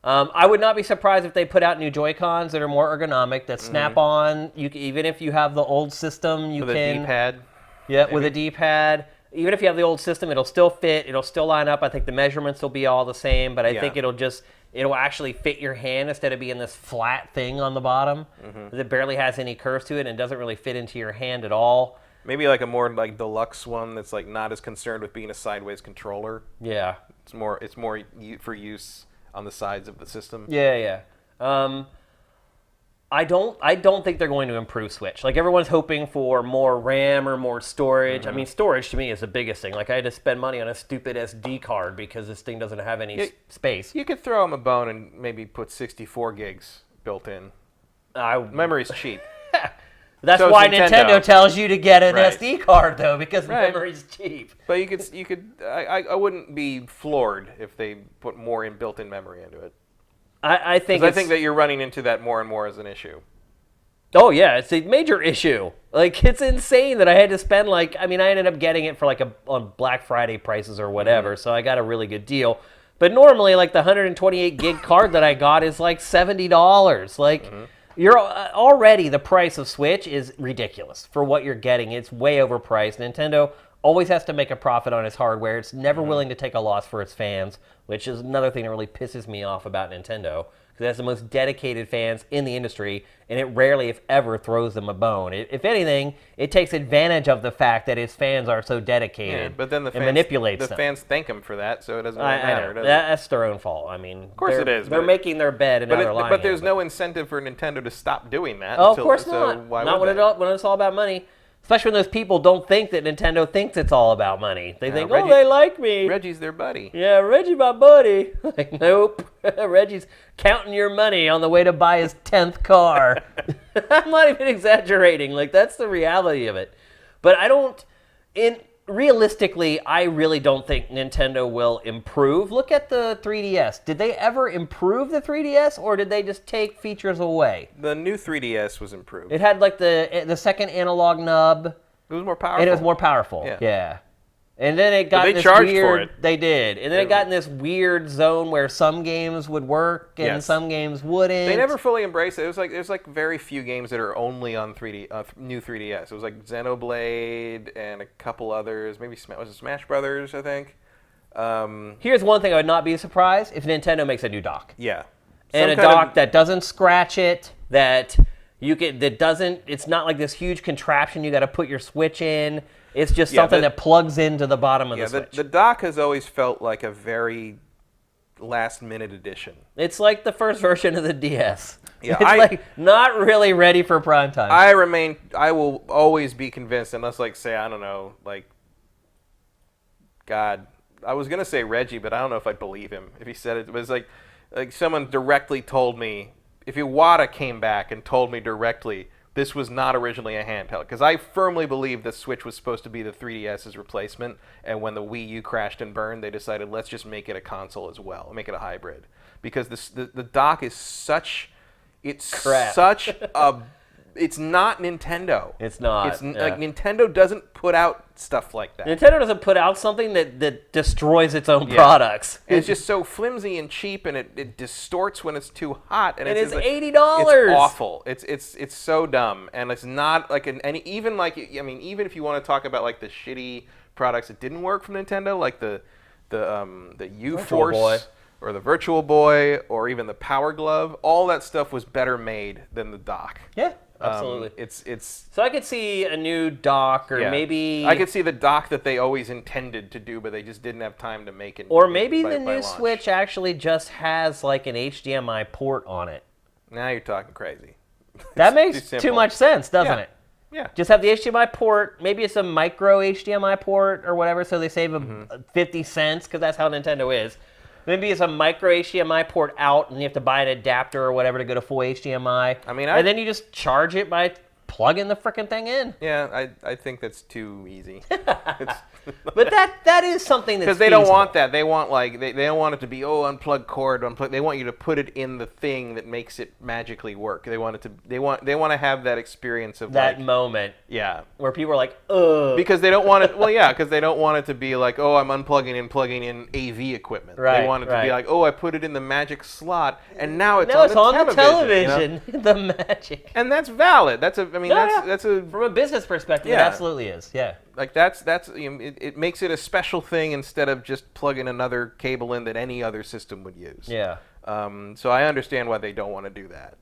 I would not be surprised if they put out new Joy-Cons that are more ergonomic, that snap on. Even if you have the old system, you with can... With a D-pad? Yeah, maybe. With a D-pad. Even if you have the old system, it'll still fit. It'll still line up. I think the measurements will be all the same, but I think it'll actually fit your hand instead of being this flat thing on the bottom that barely has any curves to it and doesn't really fit into your hand at all. Maybe like a more like deluxe one that's like not as concerned with being a sideways controller. Yeah. It's more for use on the sides of the system. Yeah. I don't think they're going to improve Switch. Like everyone's hoping for more RAM or more storage. I mean, storage to me is the biggest thing. Like I had to spend money on a stupid SD card because this thing doesn't have any space. You could throw them a bone and maybe put 64 gigs built in. Memory's cheap. That's why Nintendo tells you to get an SD card though, because memory's cheap. But you could. I wouldn't be floored if they put more built-in memory into it. I think that you're running into that more and more as an issue. Oh yeah, it's a major issue. Like it's insane that I had to spend I ended up getting it for on Black Friday prices or whatever, so I got a really good deal. But normally like the 128 gig card that I got is like $70. Like you're already the price of Switch is ridiculous for what you're getting. It's way overpriced. Nintendo always has to make a profit on its hardware. It's never willing to take a loss for its fans, which is another thing that really pisses me off about Nintendo. Because it has the most dedicated fans in the industry, and it rarely, if ever, throws them a bone. If anything, it takes advantage of the fact that its fans are so dedicated, but then the and fans, manipulates them. fans thank them for that, so it doesn't really matter. Does it? That's their own fault. I mean, of course it is. They're making their bed, and now they're lying. But there's no incentive for Nintendo to stop doing that. Oh, of course not. So why not would when it's all about money. Especially when those people don't think that Nintendo thinks it's all about money. They think, Reggie, they like me. Reggie's their buddy. Yeah, Reggie, my buddy. Like, nope. Reggie's counting your money on the way to buy his 10th car. I'm not even exaggerating. Like, that's the reality of it. But realistically, I really don't think Nintendo will improve. Look at the 3DS. Did they ever improve the 3DS, or did they just take features away? The new 3DS was improved. It had like the second analog nub. It was more powerful. And it was more powerful. Yeah. And then it got they this charged weird. for it. They did, and then it got in this weird zone where some games would work and some games wouldn't. They never fully embraced it. There's like very few games that are only on new 3DS. It was like Xenoblade and a couple others. Maybe was it Smash Brothers? I think. Here's one thing I would not be surprised if Nintendo makes a new dock. Yeah. And a dock that doesn't scratch it. That you can. That doesn't. It's not like this huge contraption you got to put your Switch in. It's just something that plugs into the bottom of the Switch. The dock has always felt like a very last-minute addition. It's like the first version of the DS. Yeah, it's like not really ready for prime time. I will always be convinced, unless, like, say, I don't know, like, God, I was going to say Reggie, but I don't know if I'd believe him if he said it. It was like someone directly told me, if Iwata came back and told me directly, this was not originally a handheld, because I firmly believe the Switch was supposed to be the 3DS's replacement, and when the Wii U crashed and burned, they decided, let's just make it a console as well, make it a hybrid, because the dock is such a it's not Nintendo. It's not. It's like Nintendo doesn't put out stuff like that. Nintendo doesn't put out something that destroys its own products. And it's just so flimsy and cheap, and it distorts when it's too hot. And it's like, $80. It's awful. It's so dumb, and it's not like even even if you want to talk about like the shitty products that didn't work from Nintendo, like the U-Force or the Virtual Boy or even the Power Glove, all that stuff was better made than the dock. Yeah. Absolutely. It's so I could see a new dock, or maybe I could see the dock that they always intended to do, but they just didn't have time to make it. Or maybe the new Switch actually just has like an HDMI port on it. Now you're talking crazy. That makes too much sense, doesn't it? Yeah. Just have the HDMI port. Maybe it's a micro HDMI port or whatever, so they save 50 cents, because that's how Nintendo is. Maybe it's a micro HDMI port out, and you have to buy an adapter or whatever to go to full HDMI. And then you just charge it by plugging the frickin' thing in. Yeah, I think that's too easy. But that is something that's because they don't want that. They want they don't want it to be unplug cord, unplug. They want you to put it in the thing that makes it magically work. They want it to. They want to have that experience of that moment. Yeah, where people are like, ugh. Because they don't want it. Well, yeah, because they don't want it to be like, I'm unplugging and plugging in AV equipment. Right. They want it to be like, I put it in the magic slot, and now it's on the television. You know? The magic. And that's valid. That's from a business perspective, it absolutely is. Yeah. Like it makes it a special thing instead of just plugging another cable in that any other system would use. Yeah. So I understand why they don't want to do that.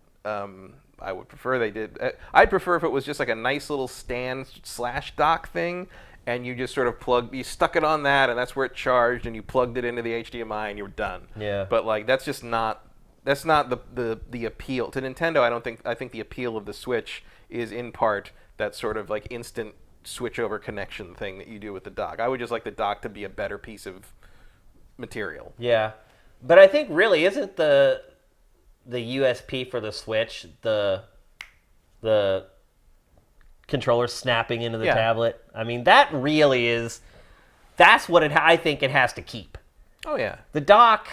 I would prefer they did. I'd prefer if it was just like a nice little stand/dock thing, and you just sort of you stuck it on that, and that's where it charged, and you plugged it into the HDMI, and you were done. Yeah. But like that's just not. That's not the appeal to Nintendo. I think the appeal of the Switch is in part that sort of like instant switch over connection thing that you do with the dock. I would just like the dock to be a better piece of material. Yeah, but I think really isn't the USP for the Switch the controller snapping into the tablet? I mean, that really is. That's what I think it has to keep. Oh yeah. The dock.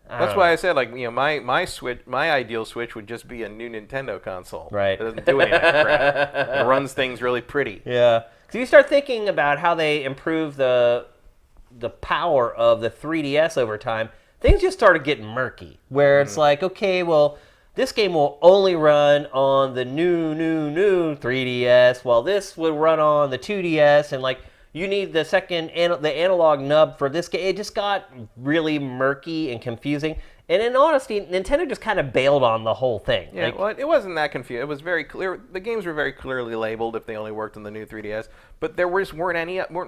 That's why I said, like, my Switch, my ideal Switch would just be a new Nintendo console. Right. It doesn't do any of that crap. It runs things really pretty. Yeah. Because you start thinking about how they improve the power of the 3DS over time, things just started getting murky. Where it's like, okay, well, this game will only run on the new 3DS, while this would run on the 2DS, and like You need the the analog nub for this game. It just got really murky and confusing. And in honesty, Nintendo just kind of bailed on the whole thing. Yeah, well, it wasn't that confusing. It was very clear. The games were very clearly labeled if they only worked on the new 3DS. But there weren't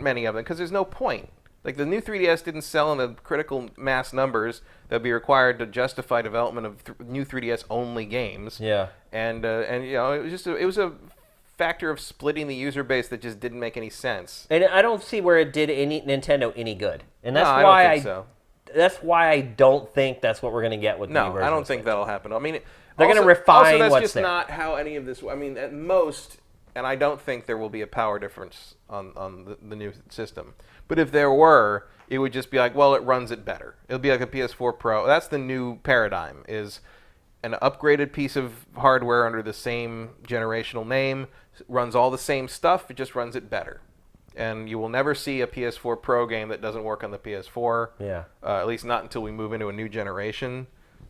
many of them because there's no point. Like the new 3DS didn't sell in the critical mass numbers that would be required to justify development of new 3DS only games. Yeah. And you know, it was a factor of splitting the user base that just didn't make any sense. And I don't see where it did Nintendo any good. And that's No, why I don't think so. That's why I don't think that's what we're going to get with the new No, version I don't of think Switch. that'll happen. I mean, They're going to refine also, that's what's just there. not how any of this. I mean, at most, and I don't think there will be a power difference on the new system. But if there were, it would just be like, well, it runs it better. It'll be like a PS4 Pro. That's the new paradigm: is an upgraded piece of hardware under the same generational name, runs all the same stuff. It just runs it better. And you will never see a PS4 Pro game that doesn't work on the PS4. Yeah. At least not until we move into a new generation.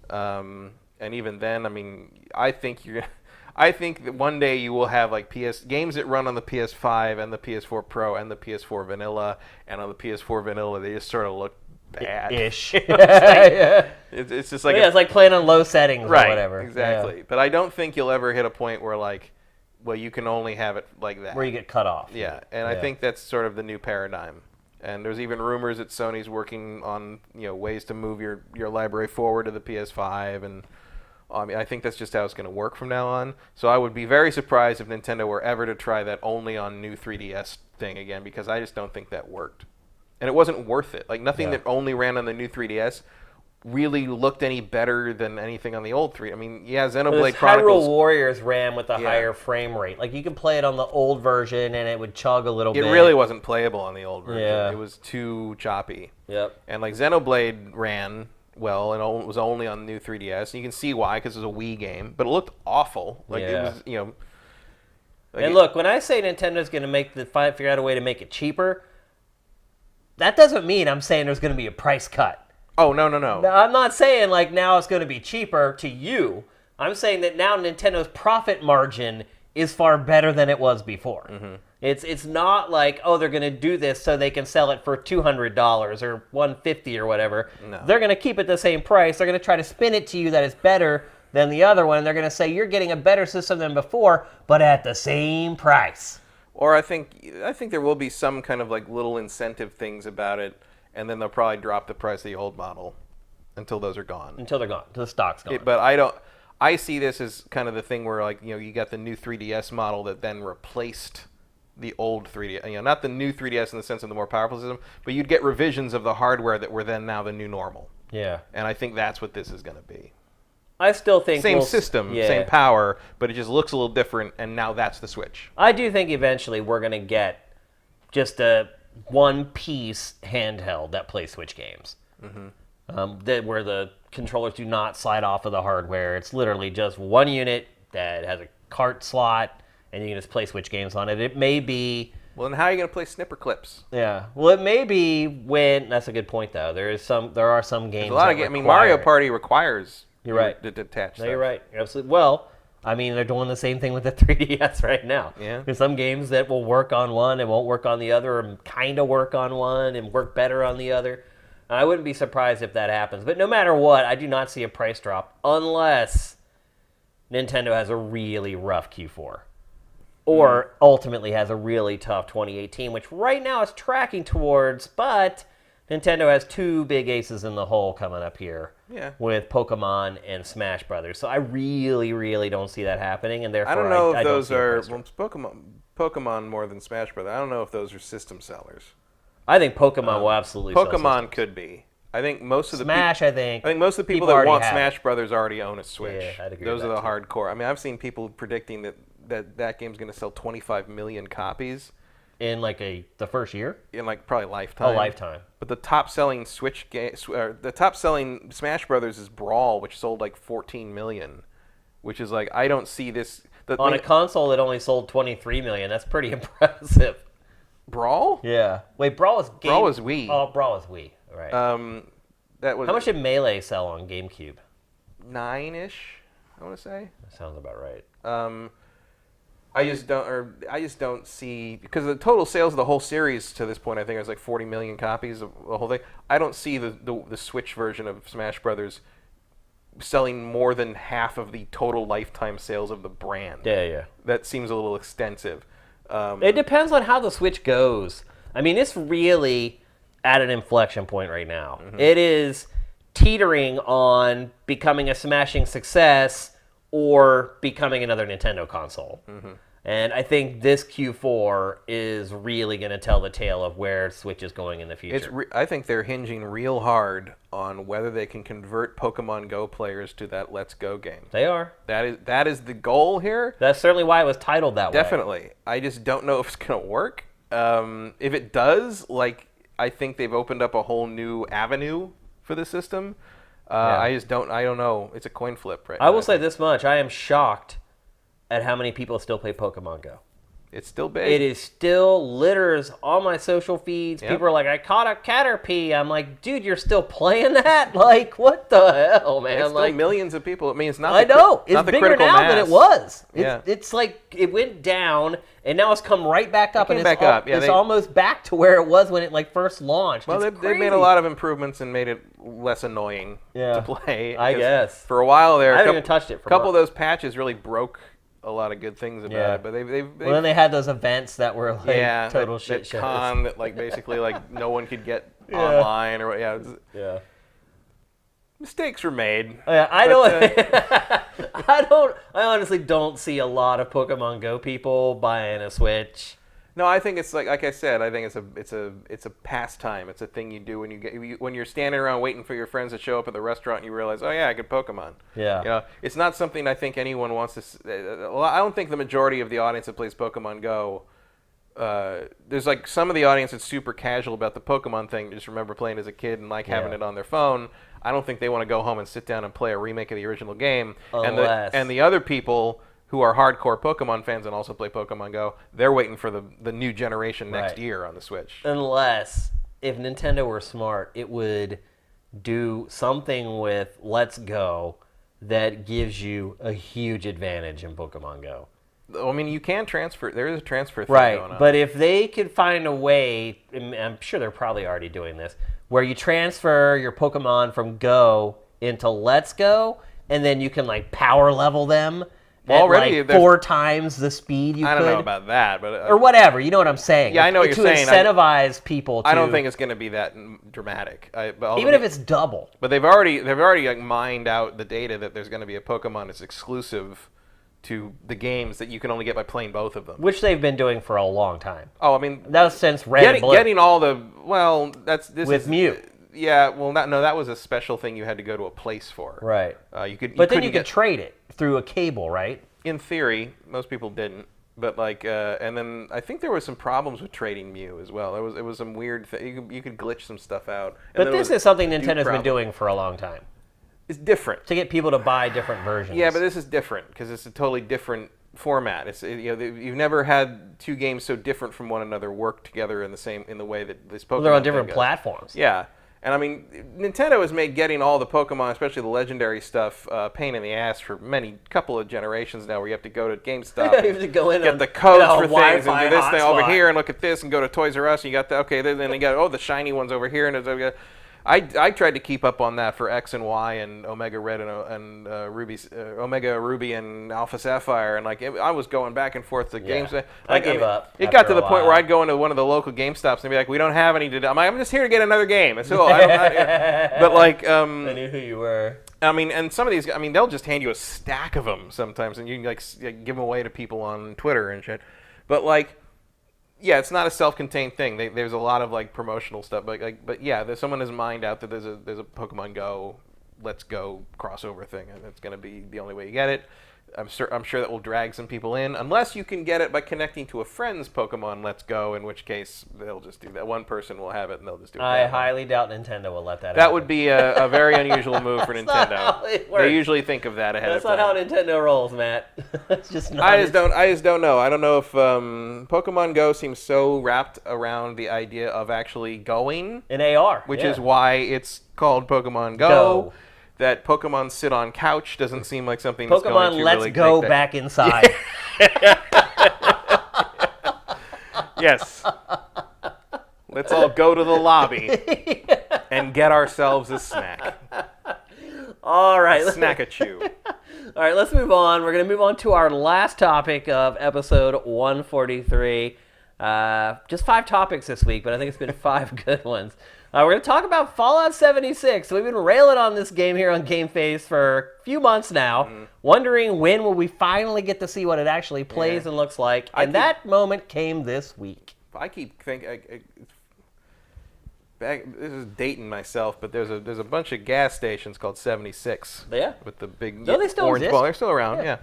And even then, I mean, I think that one day you will have like games that run on the PS5 and the PS4 Pro and the PS4 Vanilla, and on the PS4 Vanilla they just sort of look bad. Ish. Yeah. It's just like it's like playing on low settings right, or whatever. Exactly. Yeah. But I don't think you'll ever hit a point where like, well, you can only have it like that. Where you get cut off. Yeah, and I think that's sort of the new paradigm. And there's even rumors that Sony's working on ways to move your library forward to the PS5, and I mean I think that's just how it's going to work from now on. So I would be very surprised if Nintendo were ever to try that only on new 3DS thing again, because I just don't think that worked, and it wasn't worth it. Like nothing that only ran on the new 3DS really looked any better than anything on the old 3. I mean, yeah, Xenoblade Chronicles. Hyrule Warriors ran with a higher frame rate. Like you could play it on the old version and it would chug a little bit. It really wasn't playable on the old version. Yeah. It was too choppy. Yep. And like Xenoblade ran well, and it was only on the new 3DS. And you can see why, because it was a Wii game, but it looked awful. Like it was, Like and look, when I say Nintendo's going to figure out a way to make it cheaper, that doesn't mean I'm saying there's going to be a price cut. Oh, no. Now, I'm not saying like now it's going to be cheaper to you. I'm saying that now Nintendo's profit margin is far better than it was before. Mm-hmm. It's not like, oh, they're going to do this so they can sell it for $200 or $150 or whatever. No. They're going to keep it the same price. They're going to try to spin it to you that it's better than the other one. They're going to say you're getting a better system than before, but at the same price. Or I think there will be some kind of like little incentive things about it, and then they'll probably drop the price of the old model until those are gone. Until they're gone. Until the stock's gone. But I see this as kind of the thing where like you got the new 3DS model that then replaced the old 3DS. Not the new 3DS in the sense of the more powerful system, but you'd get revisions of the hardware that were then now the new normal. Yeah. And I think that's what this is going to be. I still think Same system, same power, but it just looks a little different, and now that's the Switch. I do think eventually we're going to get just a one-piece handheld that plays Switch games. Mm-hmm. Where the controllers do not slide off of the hardware. It's literally just one unit that has a cart slot, and you can just play Switch games on it. It may be... Well, then how are you going to play snipper clips? Yeah. Well, it may be when... That's a good point, though. There are some games I mean, Mario Party requires... You're right. To detach No, you're right. You're absolutely. Well, I mean, they're doing the same thing with the 3DS right now. Yeah. There's some games that will work on one and won't work on the other, or kind of work on one and work better on the other. I wouldn't be surprised if that happens. But no matter what, I do not see a price drop unless Nintendo has a really rough Q4. Or ultimately has a really tough 2018, which right now it's tracking towards, but Nintendo has two big aces in the hole coming up here. Yeah. With Pokemon and Smash Brothers. So I really, really don't see that happening, and therefore I don't know if those don't are... see a price Well, Pokemon more than Smash Brothers. I don't know if those are system sellers. I think Pokemon will absolutely sell Pokemon systems. could be. I think most of the Smash, I think most of the people that already want have Smash Brothers already own a Switch. Yeah, I'd agree Those with are the that, hardcore. I mean, I've seen people predicting that game's going to sell 25 million copies in like the first year. in like probably lifetime. Oh, lifetime. But the top selling Switch game, the top selling Smash Brothers is Brawl, which sold like 14 million, which is like I don't see this On a console that only sold 23 million. That's pretty impressive. Brawl. Yeah. Wait, Brawl was Brawl was Wii. Oh, Brawl was Wii. Right. That was How much did Melee sell on GameCube? 9-ish. I want to say. That sounds about right. I just don't see, because the total sales of the whole series to this point, I think it was like 40 million copies of the whole thing. I don't see the Switch version of Smash Brothers selling more than half of the total lifetime sales of the brand. Yeah. That seems a little extensive. It depends on how the Switch goes. I mean, it's really at an inflection point right now. Mm-hmm. It is teetering on becoming a smashing success or becoming another Nintendo console. Mm-hmm. And I think this Q4 is really going to tell the tale of where Switch is going in the future. I think they're hinging real hard on whether they can convert Pokemon Go players to that Let's Go game. They are. That is the goal here. That's certainly why it was titled that way. Definitely. I just don't know if it's going to work. If it does, I think they've opened up a whole new avenue for the system. I don't know. It's a coin flip right now. I will say this much. I am shocked at how many people still play Pokemon Go. It's still big. It is still litters all my social feeds. Yep. People are like, I caught a Caterpie. I'm like, dude, you're still playing that? Like, what the hell, man? It's still millions of people. I mean, it's not. I know. It's not the bigger now mass. than it was. Yeah. It's like it went down, and now it's come right back up. It's almost back to where it was when it first launched. Well, they've made a lot of improvements and made it less annoying to play. I guess. For a while there, I haven't even touched it. A couple of those patches really broke a lot of good things about it, but they've well, then they had those events that were total shit shows. Con that basically no one could get online or mistakes were made. I honestly don't see a lot of Pokemon Go people buying a Switch. No, I think it's like I said. I think it's a pastime. It's a thing you do when you're standing around waiting for your friends to show up at the restaurant and you realize, oh yeah, I could Pokemon. Yeah. It's not something I think anyone wants to. Well, I don't think the majority of the audience that plays Pokemon Go. There's some of the audience that's super casual about the Pokemon thing. Just remember playing as a kid and having it on their phone. I don't think they want to go home and sit down and play a remake of the original game. And the other people who are hardcore Pokemon fans and also play Pokemon Go, they're waiting for the new generation next year on the Switch. Unless, if Nintendo were smart, it would do something with Let's Go that gives you a huge advantage in Pokemon Go. I mean, you can transfer. There is a transfer thing going on. Right, but if they could find a way, and I'm sure they're probably already doing this, where you transfer your Pokemon from Go into Let's Go, and then you can power level them. Well, already 4 times the speed you could. I don't know about that, but or whatever. You know what I'm saying? Yeah, I know what you're saying. To incentivize people. I don't think it's going to be that dramatic. Even if it's double. But they've already mined out the data that there's going to be a Pokemon that's exclusive to the games that you can only get by playing both of them. Which they've been doing for a long time. Oh, I mean, that was since Red and Blue. Getting all the with Mew. Yeah, well, that was a special thing you had to go to a place for. Right. But then you could trade it through a cable, right? In theory, most people didn't. But and then I think there was some problems with trading Mew as well. It was some weird thing. You could glitch some stuff out. But this is something Nintendo's been doing for a long time. It's different. To get people to buy different versions. Yeah, but this is different because it's a totally different format. It's you've never had 2 games so different from one another work together in the way that this Pokemon. Well, they're on different platforms. Yeah. And I mean, Nintendo has made getting all the Pokemon, especially the legendary stuff, pain in the ass for couple of generations now. Where you have to go to GameStop, you have to go in get the codes for things, and do this thing over here, and look at this, and go to Toys R Us. And you got then you got the shiny ones over here, and I tried to keep up on that for X and Y and Omega Red and Omega Ruby and Alpha Sapphire, and I was going back and forth to games. I gave up. It got to the point where I'd go into one of the local GameStops and be like, "We don't have any today." I'm just here to get another game. And so I knew who you were. I mean, and some of these, they'll just hand you a stack of them sometimes, and you can give them away to people on Twitter and shit. But yeah, it's not a self-contained thing. There's a lot of promotional stuff, but yeah, someone has mined out that there's a Pokemon Go, Let's Go crossover thing, and it's going to be the only way you get it. I'm sure that will drag some people in, unless you can get it by connecting to a friend's Pokemon Let's Go, in which case they'll just do that. One person will have it, and they'll just do it. I highly doubt Nintendo will let that happen. That would be a very unusual move for Nintendo. They usually think of that ahead of time. That's not how Nintendo rolls, Matt. It's just not. I just don't know. I don't know if Pokemon Go seems so wrapped around the idea of actually going in AR, which is why it's called Pokemon Go. That Pokemon sit on couch doesn't seem like something that's going to really let's go back inside. Yes. Let's all go to the lobby and get ourselves a snack. All right. Snack-a-chew. All right, let's move on. We're going to move on to our last topic of episode 143. Just 5 topics this week, but I think it's been 5 good ones. We're going to talk about Fallout 76. So we've been railing on this game here on GameFace for a few months now, wondering when will we finally get to see what it actually plays and looks like. And that moment came this week. I keep thinking... This is dating myself, but there's a bunch of gas stations called 76. Yeah. With the big No, they still orange exist. ball. They're still around, yeah.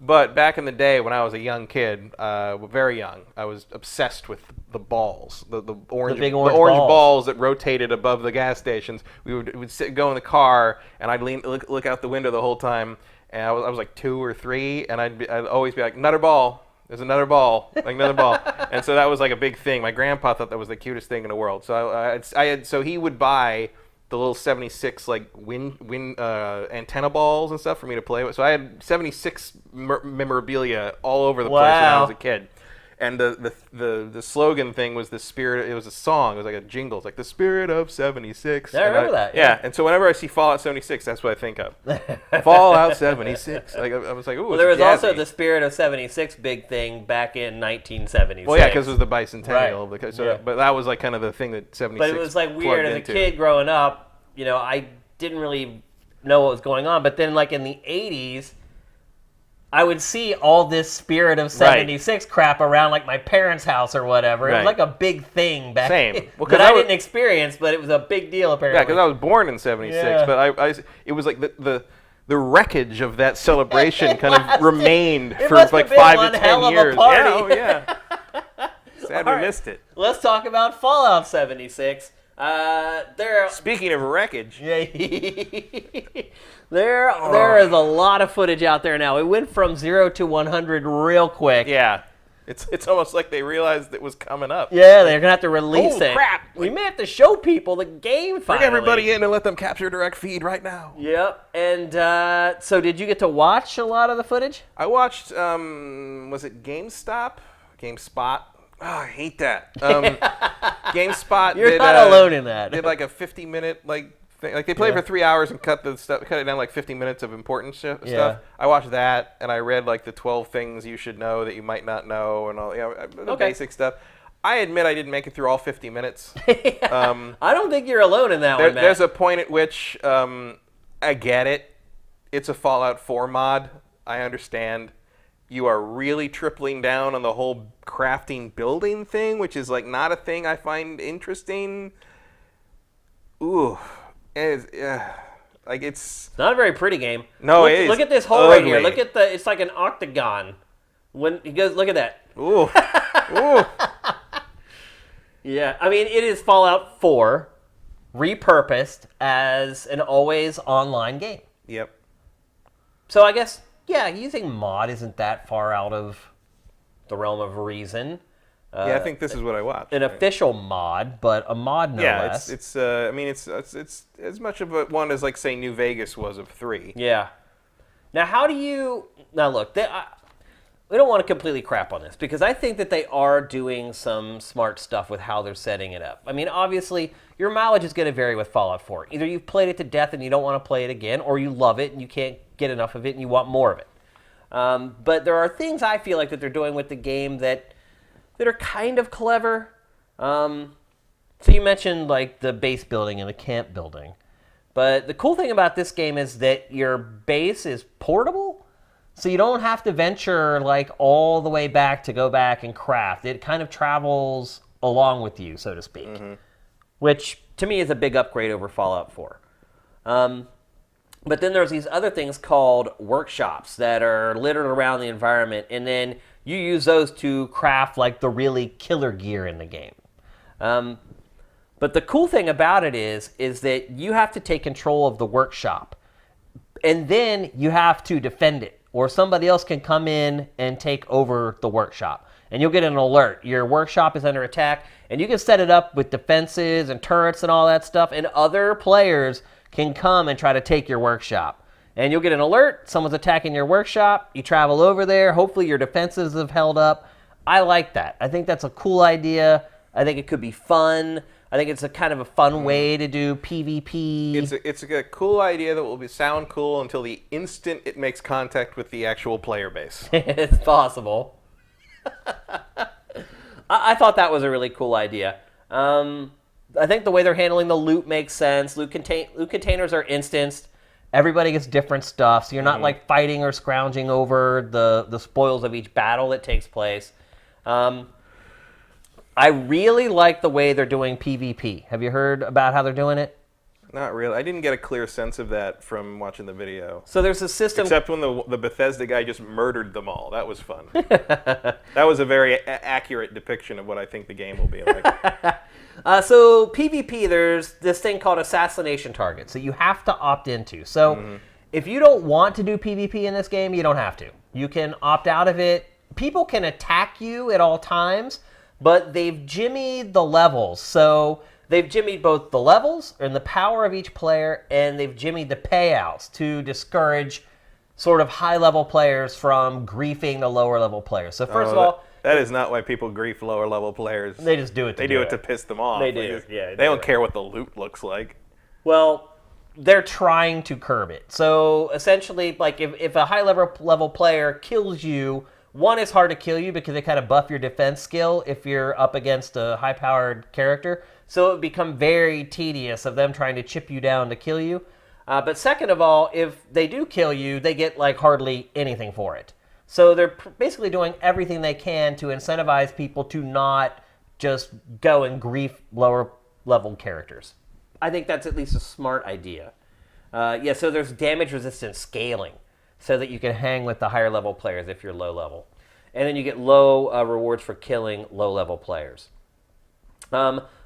But back in the day when I was a young kid, very young, I was obsessed with the balls, the orange, big orange balls that rotated above the gas stations. We would go in the car, and I'd look out the window the whole time, and I was like 2 or 3, and I'd always be like, another ball. There's another ball, like another ball, and so that was like a big thing. My grandpa thought that was the cutest thing in the world. So so he would buy the little 76 like wind antenna balls and stuff for me to play with. So I had 76 memorabilia all over the place when I was a kid. And the slogan thing was the spirit. It was a song. It was like a jingle. It's like the spirit of 76. I remember that. Yeah. And so whenever I see Fallout 76, that's what I think of. Fallout 76. Like I was like, ooh. Well, there was jazzy. also the spirit of 76 big thing back in 1976. Well, yeah, because it was the bicentennial. Right. But that was like kind of the thing that 76. But it was like weird as a into. kid growing up. You know, I didn't really know what was going on. But then, like in the 80s, I would see all this spirit of 76 crap around like my parents' house or whatever. It was like a big thing back then. Well, that I didn't experience, but it was a big deal apparently. Yeah, because I was born in 76, but it was like the wreckage of that celebration kind of remained for like 5 to 10 years. Yeah, Sad we missed it. Let's talk about Fallout 76. Speaking of wreckage. There is a lot of footage out there now. It went from 0 to 100 real quick. Yeah. It's almost like they realized it was coming up. Yeah, they're going to have to release it. Oh, crap. We may have to show people the game finally. Bring everybody in and let them capture direct feed right now. Yep. And so did you get to watch a lot of the footage? I watched, was it GameSpot? Oh, I hate that. GameSpot You're not alone in that. Did like a 50-minute thing. Like they played for 3 hours and cut it down like 50 minutes of important stuff. I watched that and I read like the 12 things you should know that you might not know and all the basic stuff. I admit I didn't make it through all 50 minutes. I don't think you're alone in that one, Matt. There's a point at which I get it. It's a Fallout 4 mod. I understand. You are really tripling down on the whole crafting building thing, which is like not a thing I find interesting. Ooh. It's not a very pretty game. No, it is. Look at this hole right here. Look at it's like an octagon. When he goes, look at that. Ooh. Ooh. Yeah, I mean, it is Fallout 4 repurposed as an always online game. Yep. So I guess, yeah, using mod isn't that far out of the realm of reason. Yeah, I think this is what I watched. An official mod, but a mod no less. I mean, it's as much of a one as like say New Vegas was of 3. Yeah. Now, look, we don't want to completely crap on this because I think that they are doing some smart stuff with how they're setting it up. I mean, obviously, your mileage is going to vary with Fallout 4. Either you've played it to death and you don't want to play it again, or you love it and you can't get enough of it and you want more of it. But there are things I feel like that they're doing with the game that are kind of clever. So you mentioned like the base building and the camp building. But the cool thing about this game is that your base is portable. So you don't have to venture like all the way back to go back and craft. It kind of travels along with you, so to speak. Mm-hmm. Which to me is a big upgrade over Fallout 4. But then there's these other things called workshops that are littered around the environment, and then you use those to craft like the really killer gear in the game. But the cool thing about it is that you have to take control of the workshop, and then you have to defend it, or somebody else can come in and take over the workshop. And you'll get an alert. Your workshop is under attack, and you can set it up with defenses and turrets and all that stuff, and other players can come and try to take your workshop. And you'll get an alert, someone's attacking your workshop, you travel over there, hopefully your defenses have held up. I like that. I think that's a cool idea. I think it could be fun. I think it's a kind of a fun way to do PvP. It's a cool idea that will sound cool until the instant it makes contact with the actual player base. It's possible. I thought that was a really cool idea. I think the way they're handling the loot makes sense. Loot containers are instanced. Everybody gets different stuff, so you're not like fighting or scrounging over the spoils of each battle that takes place. I really like the way they're doing PvP. Have you heard about how they're doing it? Not really. I didn't get a clear sense of that from watching the video. So there's a system... Except when the Bethesda guy just murdered them all. That was fun. That was a very accurate depiction of what I think the game will be like. So PvP, there's this thing called assassination targets that you have to opt into. So if you don't want to do PvP in this game, you don't have to. You can opt out of it. People can attack you at all times, but they've jimmied the levels. So they've jimmied both the levels and the power of each player, and they've jimmied the payouts to discourage sort of high-level players from griefing the lower-level players. So first of all... That is not why people grief lower-level players. They just do it to They do it to piss them off. They do, yeah. They don't care what the loot looks like. Well, they're trying to curb it. So essentially, like if a high-level player kills you, one, it's hard to kill you because they kind of buff your defense skill if you're up against a high-powered character. So it would become very tedious of them trying to chip you down to kill you. But second of all, if they do kill you, they get like hardly anything for it. So they're basically doing everything they can to incentivize people to not just go and grief lower-level characters. I think that's at least a smart idea. So there's damage-resistant scaling so that you can hang with the higher-level players if you're low-level. And then you get low rewards for killing low-level players.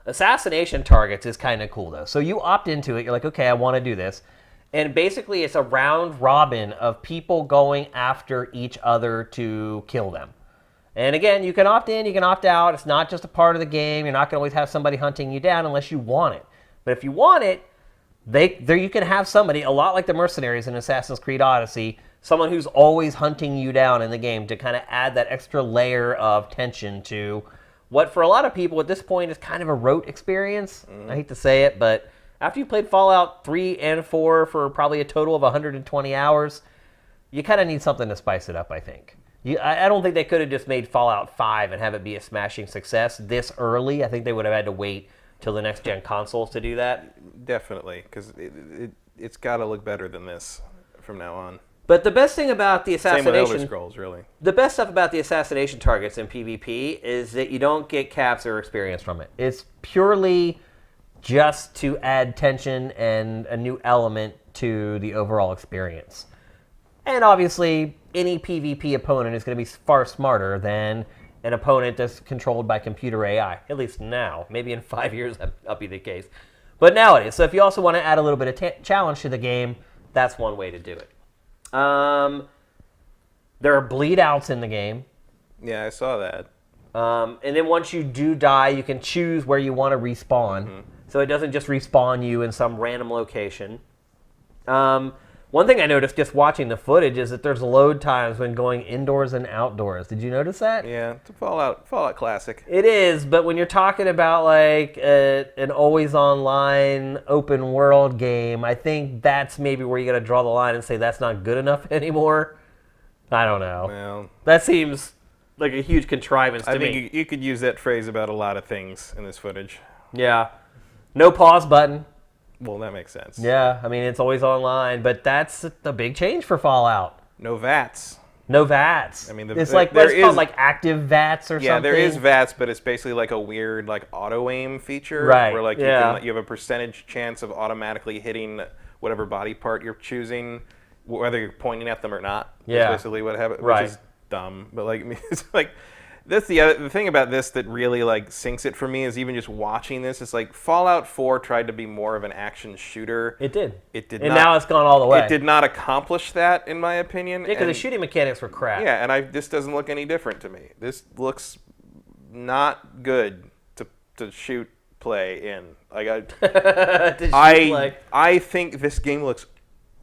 Assassination targets is kind of cool, though. So you opt into it. You're like, okay, I want to do this. And basically, it's a round robin of people going after each other to kill them. And again, you can opt in, you can opt out. It's not just a part of the game. You're not going to always have somebody hunting you down unless you want it. But if you want it, you can have somebody, a lot like the mercenaries in Assassin's Creed Odyssey, someone who's always hunting you down in the game to kind of add that extra layer of tension to what, for a lot of people at this point, is kind of a rote experience. I hate to say it, but... After you played Fallout 3 and 4 for probably a total of 120 hours, you kind of need something to spice it up, I think. I don't think they could have just made Fallout 5 and have it be a smashing success this early. I think they would have had to wait till the next-gen consoles to do that. Definitely, because it's got to look better than this from now on. But the best thing about the assassination... Same with Elder Scrolls, really. The best stuff about the assassination targets in PvP is that you don't get caps or experience from it. It's purely... just to add tension and a new element to the overall experience. And obviously, any PvP opponent is going to be far smarter than an opponent that's controlled by computer AI, at least now. Maybe in 5 years that'll be the case. But now it is. So if you also want to add a little bit of challenge to the game, that's one way to do it. There are bleed outs in the game. Yeah, I saw that. And then once you do die, you can choose where you want to respawn. So it doesn't just respawn you in some random location. One thing I noticed just watching the footage is that there's load times when going indoors and outdoors. Did you notice that? Yeah, it's a Fallout classic. It is, but when you're talking about like an always online open world game, I think that's maybe where you got to draw the line and say that's not good enough anymore. I don't know. Well, that seems like a huge contrivance to me. I think you could use that phrase about a lot of things in this footage. Yeah. No pause button. Well, that makes sense. Yeah, I mean, it's always online, but that's the big change for Fallout. No VATS. No VATS. I mean, it's like, what's called, like active VATS or something? Yeah, there is VATS, but it's basically like a weird like auto-aim feature. Right, where like you have a percentage chance of automatically hitting whatever body part you're choosing, whether you're pointing at them or not. Yeah. That's basically what happens, which is dumb. But like, it's like... That's the thing about this that really like sinks it for me is even just watching this. It's like Fallout 4 tried to be more of an action shooter. It did. It did and not. And now it's gone all the way. It did not accomplish that, in my opinion. Yeah, because the shooting mechanics were crap. Yeah, and this doesn't look any different to me. This looks not good to shoot play in. Like I think this game looks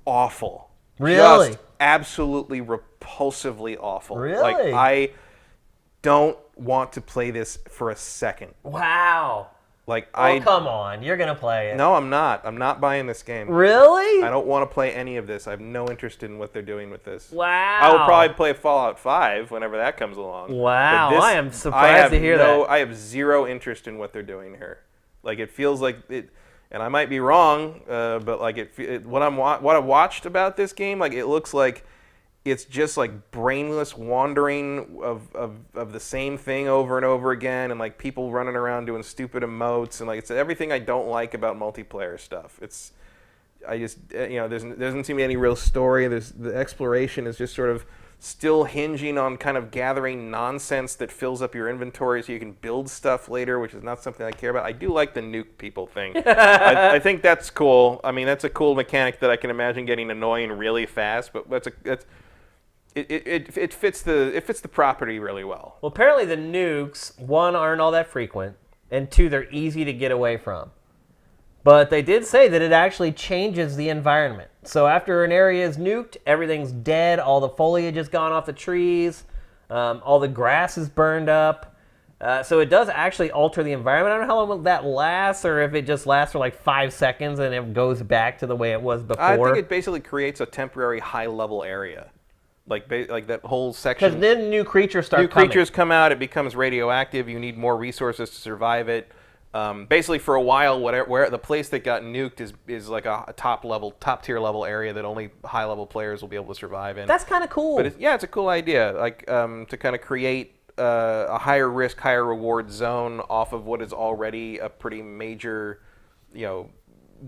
awful. Really? Just absolutely repulsively awful. Really? Like don't want to play this for a second. Wow. Like Oh, come on. You're going to play it. No, I'm not. I'm not buying this game. Really? I don't want to play any of this. I have no interest in what they're doing with this. Wow. I will probably play Fallout 5 whenever that comes along. Wow. This, I am surprised to hear that. I have zero interest in what they're doing here. Like, it feels like it, and I might be wrong, but like what I've watched about this game, like it looks like it's just like brainless wandering of the same thing over and over again, and like people running around doing stupid emotes, and like it's everything I don't like about multiplayer stuff. I just there doesn't seem to be any real story. The exploration is just sort of still hinging on kind of gathering nonsense that fills up your inventory so you can build stuff later, which is not something I care about. I do like the nuke people thing. I think that's cool. I mean, that's a cool mechanic that I can imagine getting annoying really fast, but it fits the property really well. Well, apparently the nukes, one, aren't all that frequent, and two, they're easy to get away from. But they did say that it actually changes the environment. So after an area is nuked, everything's dead, all the foliage has gone off the trees, all the grass is burned up. So it does actually alter the environment. I don't know how long that lasts, or if it just lasts for like 5 seconds and it goes back to the way it was before. I think it basically creates a temporary high-level area. Like that whole section. Because then new creatures start coming. New creatures come out, it becomes radioactive, you need more resources to survive it. Basically, for a while, where the place that got nuked is like a top tier level area that only high level players will be able to survive in. That's kind of cool. But it's a cool idea, like to kind of create a higher risk, higher reward zone off of what is already a pretty major,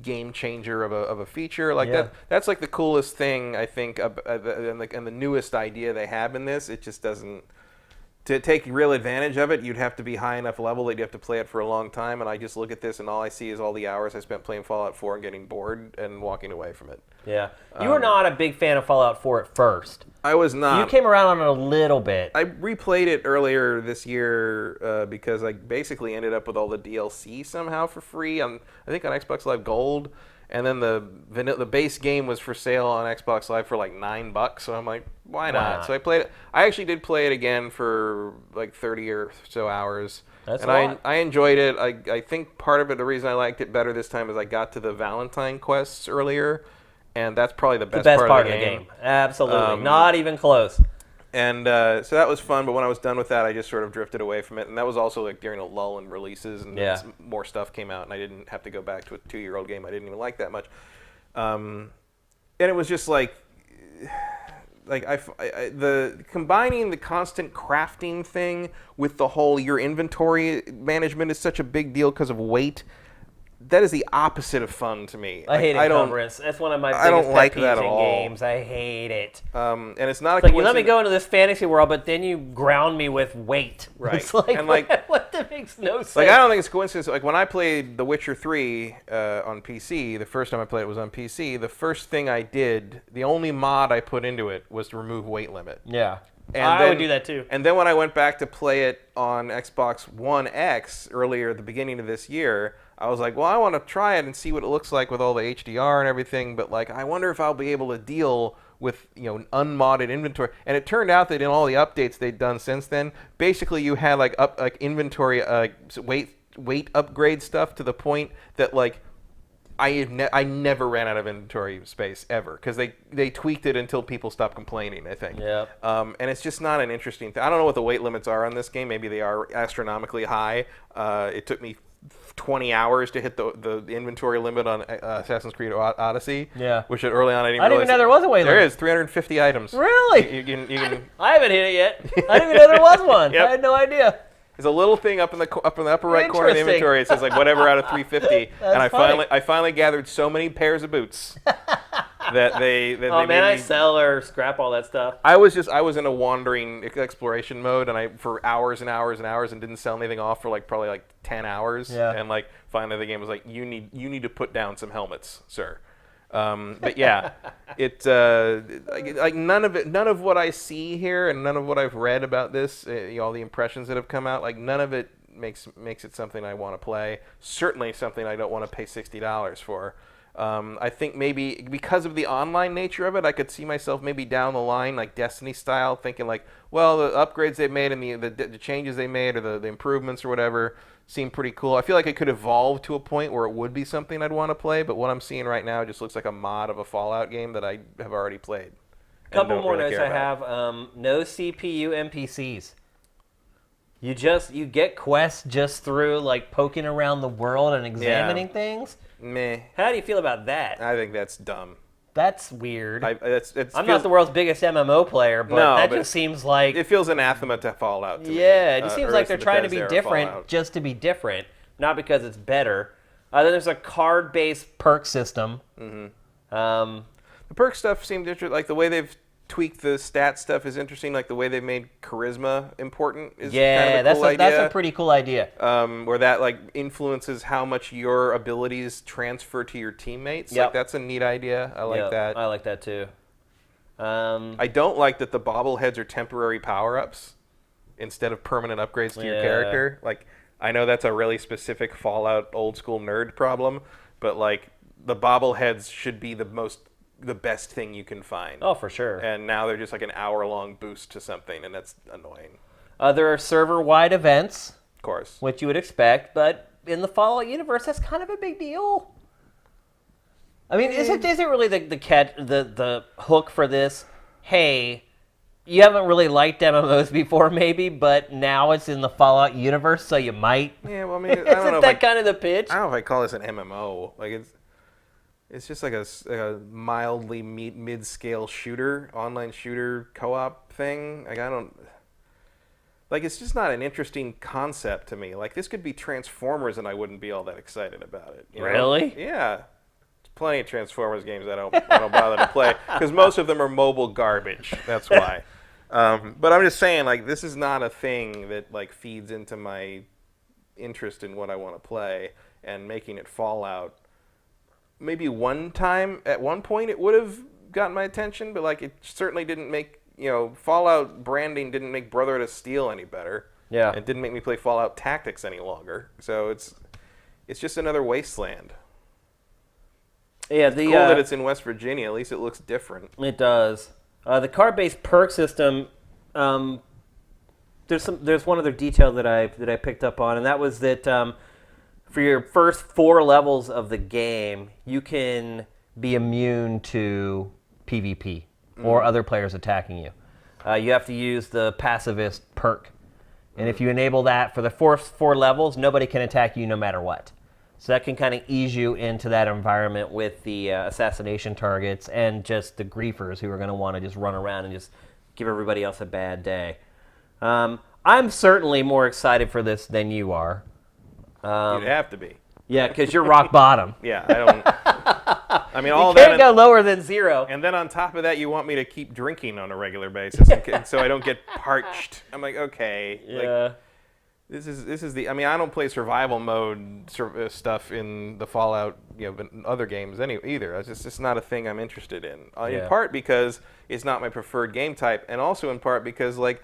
game changer of a feature. Like that's like the coolest thing I think, and the newest idea they have in this. It just doesn't. To take real advantage of it, you'd have to be high enough level that you have to play it for a long time, and I just look at this and all I see is all the hours I spent playing Fallout 4 and getting bored and walking away from it. Yeah. You were not a big fan of Fallout 4 at first. I was not. You came around on it a little bit. I replayed it earlier this year because I basically ended up with all the DLC somehow for free, I think on Xbox Live Gold. And then the base game was for sale on Xbox Live for like $9, so I'm like, why not? So I played it. I actually did play it again for like 30 or so hours. That's and a lot. I enjoyed it. I think part of it, the reason I liked it better this time is I got to the Valentine quests earlier, and that's probably the best part of the game. Absolutely. Not even close. And so that was fun, but when I was done with that, I just sort of drifted away from it. And that was also like during a lull in releases, and more stuff came out, and I didn't have to go back to a 2-year-old game I didn't even like that much. And it was just like the combining the constant crafting thing with the whole your inventory management is such a big deal because of weight. That is the opposite of fun to me. I hate encumbrance. That's one of my biggest pet peeves in games. I hate it. And it's not a like you let me go into this fantasy world, but then you ground me with weight. Right. It's like, and like what? That makes no sense. Like I don't think it's a coincidence. Like when I played The Witcher 3 on PC, the first time I played it was on PC. The first thing I did, the only mod I put into it was to remove weight limit. Yeah. And I would do that too. And then when I went back to play it on Xbox One X earlier at the beginning of this year, I was like, well, I want to try it and see what it looks like with all the HDR and everything, but like I wonder if I'll be able to deal with unmodded inventory. And it turned out that in all the updates they'd done since then, basically you had like inventory weight upgrade stuff to the point that like I never ran out of inventory space ever because they tweaked it until people stopped complaining, I think. Yeah. And it's just not an interesting thing. I don't know what the weight limits are on this game. Maybe they are astronomically high. It took me 20 hours to hit the inventory limit on Assassin's Creed Odyssey. Yeah. Which early on I didn't even realize know there was a weight limit. There is 350 items. Really? You can. I haven't hit it yet. I didn't even know there was one. Yep. I had no idea. There's a little thing up in the upper right corner of the inventory. It says like whatever out of 350, and I finally gathered so many pairs of boots that they I sell or scrap all that stuff. I was in a wandering exploration mode, and for hours and hours and hours, and didn't sell anything off for probably 10 hours. Yeah. And finally the game was like, you need to put down some helmets, sir. But yeah, it none of what I see here, and none of what I've read about this, all the impressions that have come out, none of it makes it something I want to play. Certainly something I don't want to pay $60 for. I think maybe because of the online nature of it, I could see myself maybe down the line, like Destiny style, thinking like, well, the upgrades they've made and the changes they made or the improvements or whatever seem pretty cool. I feel like it could evolve to a point where it would be something I'd want to play, but what I'm seeing right now just looks like a mod of a Fallout game that I have already played. Couple more notes I have. No CPU NPCs. You get quests just through like poking around the world and examining things. Meh. How do you feel about that? I think that's dumb. That's weird. I'm not the world's biggest MMO player, but no, that just seems like... It feels anathema to Fallout to me. Yeah, it just seems like they're trying to be Bethesda different just to be different, not because it's better. Then there's a card-based perk system. Mm-hmm. The perk stuff seemed interesting. Like the way they've tweaked the stat stuff is interesting. Like the way they've made charisma important is kind of a cool idea. That's a pretty cool idea. Where that like influences how much your abilities transfer to your teammates. Yep. Like that's a neat idea. I like that. I like that too. I don't like that the bobbleheads are temporary power-ups instead of permanent upgrades to your character. Like I know that's a really specific Fallout old school nerd problem, but like the bobbleheads should be the best thing you can find. Oh, for sure. And now they're just like an hour-long boost to something, and that's annoying. There are server-wide events. Of course. Which you would expect, but in the Fallout universe, that's kind of a big deal. I mean, is it really the hook for this? Hey, you haven't really liked MMOs before, maybe, but now it's in the Fallout universe, so you might. Yeah, well, I mean, I don't know. Isn't that kind of the pitch? I don't know if I call this an MMO. Like it's just like a mildly mid-scale shooter, online shooter co-op thing. Like it's just not an interesting concept to me. Like this could be Transformers, and I wouldn't be all that excited about it. You know? Really? Yeah. There's plenty of Transformers games I don't bother to play because most of them are mobile garbage. That's why. But I'm just saying, like this is not a thing that like feeds into my interest in what I want to play, and making it Fallout. Maybe one time, at one point, it would have gotten my attention, but like it certainly didn't make, Fallout branding didn't make Brotherhood of Steel any better. Yeah. It didn't make me play Fallout Tactics any longer. So it's just another wasteland. Yeah, it's cool that it's in West Virginia. At least it looks different. It does. The card-based perk system. There's one other detail that I picked up on, and that was that. For your first 4 levels of the game, you can be immune to PvP or other players attacking you. You have to use the pacifist perk. And if you enable that for the first 4 levels, nobody can attack you no matter what. So that can kind of ease you into that environment with the assassination targets and just the griefers who are going to want to just run around and just give everybody else a bad day. I'm certainly more excited for this than you are. You'd have to be. Yeah, because you're rock bottom. Yeah, I don't. I mean, all you that. Can't go lower than 0. And then on top of that, you want me to keep drinking on a regular basis, so I don't get parched. I'm like, okay. Yeah. Like, this is the. I mean, I don't play survival mode stuff in the Fallout, other games either. It's just not a thing I'm interested in. In part because it's not my preferred game type, and also in part because like,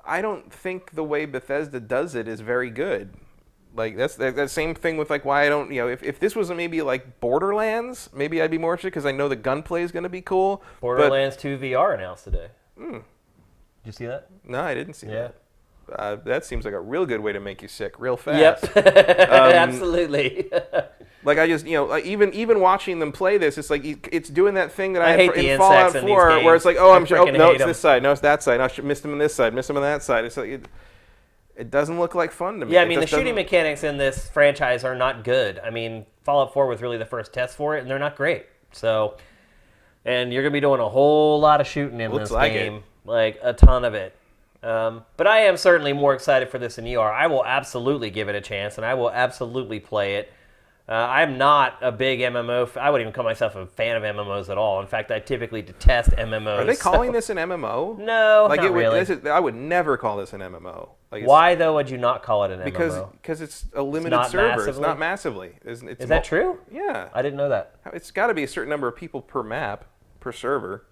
I don't think the way Bethesda does it is very good. Like that's that same thing with like why I don't if this was maybe like Borderlands, maybe I'd be more interested because I know the gunplay is going to be cool. Borderlands 2 VR announced today. Did you see that? No, I didn't see that. That seems like a real good way to make you sick real fast. Yep, absolutely. Like I just even watching them play this, it's like it's doing that thing that I hate had the in Fallout 4 where it's like no, it's this side, no, it's that side, no, I missed him on this side, missed him on that side. It's like it doesn't look like fun to me. Yeah, I mean, the shooting mechanics in this franchise are not good. I mean, Fallout 4 was really the first test for it, and they're not great. So, and you're going to be doing a whole lot of shooting in this game. Like, a ton of it. But I am certainly more excited for this than you are. I will absolutely give it a chance, and I will absolutely play it. I'm not a big MMO. I wouldn't even call myself a fan of MMOs at all. In fact, I typically detest MMOs. Are they calling this an MMO? No, not really. I would never call this an MMO. Like why, though, would you not call it an MMO? Because it's a limited not server. massively? It's not massively. Is that true? Yeah. I didn't know that. It's got to be a certain number of people per map, per server.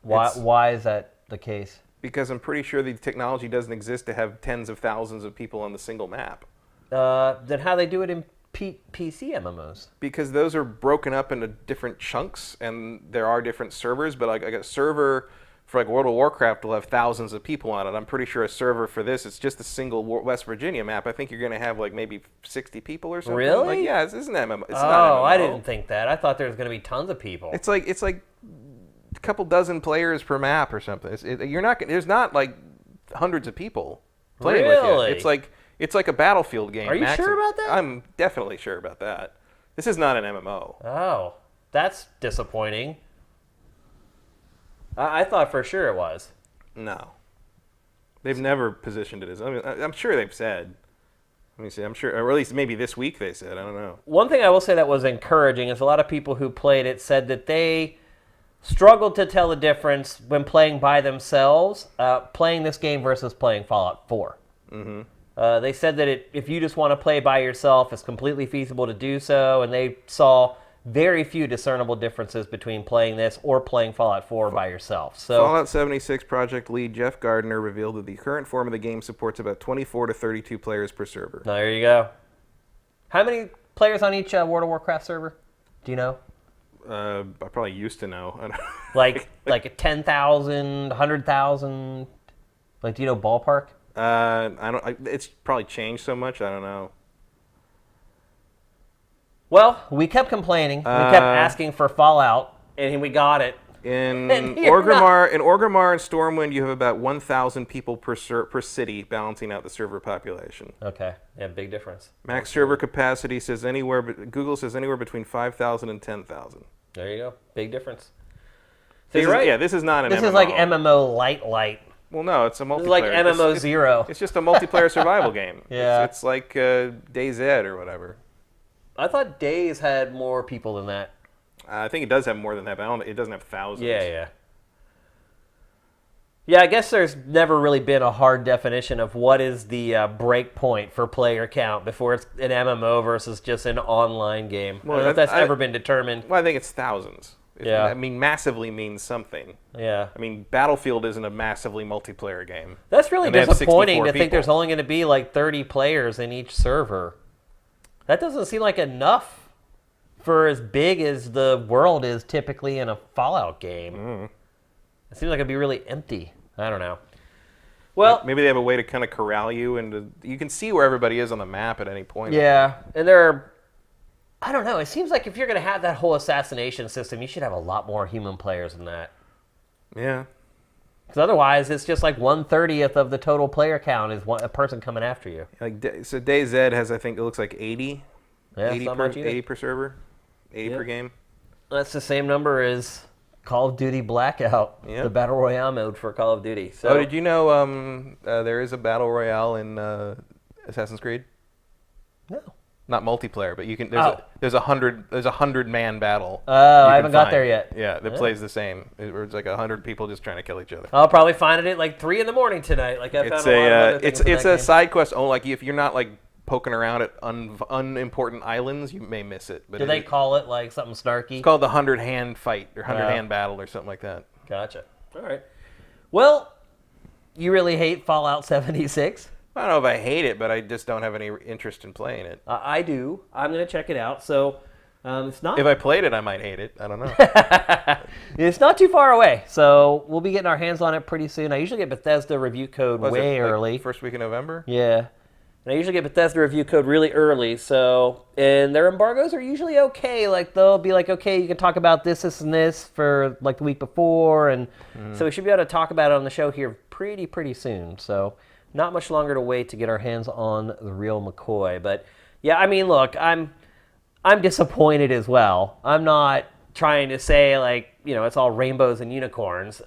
Why is that the case? Because I'm pretty sure the technology doesn't exist to have tens of thousands of people on the single map. Then how they do it in PC MMOs? Because those are broken up into different chunks, and there are different servers. But like a server for like World of Warcraft will have thousands of people on it. I'm pretty sure a server for this, it's just a single West Virginia map. I think you're going to have like maybe 60 people or something. Really? Like, yeah, this isn't MMO. It's not Oh, MMO. I didn't think that. I thought there was going to be tons of people. It's like a couple dozen players per map or something. You're not. There's not like hundreds of people playing with Really? you. It's like a Battlefield game. Are you sure about that? I'm definitely sure about that. This is not an MMO. Oh, that's disappointing. I thought for sure it was. No. They've never positioned it as. I mean, I'm sure they've said. Let me see. I'm sure, or at least maybe this week they said. I don't know. One thing I will say that was encouraging is a lot of people who played it said that they struggled to tell the difference when playing by themselves, playing this game versus playing Fallout 4. Mm-hmm. They said that if you just want to play by yourself, it's completely feasible to do so, and they saw very few discernible differences between playing this or playing Fallout 4 by yourself. So Fallout 76 project lead Jeff Gardner revealed that the current form of the game supports about 24 to 32 players per server. there you go. How many players on each World of Warcraft server? Do you know? I probably used to know. Like 10,000, 100,000? Like, do you know ballpark? I don't. It's probably changed so much. I don't know. Well, we kept complaining. We kept asking for Fallout, and we got it. In And you're Orgrimmar and Stormwind, you have about 1,000 people per city, balancing out the server population. Okay, yeah, big difference. Max server capacity says Google says anywhere between 5,000 and 10,000. There you go, big difference. So you're right. Yeah, this is not an This MMO. is like MMO light. Well, no, it's a multiplayer. This is like MMO Zero. It's just a multiplayer survival game. Yeah. It's like DayZ or whatever. I thought Days had more people than that. I think it does have more than that, but it doesn't have thousands. Yeah. Yeah, I guess there's never really been a hard definition of what is the break point for player count before it's an MMO versus just an online game. Well, I don't know if that's ever been determined. Well, I think it's thousands. Yeah. I mean, massively means something. Yeah. I mean, Battlefield isn't a massively multiplayer game. That's really And they have disappointing 64 to think there's people. only going to be like 30 players in each server. That doesn't seem like enough for as big as the world is typically in a Fallout game. It seems like it'd be really empty. I don't know. Well, Maybe they have a way to kind of corral you, and you can see where everybody is on the map at any point. yeah, and I don't know. It seems like if you're going to have that whole assassination system, you should have a lot more human players than that. Yeah. Because otherwise, it's just like 1/30th of the total player count is a person coming after you. So DayZ has, I think, it looks like 80. Yeah, 80 not per, much either. 80 per server. 80 per game. That's the same number as Call of Duty Blackout, Yeah. the Battle Royale mode for Call of Duty. So, Oh, did you know there is a battle royale in Assassin's Creed? No. Not multiplayer, but you can. Oh. There's a 100-man battle. Oh, you I can haven't got find. there yet. Yeah, that plays the same. It's like 100 people just trying to kill each other. I'll probably find it at like 3 in the morning tonight. Like I found It's a lot of other a things it's in it's that a game. side quest. Oh, like if you're not like poking around at unimportant islands, you may miss it. But Do they call it like something snarky? It's called the 100-hand fight or 100-hand battle or something like that. Gotcha. All right. Well, you really hate Fallout 76? I don't know if I hate it, but I just don't have any interest in playing it. I do. I'm going to check it out. So it's not. If I played it, I might hate it. I don't know. It's not too far away. So we'll be getting our hands on it pretty soon. I usually get Bethesda review code Was way it, like, early. First week of November? Yeah. And I usually get Bethesda review code really early, and their embargoes are usually okay. Like, they'll be like, okay, you can talk about this, and this for, like, the week before, and so we should be able to talk about it on the show here pretty soon. So, not much longer to wait to get our hands on the real McCoy. But, yeah, I mean, look, I'm disappointed as well. I'm not trying to say, like, you know, it's all rainbows and unicorns.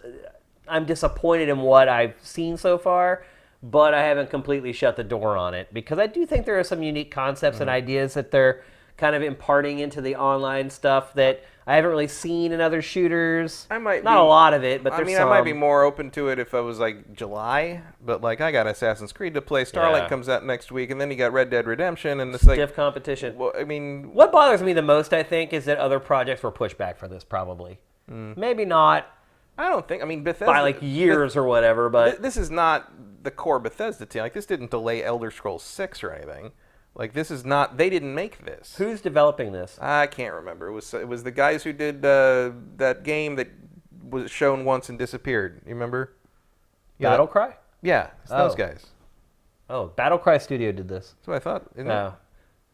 I'm disappointed in what I've seen so far, but I haven't completely shut the door on it because I do think there are some unique concepts and ideas that they're kind of imparting into the online stuff that I haven't really seen in other shooters. I might Not be- a lot of it, but I there's mean, some. I might be more open to it if I was like July, but like I got Assassin's Creed to play. Starlight Yeah. comes out next week, and then you got Red Dead Redemption, and it's like, stiff competition. well, I mean, What bothers me the most, I think, is that other projects were pushed back for this, probably. Maybe not I don't think. I mean, Bethesda by like years or whatever, but This is not the core Bethesda team. Like, this didn't delay Elder Scrolls 6 or anything. Like, this is not. They didn't make this. Who's developing this? I can't remember. It was the guys who did that game that was shown once and disappeared. You remember? Yeah, Battlecry? Yeah, it's those guys. Oh, Battlecry Studio did this. That's what I thought. Isn't No. it?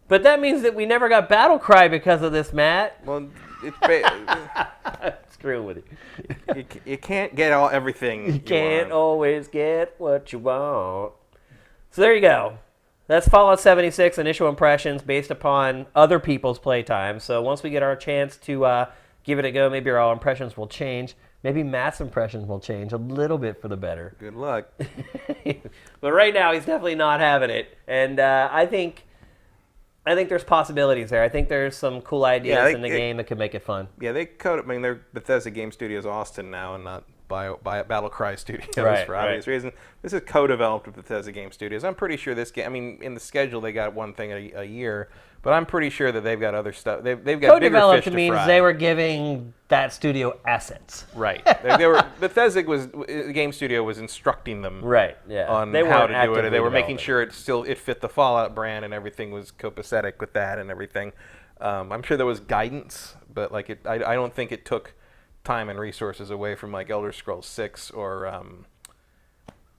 But that means that we never got Battlecry because of this, Matt. Well, Screwing with you. You can't get everything. You can't always get what you want. So there you go. That's Fallout 76 initial impressions based upon other people's playtime. So once we get our chance to give it a go, maybe our impressions will change. Maybe Matt's impressions will change a little bit for the better. Good luck. But right now, he's definitely not having it. And I think there's possibilities there. I think there's some cool ideas in the game that could make it fun. Yeah, they're Bethesda Game Studios Austin now, and not by Battlecry Studios for obvious reasons. This is co-developed with Bethesda Game Studios. I'm pretty sure this game. I mean, in the schedule they got one thing a year, but I'm pretty sure that they've got other stuff. They've got bigger fish to fry. Co-developed means they were giving that studio assets. Right. they were Bethesda Game Studio was instructing them. Right. Yeah. On how to do it. They were making sure it fit the Fallout brand and everything was copacetic with that and everything. I'm sure there was guidance, but like I don't think it took time and resources away from like Elder Scrolls 6 or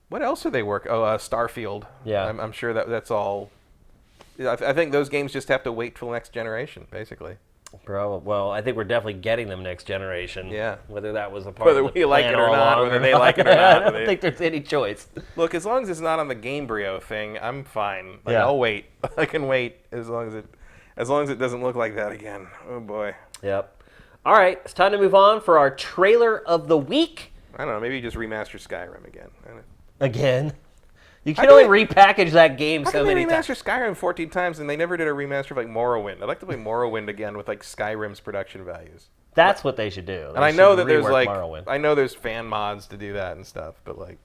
what else are they working? Oh, Starfield. Yeah. I'm sure that's all. I think those games just have to wait till the next generation, basically. Bro, well, I think we're definitely getting them next generation. Yeah. Whether that was a part of the whether we like it or all not, along whether they like it or not. I don't think there's any choice. Look, as long as it's not on the Gamebryo thing, I'm fine. Like, Yeah. I'll wait. I can wait as long as it doesn't look like that again. Oh boy. Yep. All right, it's time to move on for our trailer of the week. I don't know. Maybe you just remaster Skyrim again. I don't know. Again. You can only repackage that game so many times. They remastered Skyrim 14 times and they never did a remaster of like Morrowind. I'd like to play Morrowind again with like Skyrim's production values. That's what they should do. And I know that Morrowind. I know there's fan mods to do that and stuff, but like,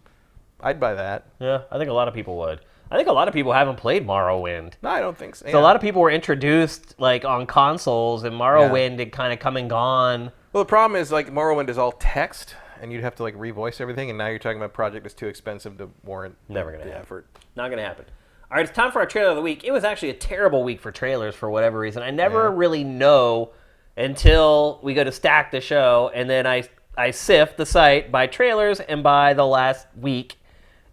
I'd buy that. Yeah, I think a lot of people would. I think a lot of people haven't played Morrowind. No, I don't think so. So a lot of people were introduced like on consoles, and Morrowind had kind of come and gone. Well, the problem is like Morrowind is all text, and you'd have to like revoice everything, and now you're talking about a project that's too expensive to warrant the effort. Not gonna happen. All right, it's time for our trailer of the week. It was actually a terrible week for trailers for whatever reason. I never really know until we go to stack the show, and then I sift the site by trailers and by the last week.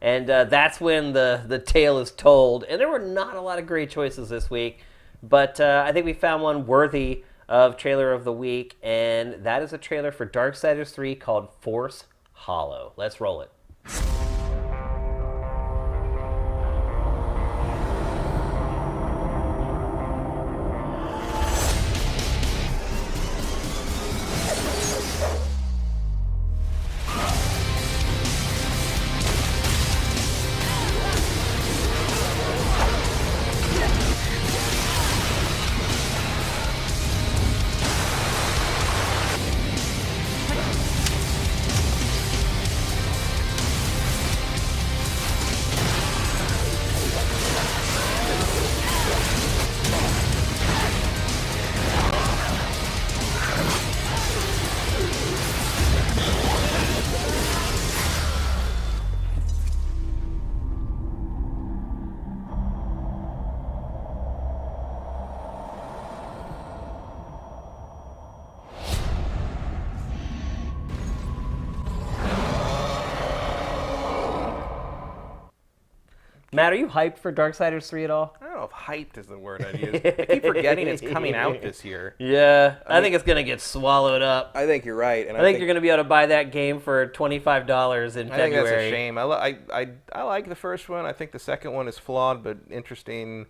And that's when the tale is told. And there were not a lot of great choices this week. But I think we found one worthy of Trailer of the Week. And that is a trailer for Darksiders 3 called Force Hollow. Let's roll it. Matt, are you hyped for Darksiders 3 at all? I don't know if hyped is the word I'd use. I keep forgetting it's coming out this year. Yeah, I think it's going to get swallowed up. I think you're right. And I think you're going to be able to buy that game for $25 in February. I think that's a shame. I like the first one. I think the second one is flawed but interesting.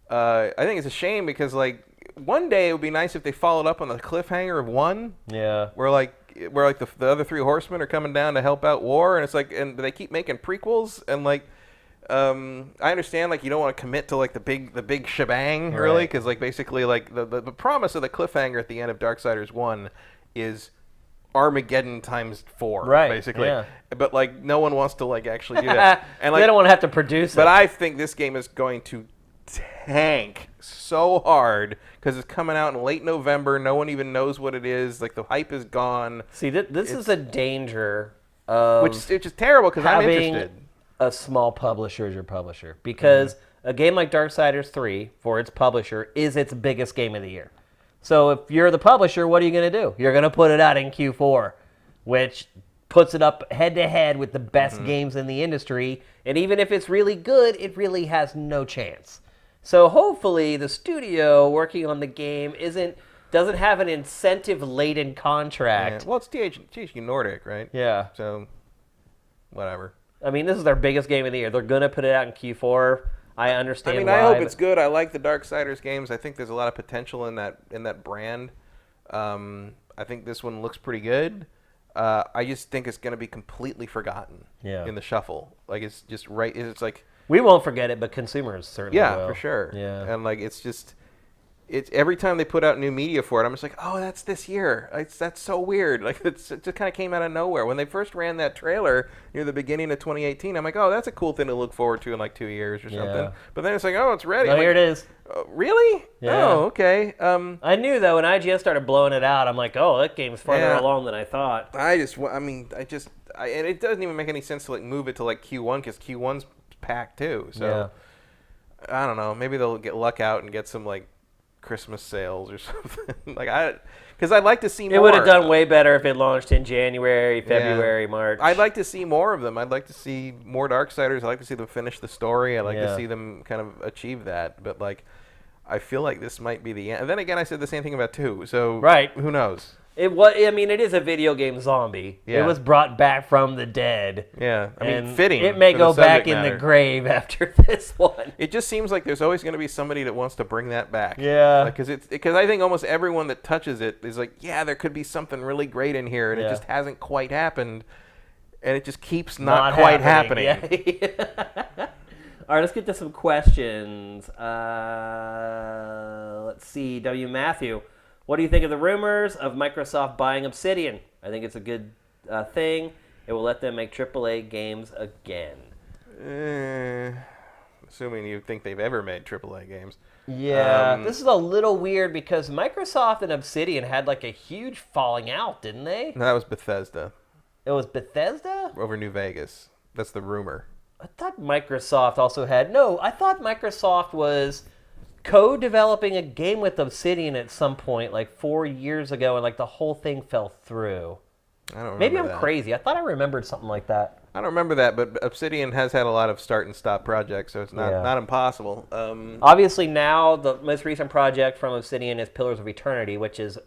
I think it's a shame because like one day it would be nice if they followed up on the cliffhanger of 1. Yeah. Where the other 3 horsemen are coming down to help out war, and it's like, and they keep making prequels, and like. I understand like you don't want to commit to like the big shebang really, because like basically like the promise of the cliffhanger at the end of Darksiders 1 is Armageddon times 4, basically. Yeah. But like no one wants to like actually do that, and like they don't want to have to produce it. But I think this game is going to tank so hard because it's coming out in late November. No one even knows what it is. Like the hype is gone. See, this is a danger of which is terrible because I'm interested. A small publisher as your publisher, because a game like Darksiders 3, for its publisher, is its biggest game of the year. So if you're the publisher, what are you going to do? You're going to put it out in Q4, which puts it up head-to-head with the best games in the industry. And even if it's really good, it really has no chance. So hopefully the studio working on the game doesn't have an incentive-laden contract. Yeah. Well, it's THQ Nordic, right? Yeah. So, whatever. I mean, this is their biggest game of the year. They're going to put it out in Q4. I understand why. I hope it's good. I like the Darksiders games. I think there's a lot of potential in that brand. I think this one looks pretty good. I just think it's going to be completely forgotten in the shuffle. Like, it's just right. It's like... We won't forget it, but consumers certainly will. Yeah, for sure. Yeah. And, like, it's just... It's every time they put out new media for it, I'm just like, oh, that's this year. That's so weird. Like, it just kind of came out of nowhere. When they first ran that trailer near the beginning of 2018, I'm like, oh, that's a cool thing to look forward to in like 2 years or something. But then it's like, oh, it's ready. No, here it is. Really? Yeah. Oh, okay. I knew, though, when IGN started blowing it out, I'm like, oh, that game's farther along than I thought. And it doesn't even make any sense to like move it to like Q1 because Q1's packed too. So, I don't know. Maybe they'll get luck out and get some like Christmas sales or something. Because I'd like to see more. It would have done way better if it launched in January, February, March. I'd like to see more of them. I'd like to see more Darksiders. I'd like to see them finish the story. I'd like to see them kind of achieve that. But like, I feel like this might be the end. And then again, I said the same thing about 2. So who knows? It is a video game zombie. Yeah. It was brought back from the dead. Yeah, I mean, fitting. It may for go the back subject in matter. the grave after this one. It just seems like there's always going to be somebody that wants to bring that back. Yeah. Because I think almost everyone that touches it is like, yeah, there could be something really great in here, and it just hasn't quite happened, and it just keeps not quite happening. Yeah. All right, let's get to some questions. Let's see. W. Matthew. What do you think of the rumors of Microsoft buying Obsidian? I think it's a good thing. It will let them make AAA games again. Assuming you think they've ever made AAA games. Yeah, this is a little weird because Microsoft and Obsidian had like a huge falling out, didn't they? No, that was Bethesda. It was Bethesda? Over New Vegas. That's the rumor. I thought Microsoft also had... No, I thought Microsoft was co-developing a game with Obsidian at some point, like 4 years ago, and like the whole thing fell through. I don't remember Maybe I'm that. crazy. I thought I remembered something like that. I don't remember that, but Obsidian has had a lot of start and stop projects, so it's not impossible. Obviously now, the most recent project from Obsidian is Pillars of Eternity, which is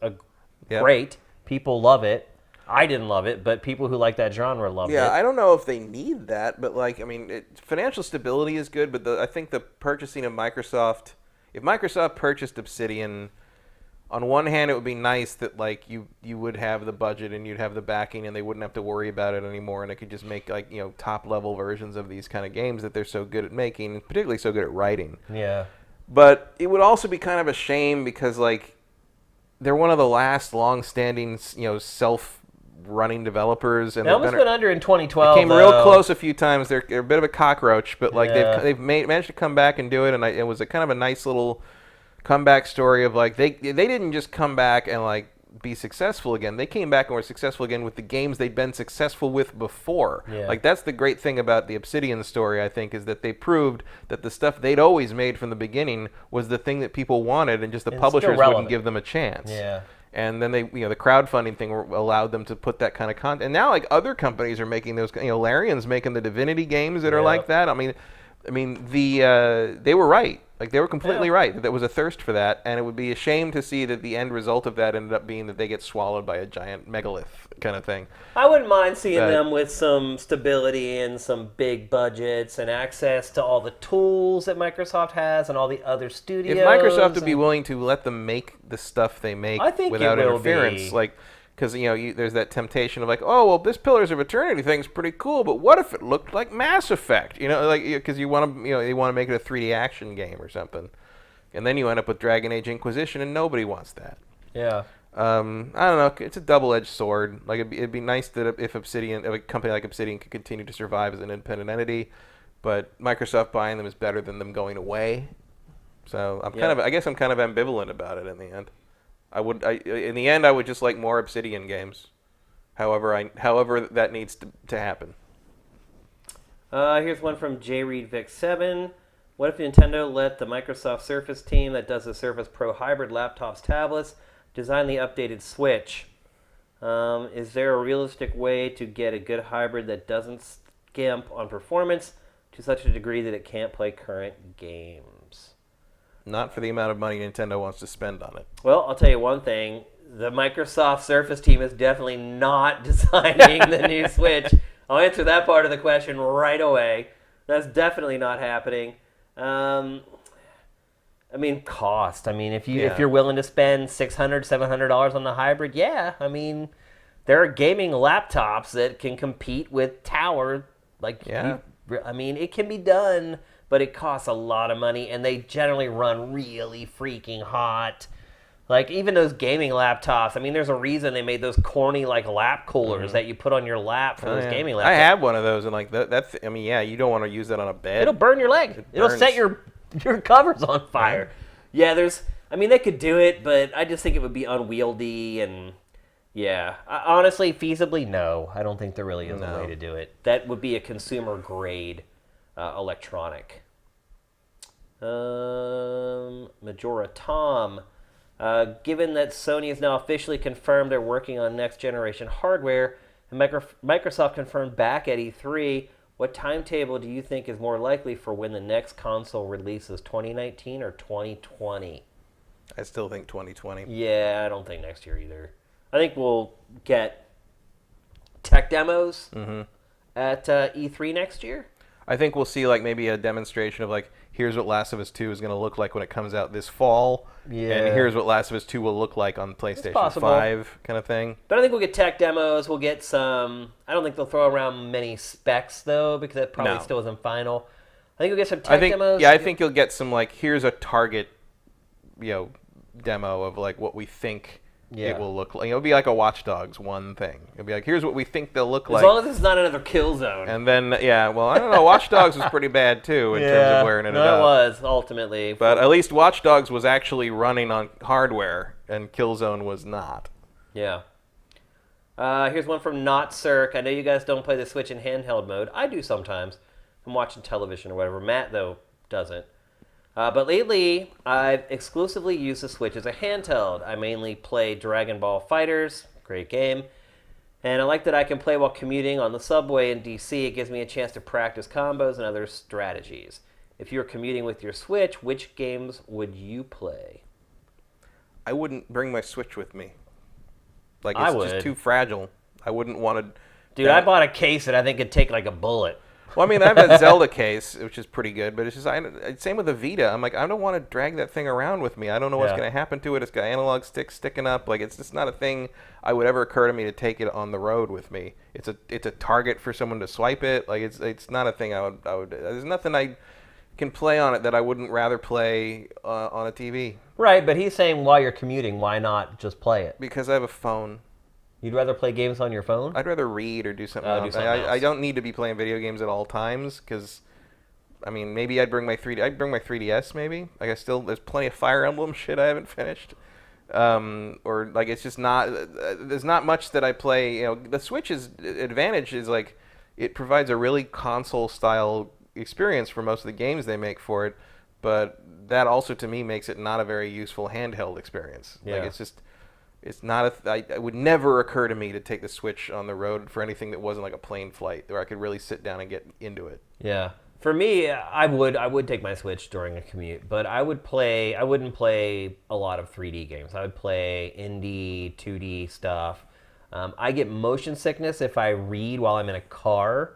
great. People love it. I didn't love it, but people who like that genre loved it. Yeah, I don't know if they need that, but like, I mean, financial stability is good, but I think the purchasing of Microsoft... If Microsoft purchased Obsidian, on one hand, it would be nice that like you would have the budget and you'd have the backing, and they wouldn't have to worry about it anymore, and it could just make like top level versions of these kind of games that they're so good at making, and particularly so good at writing. Yeah. But it would also be kind of a shame because like they're one of the last long-standing self-running developers, and they almost went under in 2012. They came real close a few times. They're a bit of a cockroach, but like they've managed to come back and do it, and it was a kind of a nice little comeback story of like they didn't just come back and like be successful again. They came back and were successful again with the games they'd been successful with before. Yeah. Like that's the great thing about the Obsidian story, I think, is that they proved that the stuff they'd always made from the beginning was the thing that people wanted, and just the publishers wouldn't give them a chance. Yeah. And then they, the crowdfunding thing allowed them to put that kind of content. And now, like, other companies are making those. Larian's making the Divinity games that are like that. I mean, they were right. Like, they were completely right. There was a thirst for that, and it would be a shame to see that the end result of that ended up being that they get swallowed by a giant megalith kind of thing. I wouldn't mind seeing them with some stability and some big budgets and access to all the tools that Microsoft has and all the other studios. If Microsoft would be willing to let them make the stuff they make without interference, like... Because, there's that temptation of like, oh, well, this Pillars of Eternity thing's pretty cool, but what if it looked like Mass Effect? Because you want to, they want to make it a 3D action game or something. And then you end up with Dragon Age Inquisition, and nobody wants that. Yeah. I don't know. It's a double-edged sword. Like, it'd be nice that if a company like Obsidian could continue to survive as an independent entity, but Microsoft buying them is better than them going away. So I guess I'm kind of ambivalent about it in the end. In the end, I would just like more Obsidian games. However that needs to happen. Here's one from JReedVic7. What if Nintendo let the Microsoft Surface team that does the Surface Pro hybrid laptops, tablets, design the updated Switch? Is there a realistic way to get a good hybrid that doesn't skimp on performance to such a degree that it can't play current games? Not for the amount of money Nintendo wants to spend on it. Well, I'll tell you one thing. The Microsoft Surface team is definitely not designing the new Switch. I'll answer that part of the question right away. That's definitely not happening. I mean, cost. I mean, if you're willing to spend $600, $700 on the hybrid, yeah. I mean, there are gaming laptops that can compete with Tower. I mean, it can be done, but it costs a lot of money, and they generally run really freaking hot. Like, even those gaming laptops, I mean, there's a reason they made those corny, lap coolers that you put on your lap for those gaming laptops. I have one of those, and, you don't want to use that on a bed. It'll burn your leg. It'll set your covers on fire. Yeah, they could do it, but I just think it would be unwieldy, and, yeah. Honestly, feasibly, no. I don't think there really is a way to do it. That would be a consumer-grade electronic. Majora Tom... given that Sony has now officially confirmed they're working on next-generation hardware, and Microsoft confirmed back at E3, what timetable do you think is more likely for when the next console releases, 2019 or 2020? I still think 2020. Yeah, I don't think next year either. I think we'll get tech demos at E3 next year. I think we'll see maybe a demonstration of here's what Last of Us 2 is going to look like when it comes out this fall. Yeah. And here's what Last of Us 2 will look like on PlayStation 5 kind of thing. But I think we'll get tech demos. We'll get some... I don't think they'll throw around many specs, though, because it probably still isn't final. I think we'll get some tech demos. Yeah, I think you'll get some, here's a target, demo of, what we think it will look like. It'll be like a Watch Dogs 1 thing. It'll be here's what we think they'll look like. As long as it's not another Killzone. And then, I don't know. Watch Dogs was pretty bad, too, in terms of wearing it up. It was, ultimately. But at least Watch Dogs was actually running on hardware, and Killzone was not. Yeah. Here's one from Not Circ. I know you guys don't play the Switch in handheld mode. I do sometimes. I'm watching television or whatever. Matt, though, doesn't. But lately, I've exclusively used the Switch as a handheld. I mainly play Dragon Ball FighterZ, great game, and I like that I can play while commuting on the subway in DC. It gives me a chance to practice combos and other strategies. If you're commuting with your Switch, which games would you play? I wouldn't bring my Switch with me. It's just too fragile. I wouldn't want to... Dude, I bought a case that I think could take a bullet. Well, I have a Zelda case, which is pretty good, but it's just same with the Vita. I'm I don't want to drag that thing around with me. I don't know what's going to happen to it. It's got analog sticks sticking up. It's just not a thing I would ever occur to me to take it on the road with me. It's a target for someone to swipe it. It's not a thing I would. There's nothing I can play on it that I wouldn't rather play on a TV. Right, but he's saying while you're commuting, why not just play it? Because I have a phone. You'd rather play games on your phone? I'd rather read or do something else. I don't need to be playing video games at all times because, maybe I'd bring my 3DS maybe. There's plenty of Fire Emblem shit I haven't finished. It's just not, there's not much that I play. The Switch's advantage is it provides a really console-style experience for most of the games they make for it, but that also to me makes it not a very useful handheld experience. Yeah. It's not it would never occur to me to take the Switch on the road for anything that wasn't a plane flight where I could really sit down and get into it. Yeah. For me, I would take my Switch during a commute, but I wouldn't play a lot of 3D games. I would play indie, 2D stuff. I get motion sickness if I read while I'm in a car.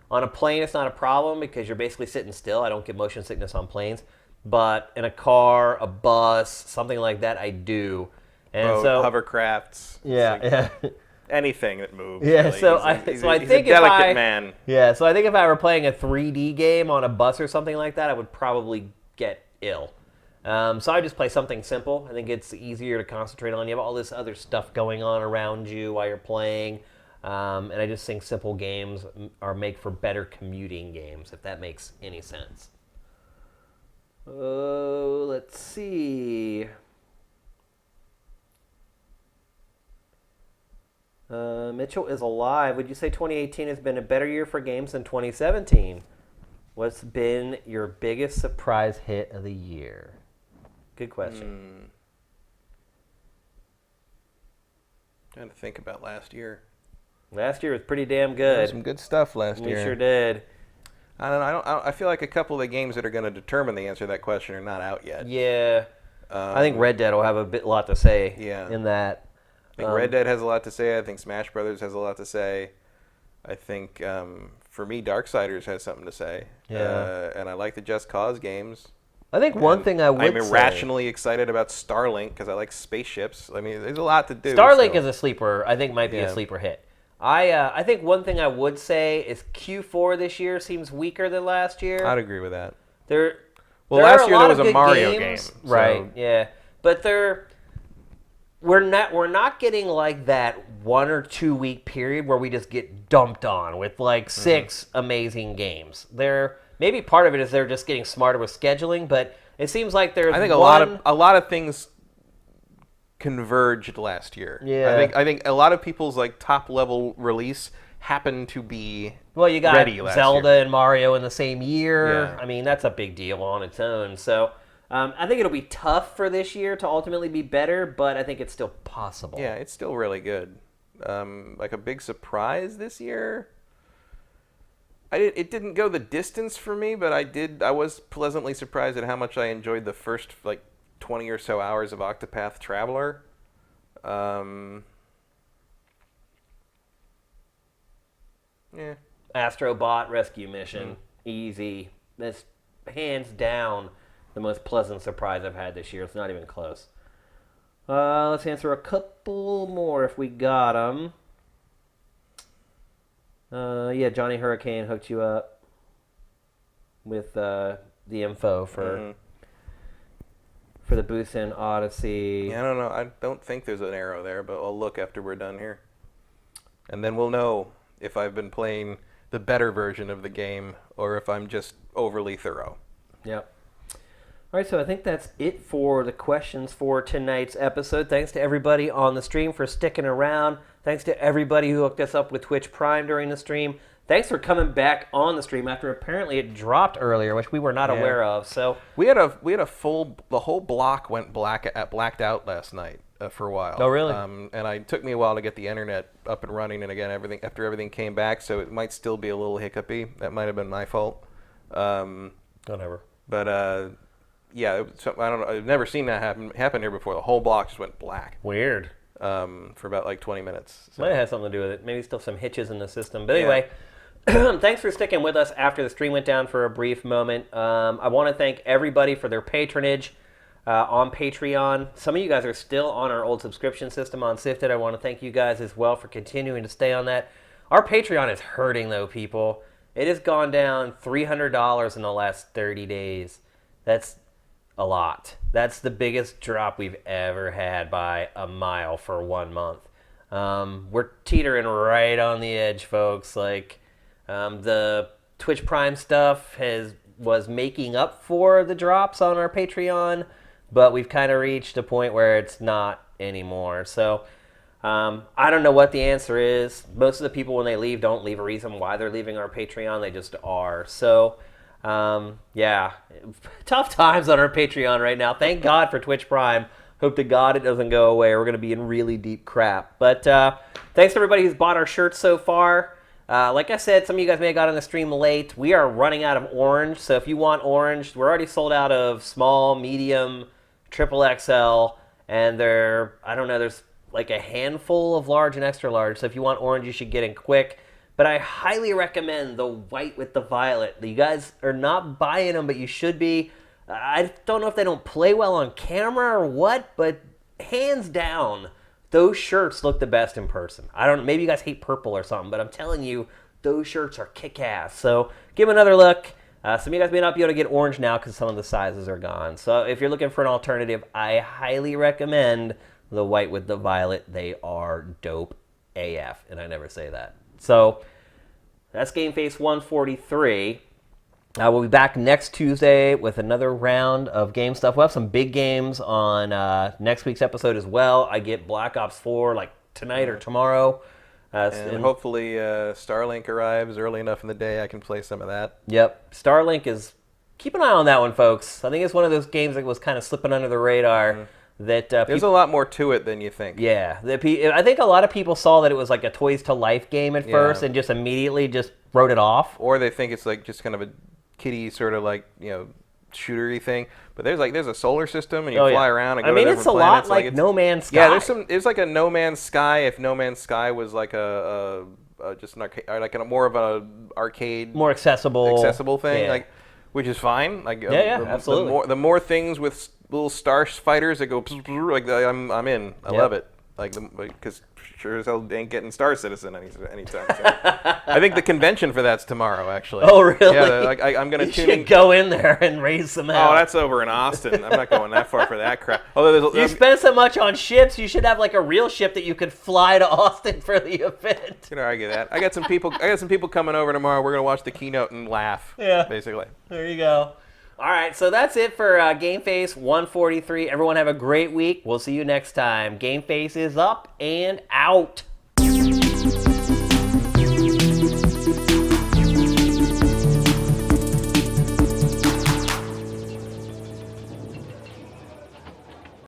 On a plane, it's not a problem because you're basically sitting still. I don't get motion sickness on planes. But in a car, a bus, something like that, I do. And hovercrafts. Yeah. Anything that moves. Yeah, really. so He's I think a delicate man. Yeah, so I think if I were playing a 3D game on a bus or something like that, I would probably get ill. So I just play something simple. I think it's easier to concentrate on. You have all this other stuff going on around you while you're playing. And I just think simple games are make for better commuting games, if that makes any sense. Oh, let's see. Mitchell is alive. Would you say 2018 has been a better year for games than 2017? What's been your biggest surprise hit of the year? Good question. Trying to think about last year. Last year was pretty damn There good. was some good stuff last year. We sure did. I don't know. I feel like a couple of the games that are going to determine the answer to that question are not out yet. Yeah. I think Red Dead will have a lot to say in that. I think Red Dead has a lot to say. I think Smash Brothers has a lot to say. I think, for me, Darksiders has something to say. Yeah. And I like the Just Cause games. I think one thing I would say... I'm irrationally excited about Starlink because I like spaceships. I mean, there's a lot to do. Starlink is a sleeper. I think might be a sleeper hit. I think one thing I would say is Q4 this year seems weaker than last year. I'd agree with that. Last year there was a Mario game, right? Yeah, but we're not getting like that 1 or 2 week period where we just get dumped on with like 6 amazing games. Maybe part of it is they're just getting smarter with scheduling, but it seems like there's. I think a lot of things converged last year. Yeah. I think a lot of people's like top level release happened to be you got ready last Zelda year. and Mario in the same year. Yeah. I mean, that's a big deal on its own. So I think it'll be tough for this year to ultimately be better, but I think it's still possible. Yeah, it's still really good. Like a big surprise this year. It didn't go the distance for me, but I was pleasantly surprised at how much I enjoyed the first like 20 or so hours of Octopath Traveler. Yeah. Astrobot Rescue Mission. Easy. That's hands down the most pleasant surprise I've had this year. It's not even close. Let's answer a couple more if we got them. Yeah, Johnny Hurricane hooked you up with the info for the booth in Odyssey. Yeah, I don't know. I don't think there's an arrow there, but I'll look after we're done here. And then we'll know if I've been playing the better version of the game or if I'm just overly thorough. Yep. All right, so I think that's it for the questions for tonight's episode. Thanks to everybody on the stream for sticking around. Thanks to everybody who hooked us up with Twitch Prime during the stream. Thanks for coming back on the stream after apparently it dropped earlier, which we were not aware of. So we had the whole block went blacked out last night for a while. Oh, really? And it took me a while to get the internet up and running, and again after everything came back, so it might still be a little hiccupy. That might have been my fault. Whatever. But yeah, I don't know. I've never seen that happen here before. The whole block just went black. Weird. For about like 20 minutes. So. Might have had something to do with it. Maybe still some hitches in the system. But anyway, thanks for sticking with us after the stream went down for a brief moment. I want to thank everybody for their patronage on Patreon. Some of you guys are still on our old subscription system on Sifted. I want to thank you guys as well for continuing to stay on that. Our Patreon is hurting, though, people. It has gone down $300 in the last 30 days. That's a lot. That's the biggest drop we've ever had by a mile for 1 month. We're teetering right on the edge, folks. Like the Twitch Prime stuff was making up for the drops on our Patreon, but we've kind of reached a point where it's not anymore. So I don't know what the answer is. Most of the people when they leave don't leave a reason why they're leaving our Patreon. They just are. So yeah, tough times on our Patreon right now. Thank God for Twitch Prime. Hope to God it doesn't go away. We're going to be in really deep crap. But thanks to everybody who's bought our shirts so far. Like I said, some of you guys may have got on the stream late. We are running out of orange. So if you want orange, we're already sold out of small, medium, triple XL. And there's like a handful of large and extra large. So if you want orange, you should get in quick. But I highly recommend the white with the violet. You guys are not buying them, but you should be. I don't know if they don't play well on camera or what, but hands down, those shirts look the best in person. I don't know, maybe you guys hate purple or something, but I'm telling you, those shirts are kick-ass. So give them another look. Some of you guys may not be able to get orange now because some of the sizes are gone. So if you're looking for an alternative, I highly recommend the white with the violet. They are dope AF, and I never say that. So that's GameFace 143. We'll be back next Tuesday with another round of game stuff. We'll have some big games on next week's episode as well. I get Black Ops 4 like tonight or tomorrow. And hopefully Starlink arrives early enough in the day I can play some of that. Yep. Starlink is... Keep an eye on that one, folks. I think it's one of those games that was kind of slipping under the radar. That There's a lot more to it than you think. Yeah. I think a lot of people saw that it was like a Toys to Life game at first and just immediately just wrote it off. Or they think it's like just kind of a kiddie sort of like, shootery thing. But there's a solar system and you fly around and go to different planets. It's a lot like No Man's Sky. Yeah, it's like a No Man's Sky if No Man's Sky was like just an arcade, like more of a arcade, more accessible thing, which is fine. Like absolutely. The more things with little star fighters that go like I'm in. I love it. Because sure as hell ain't getting Star Citizen anytime soon. I think the convention for that's tomorrow, actually. Oh, really? Yeah, I'm going to tune in. Go in there and raise some hell. Oh, that's over in Austin. I'm not going that far for that crap. Although you spend so much on ships, you should have like a real ship that you could fly to Austin for the event. You can argue that. I got some people coming over tomorrow. We're going to watch the keynote and laugh. Yeah. Basically. There you go. All right, so that's it for GameFace 143. Everyone have a great week. We'll see you next time. GameFace is up and out.